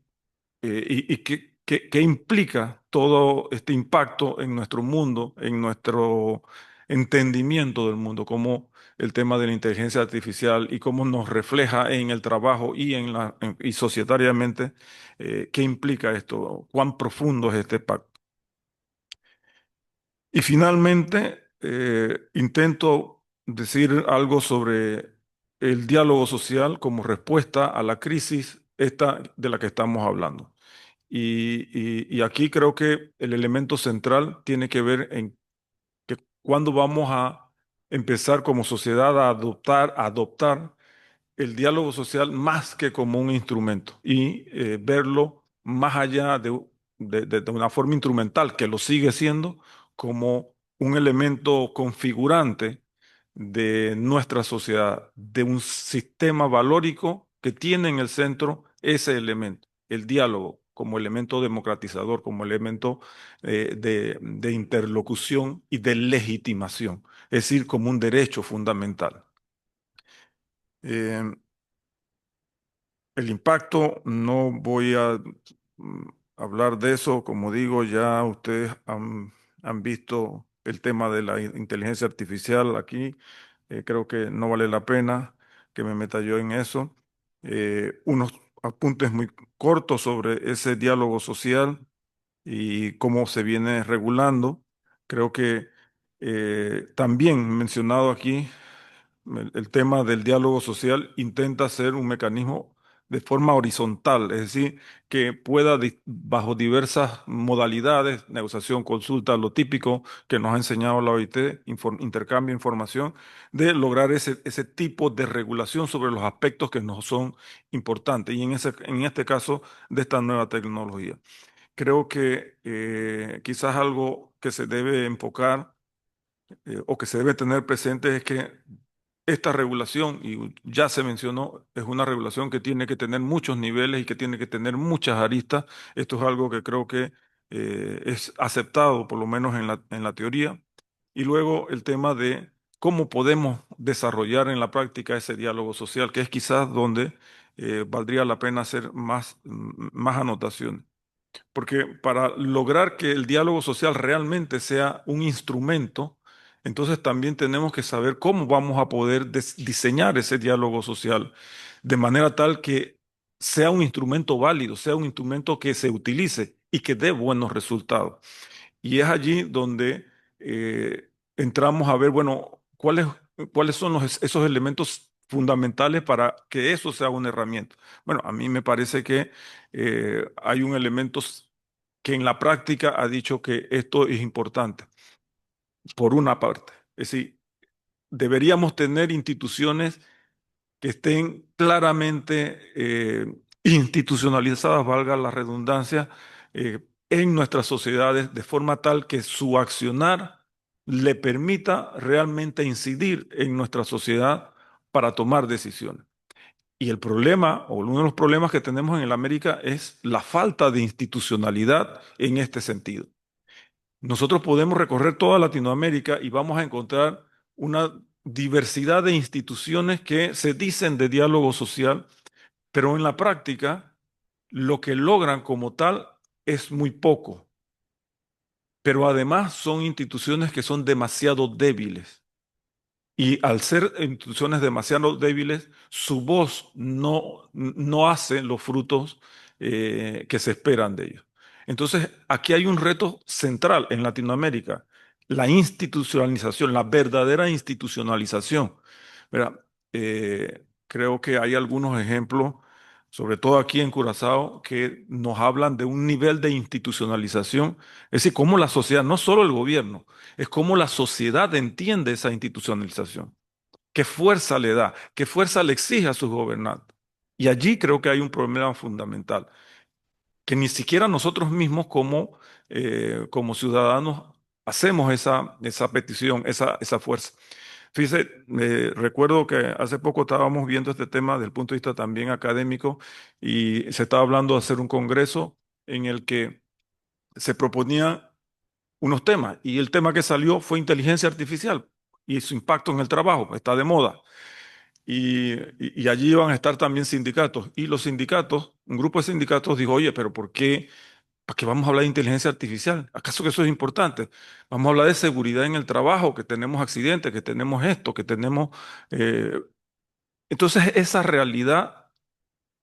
Speaker 14: y qué implica todo este impacto en nuestro mundo, en nuestro entendimiento del mundo, cómo el tema de la inteligencia artificial y cómo nos refleja en el trabajo y y societariamente, qué implica esto, cuán profundo es este impacto. Y finalmente, intento decir algo sobre el diálogo social como respuesta a la crisis esta de la que estamos hablando. Y aquí creo que el elemento central tiene que ver en que cuándo vamos a empezar como sociedad a adoptar el diálogo social más que como un instrumento y verlo más allá de una forma instrumental, que lo sigue siendo, como un elemento configurante de nuestra sociedad, de un sistema valórico que tiene en el centro ese elemento, el diálogo como elemento democratizador, como elemento de interlocución y de legitimación, es decir, como un derecho fundamental. Eh, el impacto, no voy a hablar de eso, como digo, ya ustedes han visto el tema de la inteligencia artificial aquí, creo que no vale la pena que me meta yo en eso. Unos apuntes muy cortos sobre ese diálogo social y cómo se viene regulando. Creo que también mencionado aquí el tema del diálogo social intenta ser un mecanismo de forma horizontal, es decir, que pueda, bajo diversas modalidades, negociación, consulta, lo típico que nos ha enseñado la OIT, intercambio de información, de lograr ese tipo de regulación sobre los aspectos que nos son importantes, y en este caso de esta nueva tecnología. Creo que quizás algo que se debe enfocar o que se debe tener presente es que esta regulación, y ya se mencionó, es una regulación que tiene que tener muchos niveles y que tiene que tener muchas aristas. Esto es algo que creo que es aceptado, por lo menos en la teoría. Y luego el tema de cómo podemos desarrollar en la práctica ese diálogo social, que es quizás donde valdría la pena hacer más anotaciones. Porque para lograr que el diálogo social realmente sea un instrumento, entonces también tenemos que saber cómo vamos a poder diseñar ese diálogo social de manera tal que sea un instrumento válido, sea un instrumento que se utilice y que dé buenos resultados. Y es allí donde entramos a ver, bueno, cuáles son esos elementos fundamentales para que eso sea una herramienta. Bueno, a mí me parece que hay un elemento que en la práctica ha dicho que esto es importante, por una parte. Es decir, deberíamos tener instituciones que estén claramente institucionalizadas, valga la redundancia, en nuestras sociedades, de forma tal que su accionar le permita realmente incidir en nuestra sociedad para tomar decisiones. Y el problema, o uno de los problemas que tenemos en el América es la falta de institucionalidad en este sentido. Nosotros podemos recorrer toda Latinoamérica y vamos a encontrar una diversidad de instituciones que se dicen de diálogo social, pero en la práctica lo que logran como tal es muy poco. Pero además son instituciones que son demasiado débiles. Y al ser instituciones demasiado débiles, su voz no hace los frutos que se esperan de ellos. Entonces, aquí hay un reto central en Latinoamérica, la institucionalización, la verdadera institucionalización. Mira, creo que hay algunos ejemplos, sobre todo aquí en Curazao, que nos hablan de un nivel de institucionalización, es decir, cómo la sociedad, no solo el gobierno, es cómo la sociedad entiende esa institucionalización, qué fuerza le da, qué fuerza le exige a sus gobernantes. Y allí creo que hay un problema fundamental, que ni siquiera nosotros mismos como ciudadanos hacemos esa petición, esa fuerza. Fíjese, recuerdo que hace poco estábamos viendo este tema desde el punto de vista también académico y se estaba hablando de hacer un congreso en el que se proponían unos temas y el tema que salió fue inteligencia artificial y su impacto en el trabajo, está de moda. Y allí iban a estar también sindicatos y los sindicatos, un grupo de sindicatos dijo, oye, pero ¿por qué? ¿Para qué vamos a hablar de inteligencia artificial? ¿Acaso que eso es importante? Vamos a hablar de seguridad en el trabajo, que tenemos accidentes, que tenemos esto, que tenemos... eh, Entonces esa realidad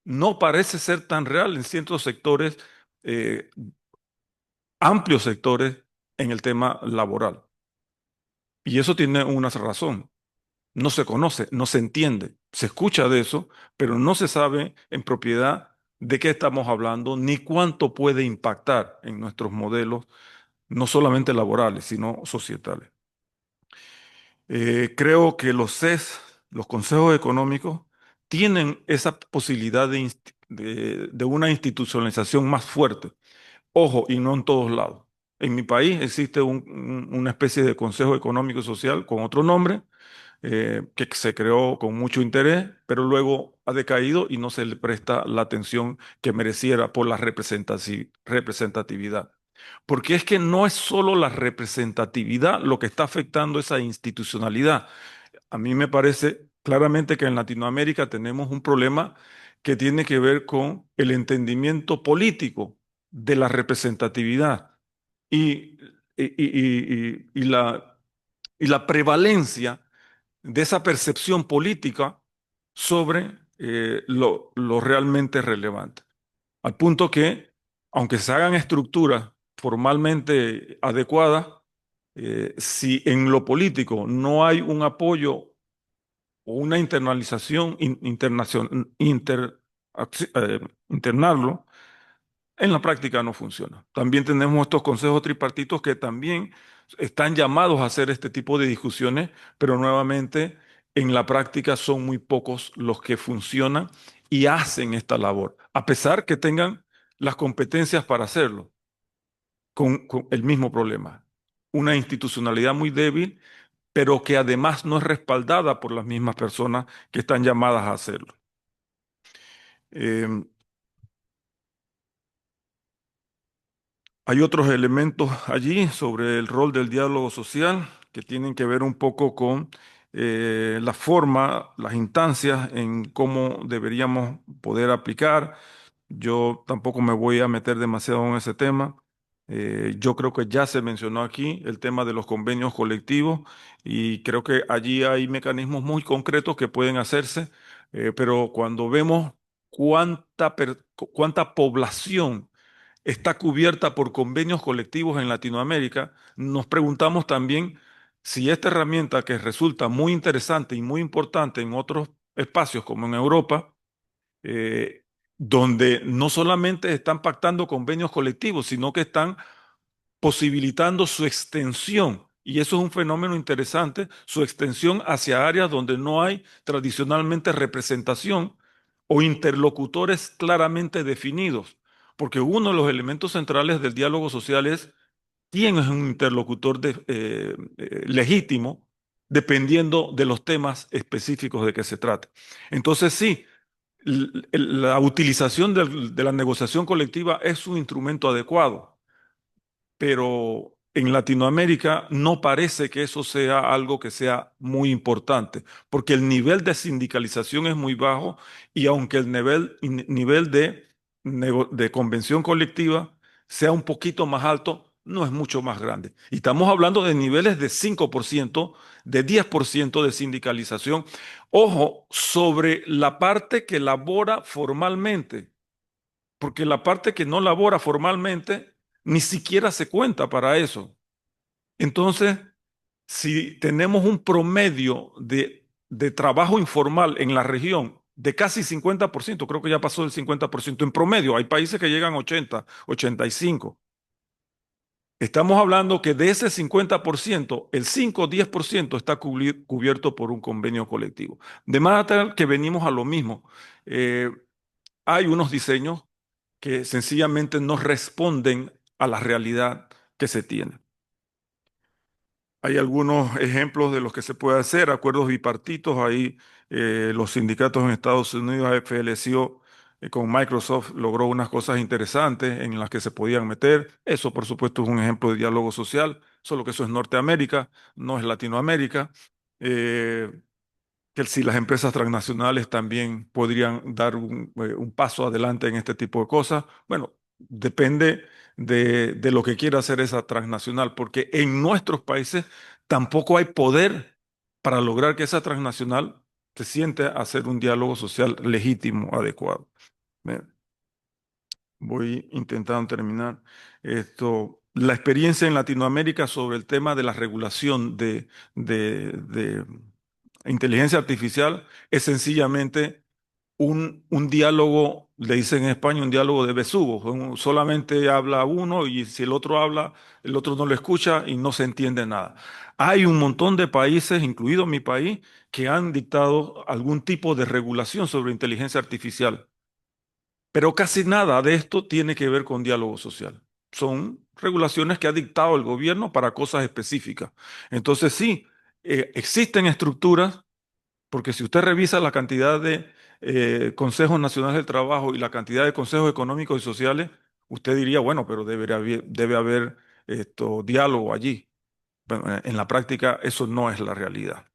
Speaker 14: no parece ser tan real en ciertos sectores, eh, amplios sectores en el tema laboral. Y eso tiene una razón. No se conoce, no se entiende. Se escucha de eso, pero no se sabe en propiedad de qué estamos hablando ni cuánto puede impactar en nuestros modelos, no solamente laborales, sino societales. Creo que los CES, los consejos económicos, tienen esa posibilidad de una institucionalización más fuerte. Ojo, y no en todos lados. En mi país existe una especie de consejo económico y social con otro nombre, que se creó con mucho interés, pero luego ha decaído y no se le presta la atención que mereciera por la representatividad. Porque es que no es solo la representatividad lo que está afectando esa institucionalidad. A mí me parece claramente que en Latinoamérica tenemos un problema que tiene que ver con el entendimiento político de la representatividad y, y la prevalencia de esa percepción política sobre lo realmente relevante. Al punto que, aunque se hagan estructuras formalmente adecuadas, si en lo político no hay un apoyo o una internalización, internarlo, en la práctica no funciona. También tenemos estos consejos tripartitos que también están llamados a hacer este tipo de discusiones, pero nuevamente en la práctica son muy pocos los que funcionan y hacen esta labor, a pesar que tengan las competencias para hacerlo, con el mismo problema. una institucionalidad muy débil, pero que además no es respaldada por las mismas personas que están llamadas a hacerlo. Hay otros elementos allí sobre el rol del diálogo social que tienen que ver un poco con la forma, las instancias en cómo deberíamos poder aplicar. Yo tampoco me voy a meter demasiado en ese tema. Yo creo que ya se mencionó aquí el tema de los convenios colectivos y creo que allí hay mecanismos muy concretos que pueden hacerse, pero cuando vemos cuánta población está cubierta por convenios colectivos en Latinoamérica, nos preguntamos también si esta herramienta que resulta muy interesante y muy importante en otros espacios como en Europa, eh, donde no solamente están pactando convenios colectivos, sino que están posibilitando su extensión. Y eso es un fenómeno interesante, su extensión hacia áreas donde no hay tradicionalmente representación o interlocutores claramente definidos. Porque uno de los elementos centrales del diálogo social es quién es un interlocutor legítimo, dependiendo de los temas específicos de que se trate. Entonces, sí, la utilización de la negociación colectiva es un instrumento adecuado, pero en Latinoamérica no parece que eso sea algo que sea muy importante, porque el nivel de sindicalización es muy bajo y aunque el nivel de convención colectiva sea un poquito más alto, no es mucho más grande. Y estamos hablando de niveles de 5%, de 10% de sindicalización. Ojo, sobre la parte que labora formalmente, porque la parte que no labora formalmente ni siquiera se cuenta para eso. Entonces, si tenemos un promedio de trabajo informal en la región de casi 50%, creo que ya pasó del 50% en promedio, hay países que llegan a 80, 85. Estamos hablando que de ese 50%, el 5 o 10% está cubierto por un convenio colectivo. De manera que venimos a lo mismo. Hay unos diseños que sencillamente no responden a la realidad que se tiene. Hay algunos ejemplos de los que se puede hacer, acuerdos bipartitos, ahí los sindicatos en Estados Unidos, AFL-CIO, con Microsoft logró unas cosas interesantes en las que se podían meter. Eso, por supuesto, es un ejemplo de diálogo social, solo que eso es Norteamérica, no es Latinoamérica. Eh, que si las empresas transnacionales también podrían dar un paso adelante en este tipo de cosas. Bueno, depende de lo que quiera hacer esa transnacional, porque en nuestros países tampoco hay poder para lograr que esa transnacional se siente a hacer un diálogo social legítimo, adecuado. Bien, voy intentando terminar esto. La experiencia en Latinoamérica sobre el tema de la regulación de inteligencia artificial es sencillamente un diálogo, le dicen en España, un diálogo de besugos. Solamente habla uno y si el otro habla, el otro no lo escucha y no se entiende nada. Hay un montón de países, incluido mi país, que han dictado algún tipo de regulación sobre inteligencia artificial, pero casi nada de esto tiene que ver con diálogo social. Son regulaciones que ha dictado el gobierno para cosas específicas. Entonces sí, existen estructuras porque si usted revisa la cantidad de consejos nacionales del trabajo y la cantidad de consejos económicos y sociales, usted diría, bueno, pero debe haber diálogo allí. Bueno, en la práctica eso no es la realidad.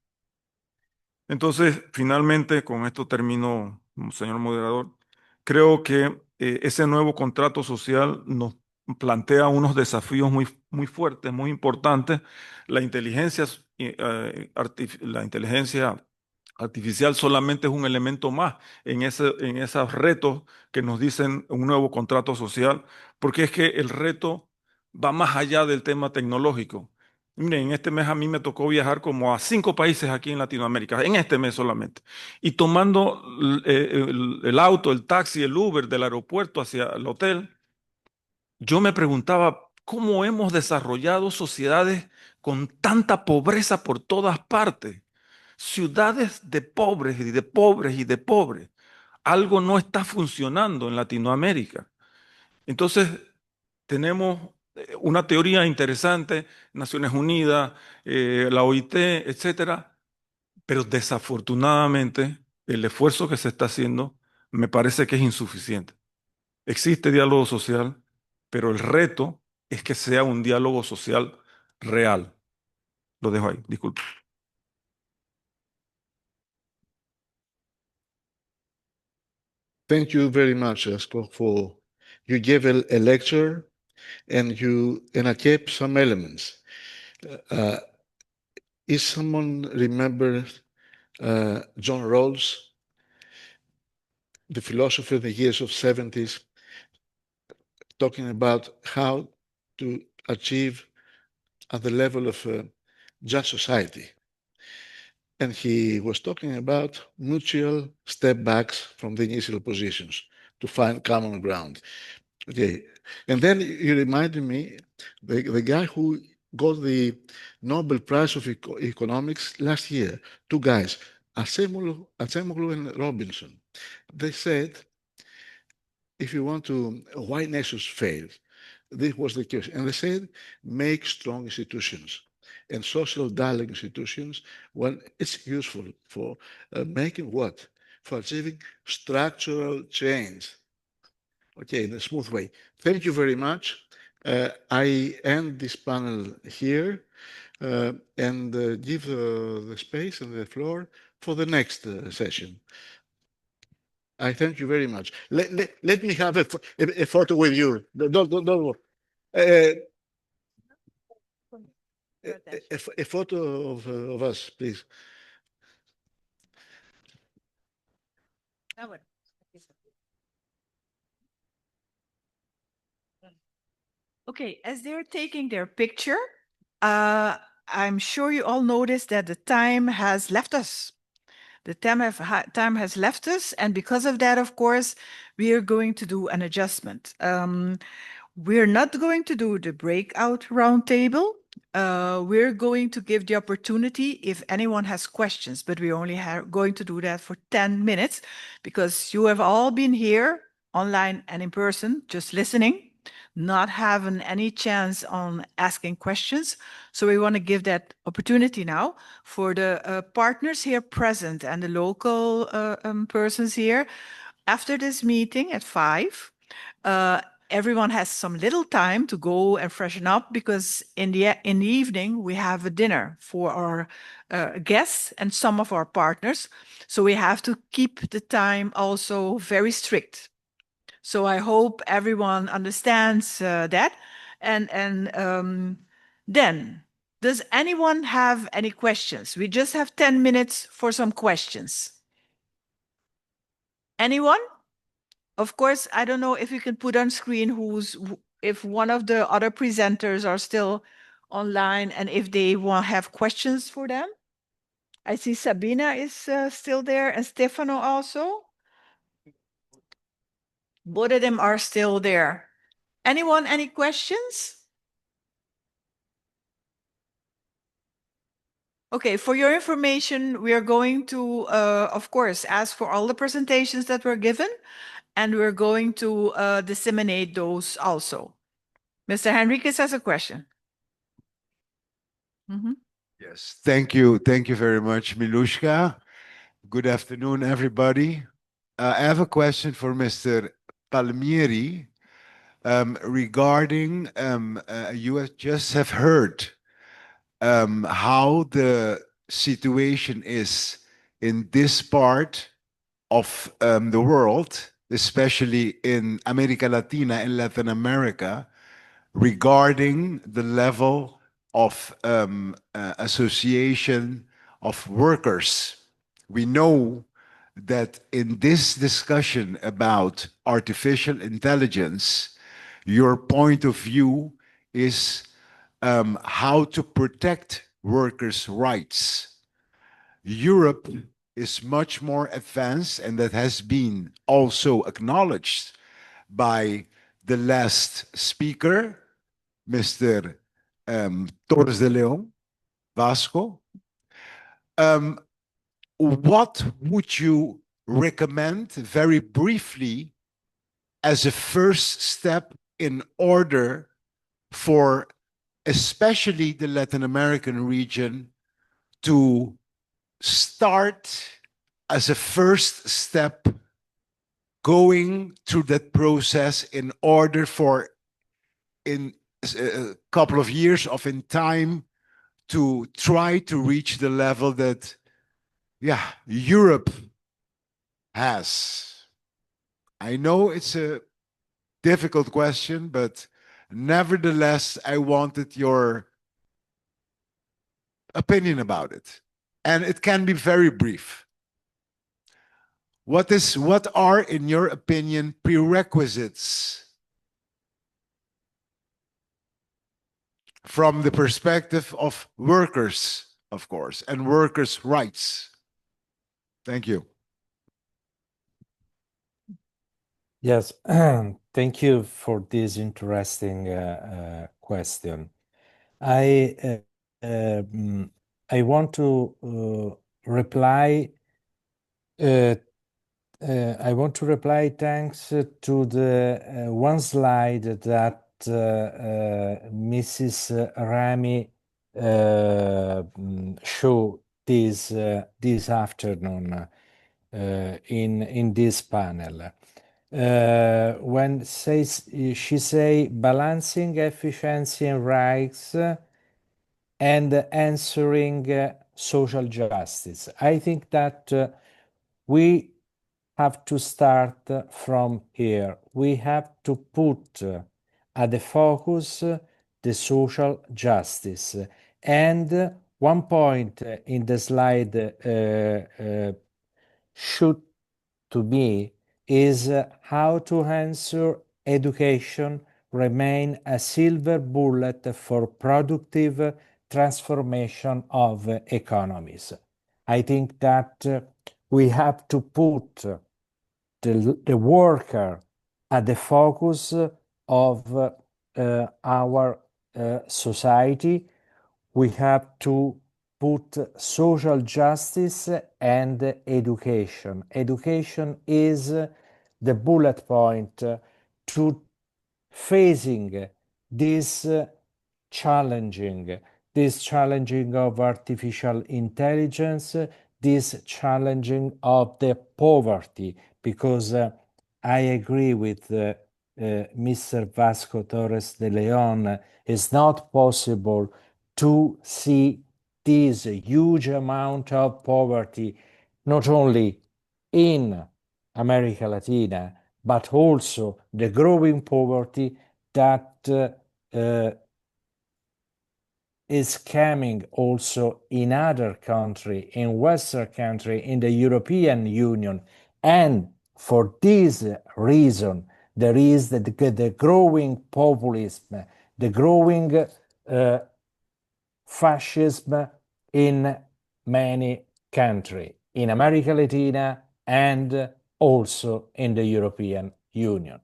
Speaker 14: Entonces, finalmente, con esto termino, señor moderador. Creo que ese nuevo contrato social nos plantea unos desafíos muy, muy fuertes, muy importantes. La inteligencia, la inteligencia artificial solamente es un elemento más en esos retos que nos dicen un nuevo contrato social, porque es que el reto va más allá del tema tecnológico. Miren, en este mes a mí me tocó viajar como a 5 países aquí en Latinoamérica, en este mes solamente. Y tomando el auto, el taxi, el Uber del aeropuerto hacia el hotel, yo me preguntaba cómo hemos desarrollado sociedades con tanta pobreza por todas partes. Ciudades de pobres y de pobres y de pobres. Algo no está funcionando en Latinoamérica. Entonces, tenemos una teoría interesante, Naciones Unidas, la OIT, etcétera, pero desafortunadamente el esfuerzo que se está haciendo me parece que es insuficiente. Existe diálogo social, pero el reto es que sea un diálogo social real. Lo dejo ahí, disculpe.
Speaker 7: Thank you very much, Esco, for you gave a lecture and I kept some elements. Is someone remember John Rawls, the philosopher in the years of 70s, talking about how to achieve at the level of just society? And he was talking about mutual step backs from the initial positions to find common ground. Okay, and then you reminded me the guy who got the Nobel Prize of Economics last year, two guys, Acemoglu and Robinson. They said, if you want to, why nations fail? This was the case. And they said, make strong institutions and social dialogue institutions when it's useful for making what? For achieving structural change. Okay, in a smooth way. Thank you very much. I end this panel here and give the space and the floor for the next session. I thank you very much. Let me have a photo with you. Don't a photo of us, please.
Speaker 2: Okay, as they're taking their picture, I'm sure you all noticed that the time has left us. The time has left us, and because of that, of course, we are going to do an adjustment. We're not going to do the breakout roundtable. We're going to give the opportunity if anyone has questions, but we're only going to do that for 10 minutes because you have all been here online and in person, just listening, not having any chance on asking questions. So we want to give that opportunity now for the partners here present and the local persons here. After this meeting at 5, everyone has some little time to go and freshen up because in the evening we have a dinner for our guests and some of our partners. So we have to keep the time also very strict. So I hope everyone understands that. And then, does anyone have any questions? We just have 10 minutes for some questions. Anyone? Of course, I don't know if you can put on screen if one of the other presenters are still online and if they want have questions for them. I see Sabina is still there and Stefano also. Both of them are still there. Anyone, any questions? Okay, for your information, we are going to, of course, ask for all the presentations that were given, and we're going to disseminate those also. Mr. Henriquez has a question.
Speaker 15: Yes, thank you. Thank you very much, Milushka. Good afternoon, everybody. I have a question for Mr. Palmieri regarding, you just have heard how the situation is in this part of the world, especially in America Latina and Latin America, regarding the level of association of workers. We know that in this discussion about artificial intelligence, your point of view is how to protect workers' rights. Europe is much more advanced, and that has been also acknowledged by the last speaker, Mr. Torres de Leon, Vasco. What would you recommend very briefly as a first step in order for especially the Latin American region to start as a first step going through that process in order for in a couple of years of in time to try to reach the level that Europe has? I know it's a difficult question, but nevertheless, I wanted your opinion about it. And it can be very brief. What are, in your opinion, prerequisites from the perspective of workers, of course, and workers' rights? Thank you.
Speaker 8: Yes, thank you for this interesting question. I want to reply. I want to reply thanks to the one slide that Mrs. Rami showed this afternoon in this panel. When she say balancing efficiency and rights and answering social justice. I think that we have to start from here. We have to put at the focus the social justice. And one point in the slide should to be is how to answer education remain a silver bullet for productive transformation of economies. I think that we have to put the worker at the focus of our society. We have to put social justice and education. Education is the bullet point to facing this challenging of artificial intelligence, this challenging of the poverty, because I agree with Mr. Vasco Torres de Leon. It's not possible to see this huge amount of poverty, not only in America Latina, but also the growing poverty that is coming also in other countries, in Western countries, in the European Union. And for this reason, there is the growing populism, the growing fascism in many countries, in America Latina and also in the European Union.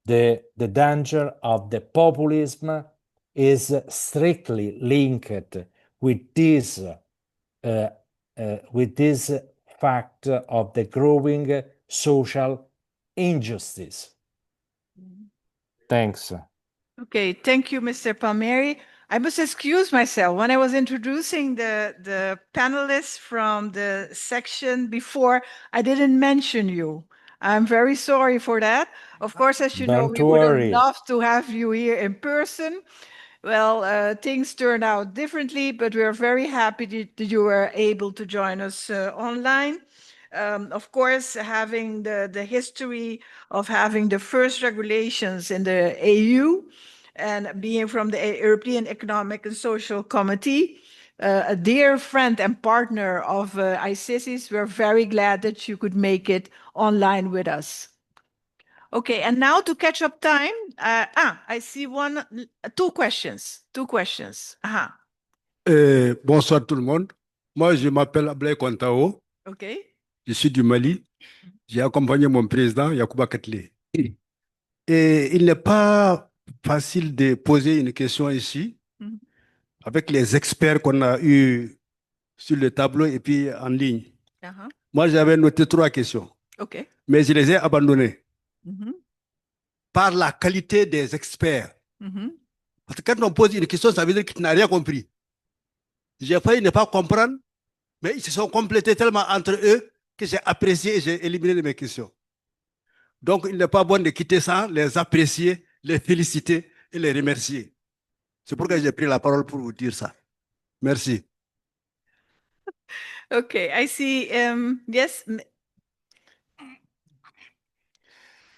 Speaker 8: The danger of the populism is strictly linked with this fact of the growing social injustice. Thanks.
Speaker 2: Okay, thank you, Mr. Palmieri. I must excuse myself. When I was introducing the panelists from the section before, I didn't mention you. I'm very sorry for that. Of course, as you know,
Speaker 8: Don't
Speaker 2: we would have
Speaker 8: worry.
Speaker 2: loved to have you here in person. Well, things turned out differently, but we're very happy that you were able to join us online. Of course, having the history of having the first regulations in the EU and being from the European Economic and Social Committee, a dear friend and partner of AICESIS, we're very glad that you could make it online with us. Okay, and now to catch up time, I see two questions.
Speaker 16: Bonsoir tout le monde. Moi, je m'appelle Ablaye Kwantao.
Speaker 2: Okay.
Speaker 16: Je suis du Mali. J'ai accompagné mon président, Yacouba Ketlé. Et il n'est pas facile de poser une question ici avec les experts qu'on a eus sur le tableau et puis en ligne. Moi, j'avais noté 3 questions,
Speaker 2: Okay.
Speaker 16: mais je les ai abandonnées
Speaker 2: Mhm.
Speaker 16: par la qualité des experts.
Speaker 2: Mhm.
Speaker 16: Parce que quand on pose une question, ça veut dire que tu n'as rien compris. J'ai failli ne pas comprendre, mais ils se sont complétés tellement entre eux que j'ai apprécié et j'ai éliminé mes questions. Donc, il n'est pas bon de quitter sans les apprécier, les féliciter et les remercier. C'est pourquoi j'ai pris la parole pour vous dire ça. Merci.
Speaker 2: Okay, I see. Yes.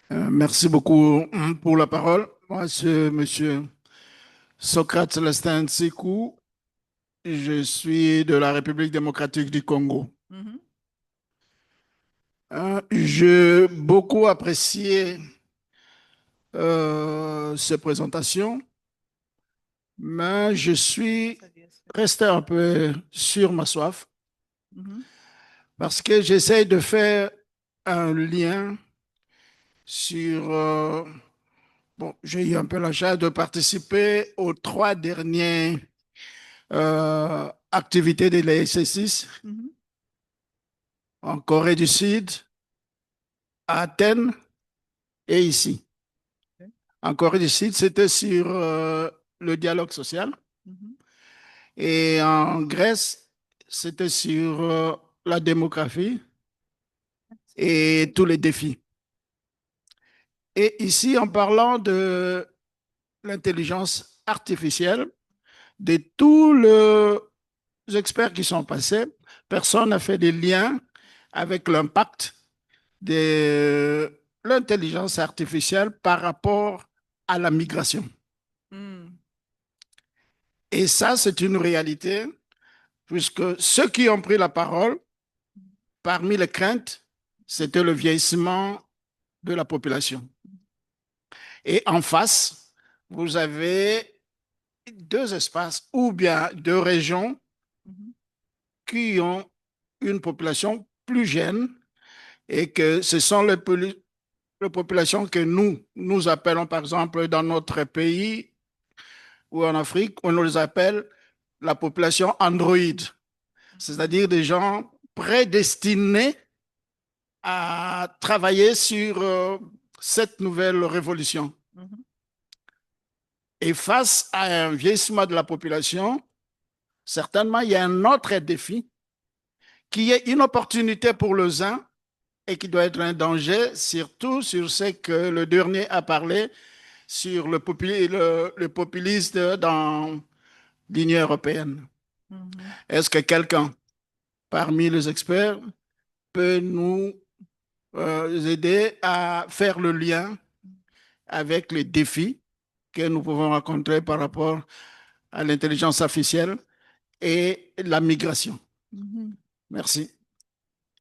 Speaker 17: Merci beaucoup pour la parole. Moi, c'est Monsieur Socrate Célestin Tsikou. Je suis de la République démocratique du Congo. J'ai beaucoup apprécié ces présentations, mais je suis resté un peu sur ma soif parce que j'essaie de faire un lien sur... bon, j'ai eu un peu la chance de participer aux 3 dernières activités de l'AICESIS en Corée du Sud, à Athènes et ici. En Corée du Sud, c'était sur le dialogue social. Et en Grèce, c'était sur la démographie et tous les défis. Et ici, en parlant de l'intelligence artificielle, de tous les experts qui sont passés, personne n'a fait des liens avec l'impact de l'intelligence artificielle par rapport à la migration. Et ça, c'est une réalité, puisque ceux qui ont pris la parole, parmi les craintes, c'était le vieillissement de la population. Et en face, vous avez 2 espaces ou bien 2 régions qui ont une population plus jeune et que ce sont les populations que nous appelons, par exemple, dans notre pays ou en Afrique, on les appelle la population androïde, c'est-à-dire des gens prédestinés à travailler sur cette nouvelle révolution. Et face à un vieillissement de la population, certainement, il y a un autre défi qui est une opportunité pour les uns et qui doit être un danger, surtout sur ce que le dernier a parlé, sur le populisme dans l'Union européenne. Est-ce que quelqu'un parmi les experts peut nous aider à faire le lien avec les défis que nous pouvons rencontrer par rapport à l'intelligence artificielle et la migration? Merci.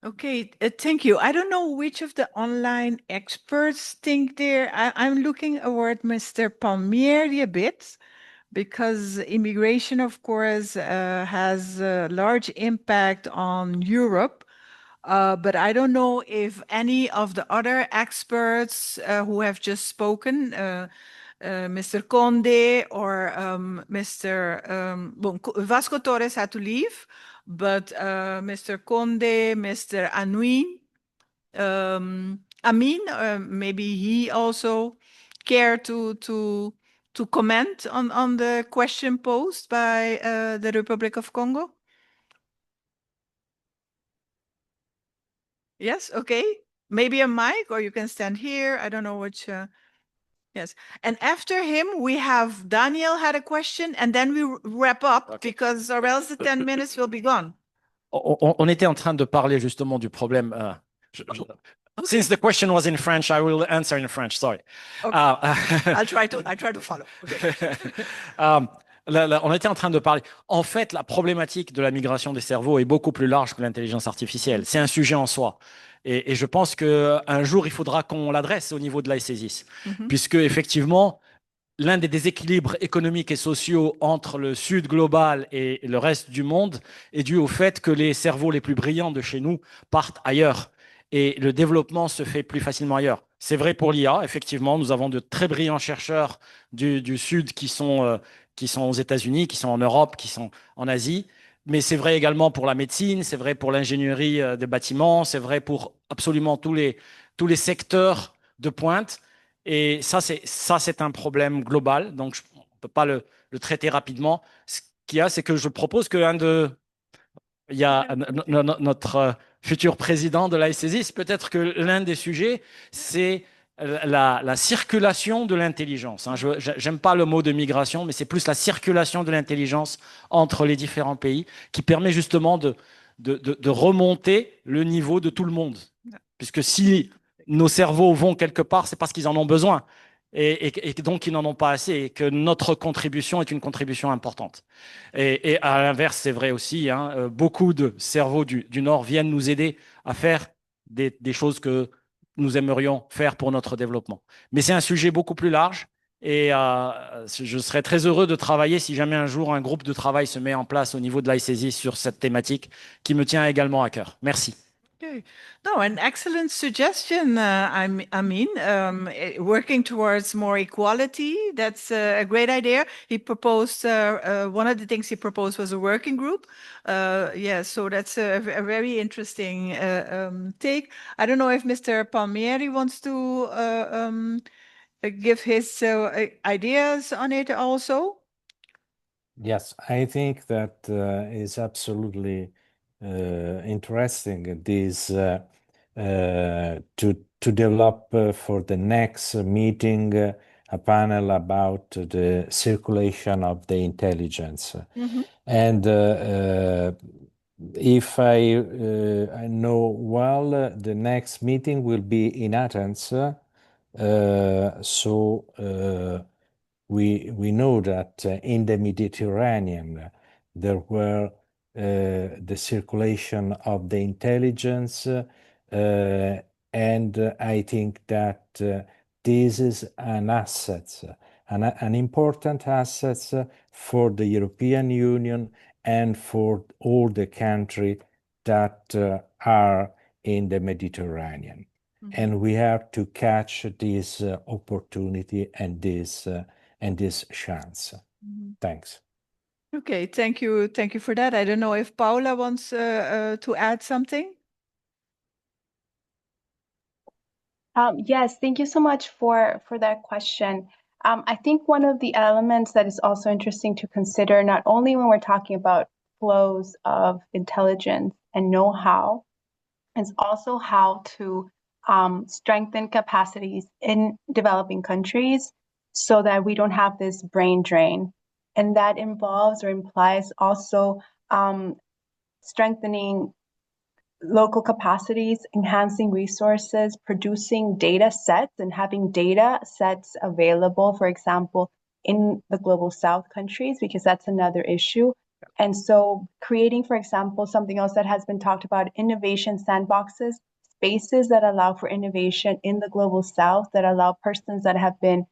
Speaker 2: Okay, thank you. I don't know which of the online experts think I'm looking toward Mr. Palmieri a bit, because immigration, of course, has a large impact on Europe. But I don't know if any of the other experts who have just spoken, Mr. Conde or Mr. Vasco Torres had to leave, but Mr. Conde, Mr. Amin, maybe he also care to comment on the question posed by the Republic of Congo. Yes, okay. Maybe a mic, or you can stand here. I don't know which. Yes. And after him, we have Daniel had a question, and then we wrap up because or else the 10 minutes will be gone.
Speaker 13: On était en train de parler justement du problème. Since the question was in French, I will answer in French. Sorry.
Speaker 2: Okay. I'll try to follow. Okay.
Speaker 13: On était en train de parler. En fait, la problématique de la migration des cerveaux est beaucoup plus large que l'intelligence artificielle. C'est un sujet en soi. Et je pense qu'un jour, il faudra qu'on l'adresse au niveau de l'AICESIS, puisque effectivement, l'un des déséquilibres économiques et sociaux entre le Sud global et le reste du monde est dû au fait que les cerveaux les plus brillants de chez nous partent ailleurs. Et le développement se fait plus facilement ailleurs. C'est vrai pour l'IA, effectivement, nous avons de très brillants chercheurs du Sud qui sont aux États-Unis, qui sont en Europe, qui sont en Asie. Mais c'est vrai également pour la médecine, c'est vrai pour l'ingénierie des bâtiments, c'est vrai pour absolument tous les secteurs de pointe. Et ça, c'est un problème global. Donc, peut pas le traiter rapidement. Ce qu'il y a, c'est que je propose que il y a notre futur président de l'AICESIS, peut-être que l'un des sujets, c'est la circulation de l'intelligence. Je n'aime pas le mot de migration, mais c'est plus la circulation de l'intelligence entre les différents pays qui permet justement de remonter le niveau de tout le monde. Puisque si nos cerveaux vont quelque part, c'est parce qu'ils en ont besoin. Et donc ils n'en ont pas assez, et que notre contribution est une contribution importante. Et à l'inverse, c'est vrai aussi, beaucoup de cerveaux du Nord viennent nous aider à faire des choses que nous aimerions faire pour notre développement. Mais c'est un sujet beaucoup plus large, et je serais très heureux de travailler si jamais un jour un groupe de travail se met en place au niveau de l'AICESIS sur cette thématique qui me tient également à cœur. Merci.
Speaker 2: Okay. No, an excellent suggestion. Working towards more equality, that's a great idea. He proposed, one of the things he proposed was a working group. Yeah, so that's a very interesting take. I don't know if Mr. Palmieri wants to give his ideas on it also.
Speaker 8: Yes, I think that is absolutely interesting. This to develop for the next meeting a panel about the circulation of the intelligence.
Speaker 2: Mm-hmm.
Speaker 8: And if I know well, the next meeting will be in Athens. We know that in the Mediterranean there were the circulation of the intelligence, and I think that this is an asset, an important asset for the European Union and for all the countries that are in the Mediterranean. Mm-hmm. And we have to catch this opportunity and this chance.
Speaker 2: Mm-hmm.
Speaker 8: Thanks.
Speaker 2: Okay, thank you for that. I don't know if Paula wants to add something.
Speaker 5: Yes, thank you so much for that question. I think one of the elements that is also interesting to consider, not only when we're talking about flows of intelligence and know-how, is also how to strengthen capacities in developing countries so that we don't have this brain drain. And that involves or implies also strengthening local capacities, enhancing resources, producing data sets and having data sets available, for example, in the global South countries, because that's another issue. And so creating, for example, something else that has been talked about, innovation sandboxes, spaces that allow for innovation in the global South, that allow persons that have been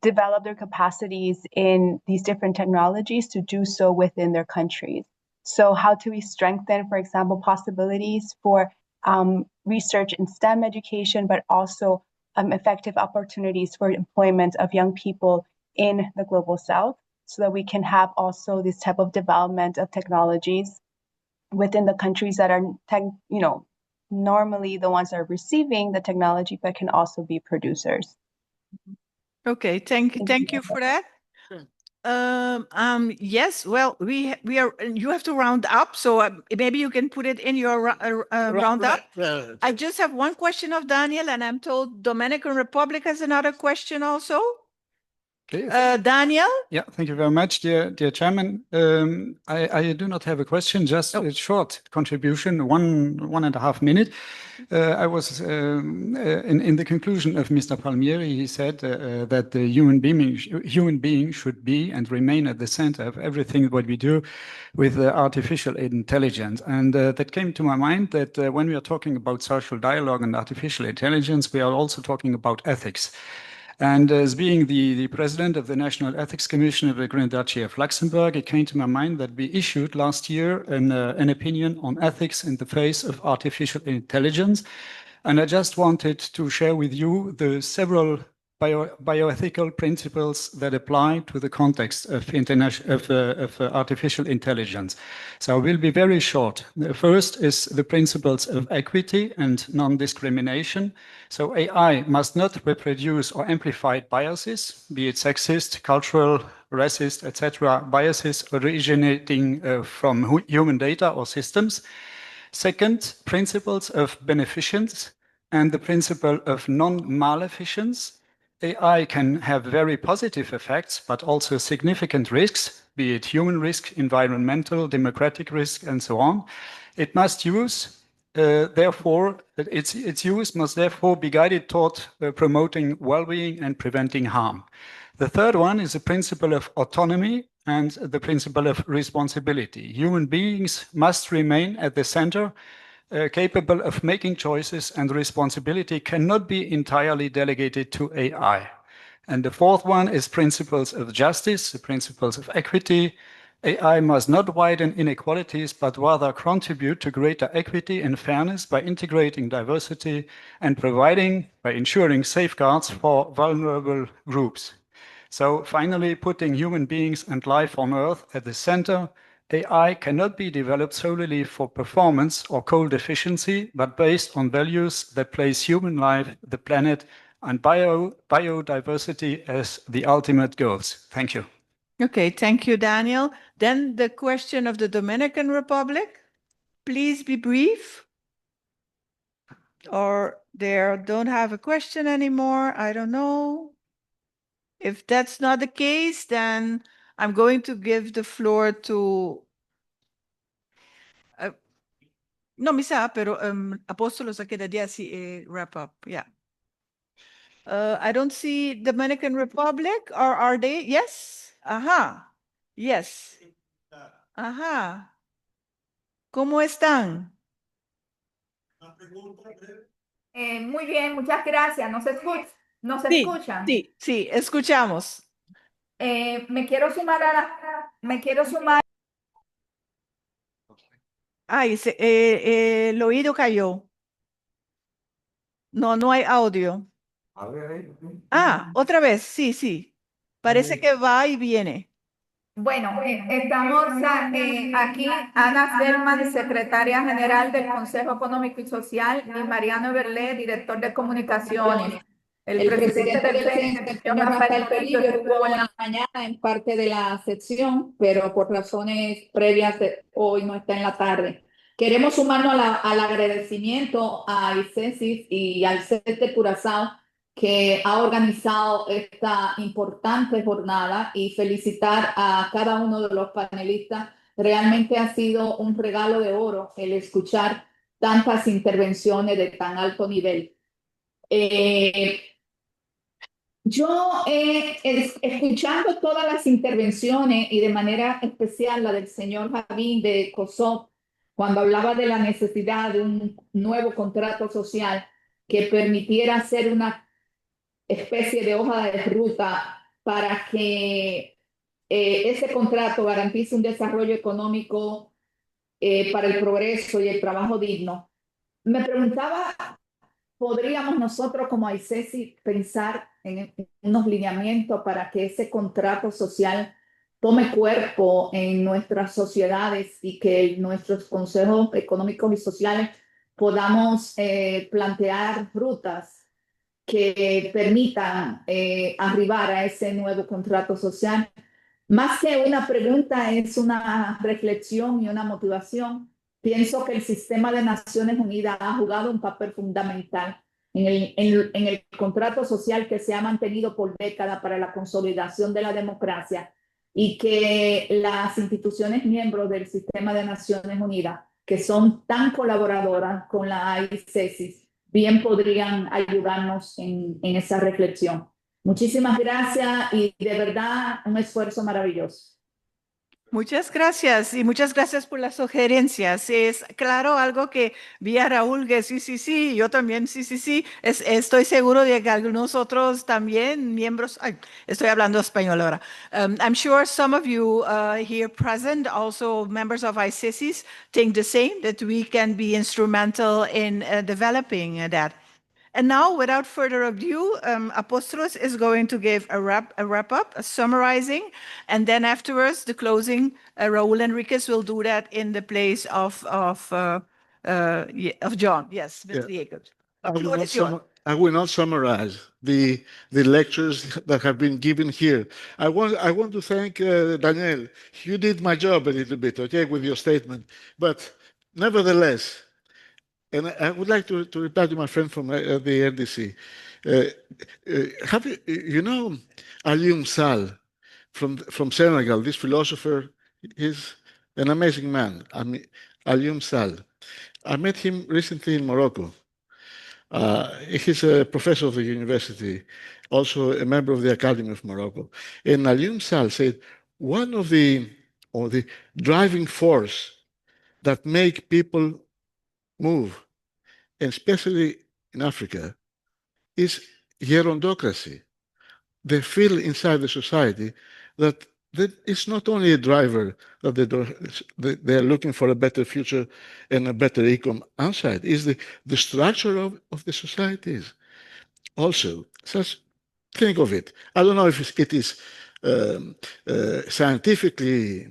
Speaker 5: develop their capacities in these different technologies to do so within their countries. So how do we strengthen, for example, possibilities for research in STEM education, but also effective opportunities for employment of young people in the global South, so that we can have also this type of development of technologies within the countries that are, normally the ones that are receiving the technology, but can also be producers.
Speaker 2: Okay, thank you for that. Yes, well, we are, you have to round up, so maybe you can put it in your round up.
Speaker 17: Right.
Speaker 2: I just have one question of Daniel, and I'm told Dominican Republic has another question also.
Speaker 18: Okay.
Speaker 2: Daniel?
Speaker 18: Yeah, thank you very much, dear Chairman. I do not have a question, just a short contribution, 1.5 minutes. I was in the conclusion of Mr. Palmieri, he said that the human being should be and remain at the center of everything what we do with artificial intelligence. And that came to my mind that when we are talking about social dialogue and artificial intelligence, we are also talking about ethics. And as being the president of the National Ethics Commission of the Grand Duchy of Luxembourg, it came to my mind that we issued last year an opinion on ethics in the face of artificial intelligence. And I just wanted to share with you the several bioethical principles that apply to the context of artificial intelligence. So I will be very short. The first is the principles of equity and non-discrimination. So AI must not reproduce or amplify biases, be it sexist, cultural, racist, etc., biases originating from human data or systems. Second, principles of beneficence and the principle of non-maleficence. AI can have very positive effects, but also significant risks, be it human risk, environmental, democratic risk, and so on. It must use, therefore, its use must therefore be guided toward promoting well-being and preventing harm. The third one is the principle of autonomy and the principle of responsibility. Human beings must remain at the center, capable of making choices, and responsibility cannot be entirely delegated to AI. And the fourth one is principles of justice, the principles of equity. AI must not widen inequalities, but rather contribute to greater equity and fairness by integrating diversity and by ensuring safeguards for vulnerable groups. So finally, putting human beings and life on Earth at the center, AI cannot be developed solely for performance or cold efficiency, but based on values that place human life, the planet, and biodiversity as the ultimate goals. Thank you.
Speaker 2: Okay, thank you, Daniel. Then the question of the Dominican Republic. Please be brief. Or they don't have a question anymore. I don't know. If that's not the case, then I'm going to give the floor to... no, mi sa, pero Apostolo sa queda dia si wrap up. Yeah. I don't see Dominican Republic, or are they? Yes? Ajá. Yes. Ajá. ¿Cómo están?
Speaker 19: Muy bien, muchas gracias. ¿Nos
Speaker 2: Sí,
Speaker 19: escuchan?
Speaker 2: sí, escuchamos.
Speaker 19: Me quiero sumar.
Speaker 2: Ay, el oído cayó. No hay audio. Ah, otra vez, sí. Parece que va y viene.
Speaker 19: Bueno, estamos aquí, Ana Selman, secretaria general del Consejo Económico y Social, y Mariano Berlé, director de comunicaciones. El presidente del CEN, señor Rafael Perillo, estuvo en la mañana en parte de la sección, pero por razones previas hoy no está en la tarde. Queremos sumarnos al agradecimiento a AICESIS y al CES de Curazao, que ha organizado esta importante jornada, y felicitar a cada uno de los panelistas. Realmente ha sido un regalo de oro el escuchar tantas intervenciones de tan alto nivel. Yo, escuchando todas las intervenciones y de manera especial la del señor Javín de COSOP, cuando hablaba de la necesidad de un nuevo contrato social que permitiera hacer una especie de hoja de ruta para que ese contrato garantice un desarrollo económico para el progreso y el trabajo digno. Me preguntaba, ¿podríamos nosotros como AICESI pensar en unos lineamientos para que ese contrato social tome cuerpo en nuestras sociedades y que nuestros consejos económicos y sociales podamos plantear rutas que permitan arribar a ese nuevo contrato social? Más que una pregunta, es una reflexión y una motivación. Pienso que el sistema de Naciones Unidas ha jugado un papel fundamental en el contrato social que se ha mantenido por décadas para la consolidación de la democracia, y que las instituciones miembros del sistema de Naciones Unidas, que son tan colaboradoras con la AICESIS, bien podrían ayudarnos en esa reflexión. Muchísimas gracias y de verdad un esfuerzo maravilloso.
Speaker 2: Muchas gracias y muchas gracias por las sugerencias. Es claro algo que vi a Raúl que sí, yo también sí. Estoy seguro de que algunos otros también miembros, estoy hablando español ahora. I'm sure some of you here present, also members of AICESIS, think the same, that we can be instrumental in developing that. And now, without further ado, Apostolos is going to give a wrap up, a summarizing, and then afterwards the closing. Raul Enriquez will do that in the place of John. Yes, Mr. Jacobs.
Speaker 7: I will not summarize the lectures that have been given here. I want to thank Daniel. You did my job a little bit, okay, with your statement. But nevertheless, and I would like to reply to my friend from the NDC. Have you know Alioune Sall from Senegal? This philosopher, he's an amazing man. I mean, Alioune Sall. I met him recently in Morocco. He's a professor of the university, also a member of the Academy of Morocco. And Alioune Sall said, one of the driving force that make people move, and especially in Africa, is gerontocracy. They feel inside the society that it's not only a driver that they're looking for a better future and a better income outside, it's the structure of the societies. Also, such think of it. I don't know if it is scientifically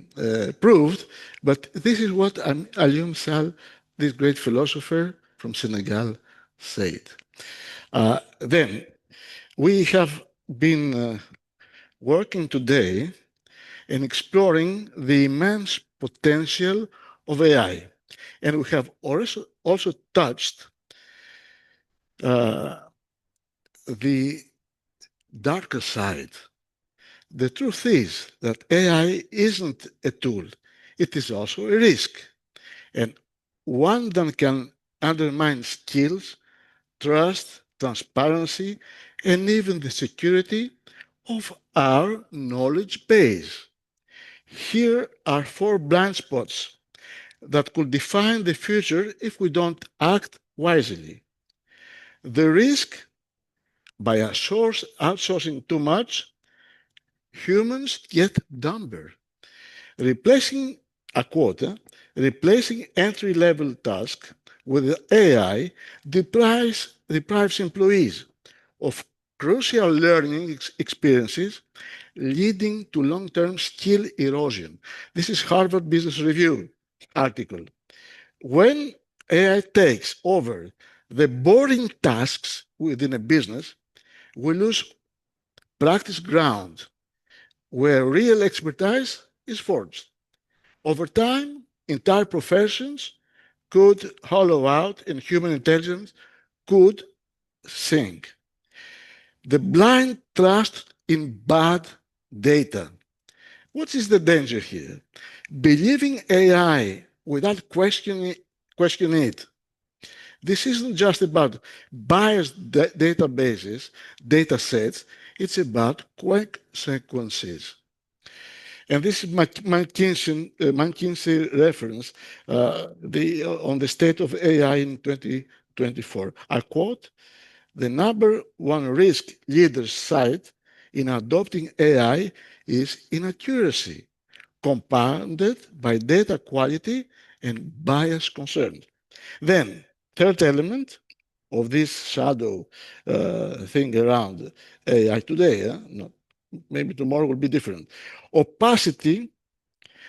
Speaker 7: proved, but this is what Alioune Sall, this great philosopher from Senegal, said. Then we have been working today in exploring the immense potential of AI. And we have also touched the darker side. The truth is that AI isn't a tool, it is also a risk, and one that can undermine skills, trust, transparency, and even the security of our knowledge base. Here are 4 blind spots that could define the future if we don't act wisely. The risk by outsourcing too much, humans get dumber. Replacing a quota, replacing entry-level tasks with AI deprives employees of crucial learning experiences, leading to long-term skill erosion. This is Harvard Business Review article. When AI takes over the boring tasks within a business, we lose practice ground where real expertise is forged. Over time, entire professions could hollow out and human intelligence could sink. The blind trust in bad data. What is the danger here? Believing AI without questioning it. This isn't just about biased databases, data sets, it's about consequences. And this is McKinsey reference on the state of AI in 2024. I quote, the number one risk leaders cite in adopting AI is inaccuracy, compounded by data quality and bias concerns. Then, third element of this shadow thing around AI today, maybe tomorrow will be different. Opacity,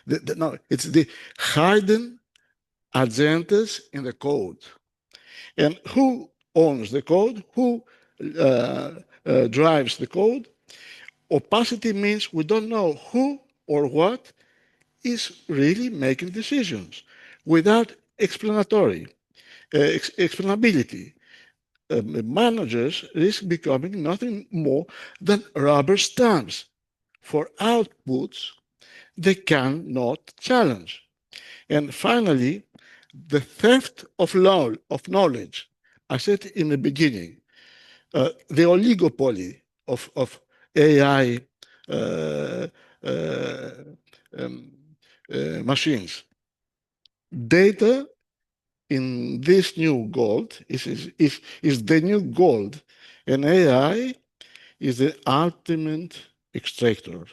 Speaker 7: it's the hidden agendas in the code. And who owns the code? Who drives the code? Opacity means we don't know who or what is really making decisions without explanability. Managers risk becoming nothing more than rubber stamps for outputs they cannot challenge. And finally, the theft of knowledge. I said in the beginning, the oligopoly of AI machines. Data in this new gold is the new gold, and AI is the ultimate extractor.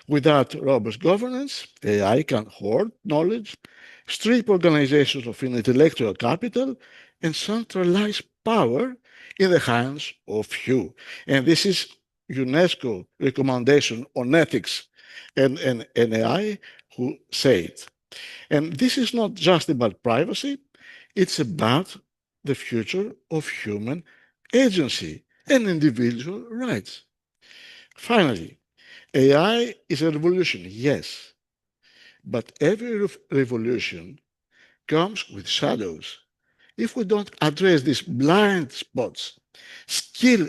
Speaker 7: Without robust governance, AI can hoard knowledge, strip organizations of intellectual capital, and centralize power in the hands of few. And this is UNESCO recommendation on ethics and AI who say it. And this is not just about privacy, it's about the future of human agency and individual rights. Finally, AI is a revolution, yes, but every revolution comes with shadows. If we don't address these blind spots, skill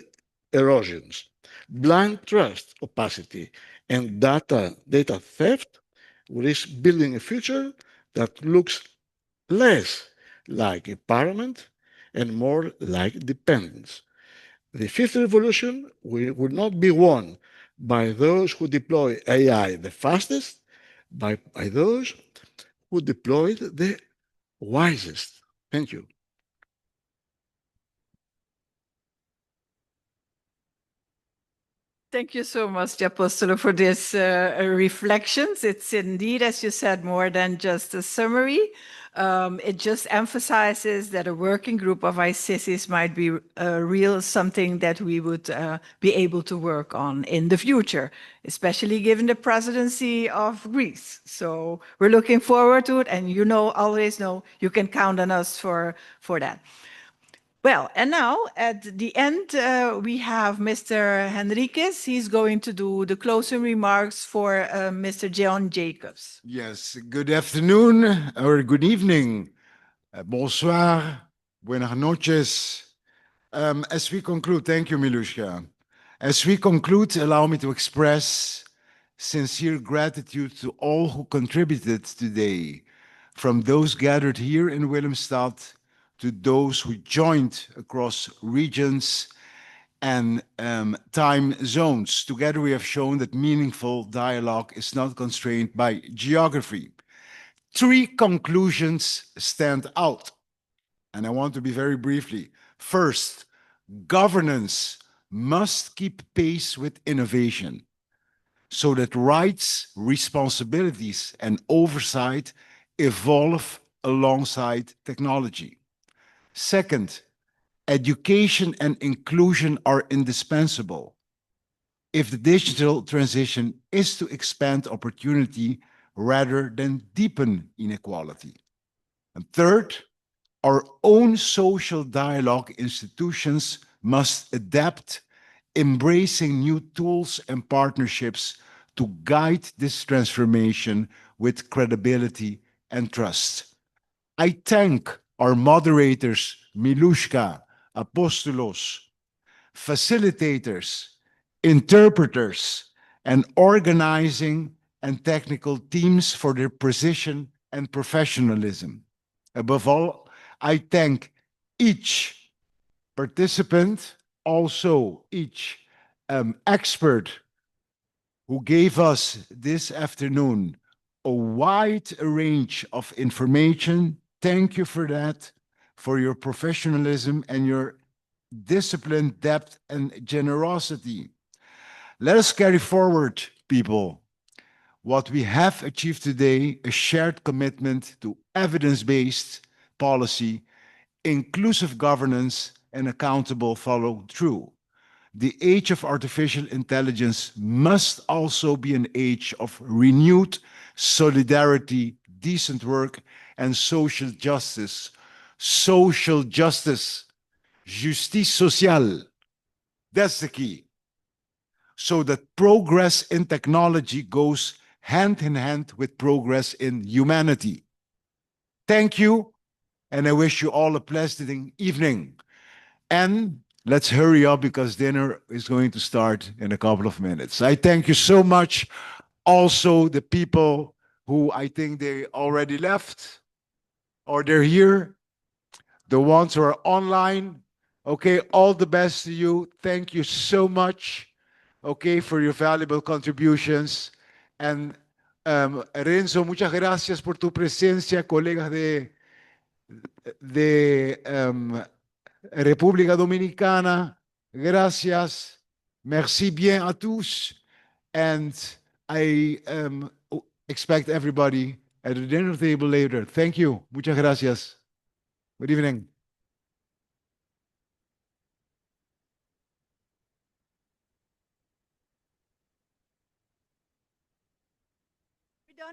Speaker 7: erosions, blind trust opacity, and data theft, we risk building a future that looks less like empowerment and more like dependence. The fifth revolution will not be won by those who deploy AI the fastest, by those who deploy the wisest. Thank you.
Speaker 2: Thank you so much, Apostolo, for these reflections. It's indeed, as you said, more than just a summary. It just emphasizes that a working group of AICESIS might be real something that we would be able to work on in the future, especially given the presidency of Greece. So we're looking forward to it, and you know, always know, you can count on us for that. Well, and now at the end, we have Mr. Henriquez. He's going to do the closing remarks for Mr. John Jacobs.
Speaker 15: Yes, good afternoon or good evening. Bonsoir, buenas noches. As we conclude, thank you, Milushka. As we conclude, allow me to express sincere gratitude to all who contributed today, from those gathered here in Willemstad to those who joined across regions and time zones. Together, we have shown that meaningful dialogue is not constrained by geography. 3 conclusions stand out, and I want to be very briefly. First, governance must keep pace with innovation so that rights, responsibilities, and oversight evolve alongside technology. Second, education and inclusion are indispensable if the digital transition is to expand opportunity rather than deepen inequality. And third, our own social dialogue institutions must adapt, embracing new tools and partnerships to guide this transformation with credibility and trust. I thank our moderators, Milushka, Apostolos, facilitators, interpreters, and organizing and technical teams for their precision and professionalism. Above all, I thank each participant, also each expert who gave us this afternoon a wide range of information. Thank you for that, for your professionalism and your discipline, depth, and generosity. Let us carry forward, people, what we have achieved today, a shared commitment to evidence-based policy, inclusive governance, and accountable follow-through. The age of artificial intelligence must also be an age of renewed solidarity, decent work, and social justice. Social justice, justice sociale. That's the key. So that progress in technology goes hand in hand with progress in humanity. Thank you, and I wish you all a pleasant evening. And let's hurry up because dinner is going to start in a couple of minutes. I thank you so much. Also, the people who I think they already left or they're here, the ones who are online. Okay, all the best to you. Thank you so much, okay, for your valuable contributions. And Renzo, muchas gracias por tu presencia, colegas de República Dominicana. Gracias. Merci bien à tous. And I expect everybody at the dinner table later. Thank you. Muchas gracias. Good evening.